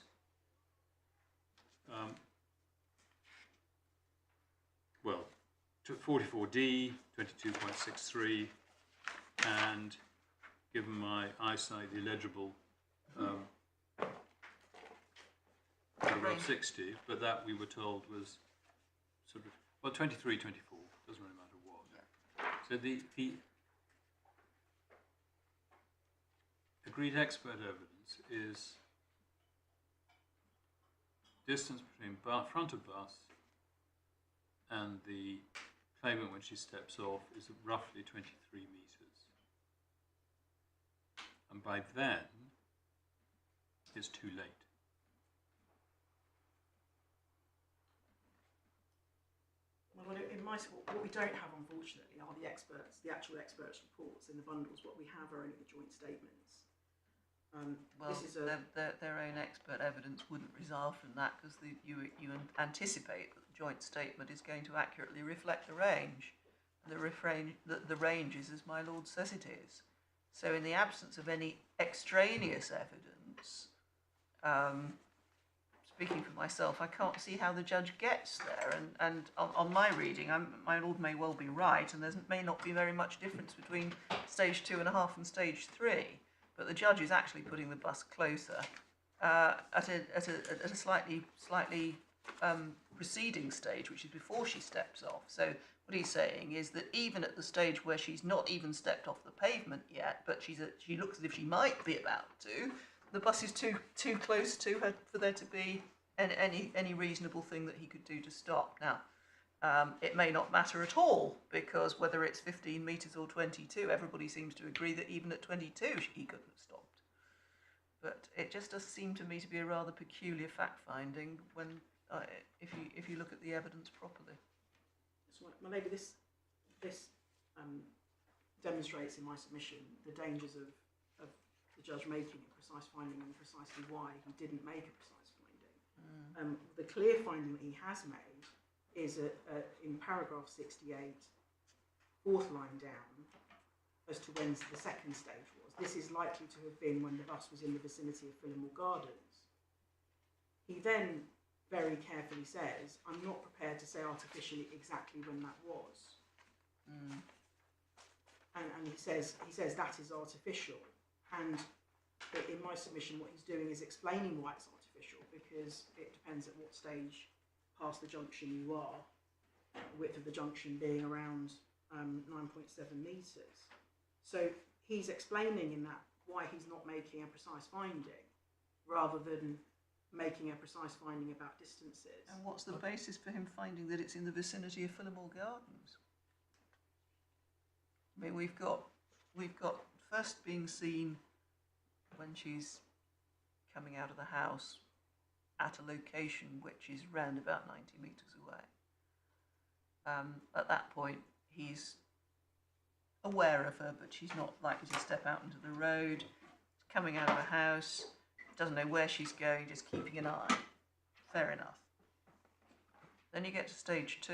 took 44D, 22.63, and given my eyesight, the illegible paragraph 60, but that we were told was sort of, well, 23, 24, doesn't really matter what. So the agreed expert evidence is distance between front of bus and the claimant when she steps off is roughly 23 metres. And by then, it's too late. Well, what we don't have, unfortunately, are the actual experts' reports in the bundles. What we have are only the joint statements. Well, This is their own expert evidence wouldn't result from that, because you anticipate that the joint statement is going to accurately reflect the range. And the range is as my Lord says it is. So in the absence of any extraneous evidence, speaking for myself, I can't see how the judge gets there. And on my reading, my lord may well be right, and there may not be very much difference between stage 2.5 and stage 3. But the judge is actually putting the bus closer at a slightly preceding stage, which is before she steps off. So what he's saying is that even at the stage where she's not even stepped off the pavement yet, but she looks as if she might be about to, the bus is too close to her for there to be any reasonable thing that he could do to stop. Now, it may not matter at all, because whether it's 15 metres or 22, everybody seems to agree that even at 22 he couldn't have stopped. But it just does seem to me to be a rather peculiar fact-finding when, if you look at the evidence properly. So, my lady, this demonstrates in my submission the dangers of the judge making a precise finding and precisely why he didn't make a precise finding. The clear finding that he has made is in paragraph 68, fourth line down, as to when the second stage was. This is likely to have been when the bus was in the vicinity of Phillimore Gardens. He then very carefully says, I'm not prepared to say artificially exactly when that was. And he says that is artificial. And in my submission, what he's doing is explaining why it's artificial, because it depends at what stage past the junction you are, the width of the junction being around 9.7 metres. So he's explaining in that why he's not making a precise finding, rather than making a precise finding about distances. And what's the basis for him finding that it's in the vicinity of Phillimore Gardens? I mean, we've got first being seen when she's coming out of the house at a location which is round about 90 metres away. At that point, he's aware of her, but she's not likely to step out into the road. She's coming out of the house, doesn't know where she's going, just keeping an eye. Fair enough. Then you get to stage 2.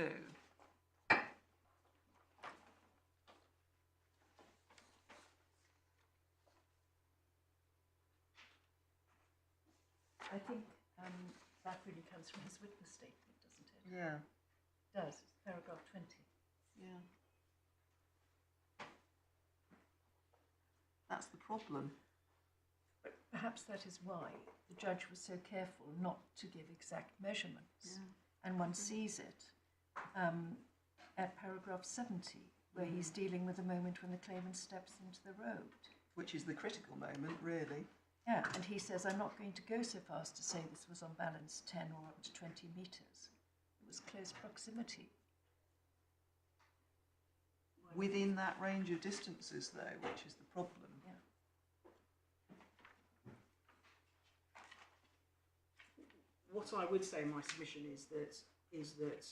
I think that really comes from his witness statement, doesn't it? Yeah. It does. It's paragraph 20. Yeah. That's the problem. But perhaps that is why the judge was so careful not to give exact measurements. Yeah. And one sees it at paragraph 70, where he's dealing with the moment when the claimant steps into the road. Which is the critical moment, really. Yeah, and he says, I'm not going to go so far as to say this was on balance 10 or up to 20 metres. It was close proximity. Within that range of distances, though, which is the problem. Yeah. What I would say in my submission is that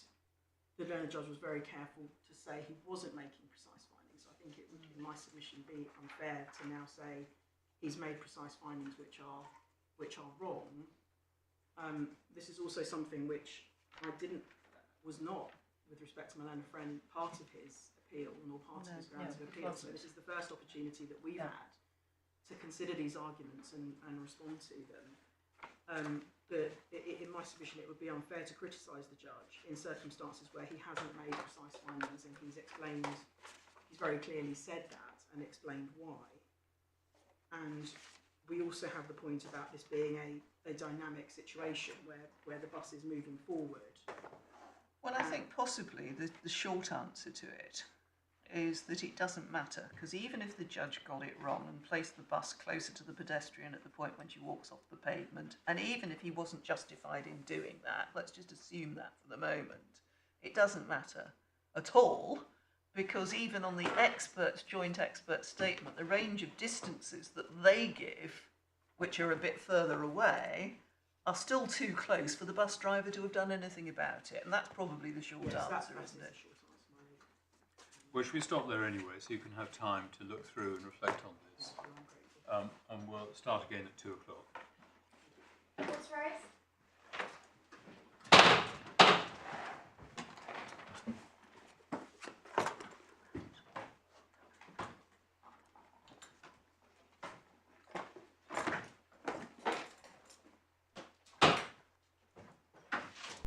the learned judge was very careful to say he wasn't making precise findings. I think it would, in my submission, be unfair to now say he's made precise findings which are wrong. This is also something which was not, with respect to Moylan friend, part of his appeal nor part of his grounds of appeal. So this is the first opportunity that we've had to consider these arguments and respond to them. But in my submission, it would be unfair to criticise the judge in circumstances where he hasn't made precise findings, and he's very clearly said that and explained why. And we also have the point about this being a dynamic situation where the bus is moving forward. Well, I think possibly the short answer to it is that it doesn't matter, because even if the judge got it wrong and placed the bus closer to the pedestrian at the point when she walks off the pavement, and even if he wasn't justified in doing that, let's just assume that for the moment, it doesn't matter at all, because even on the joint expert statement, the range of distances that they give, which are a bit further away, are still too close for the bus driver to have done anything about it. And that's probably the short answer, isn't it? Well, should we stop there anyway, so you can have time to look through and reflect on this? And we'll start again at 2 o'clock. What's raised?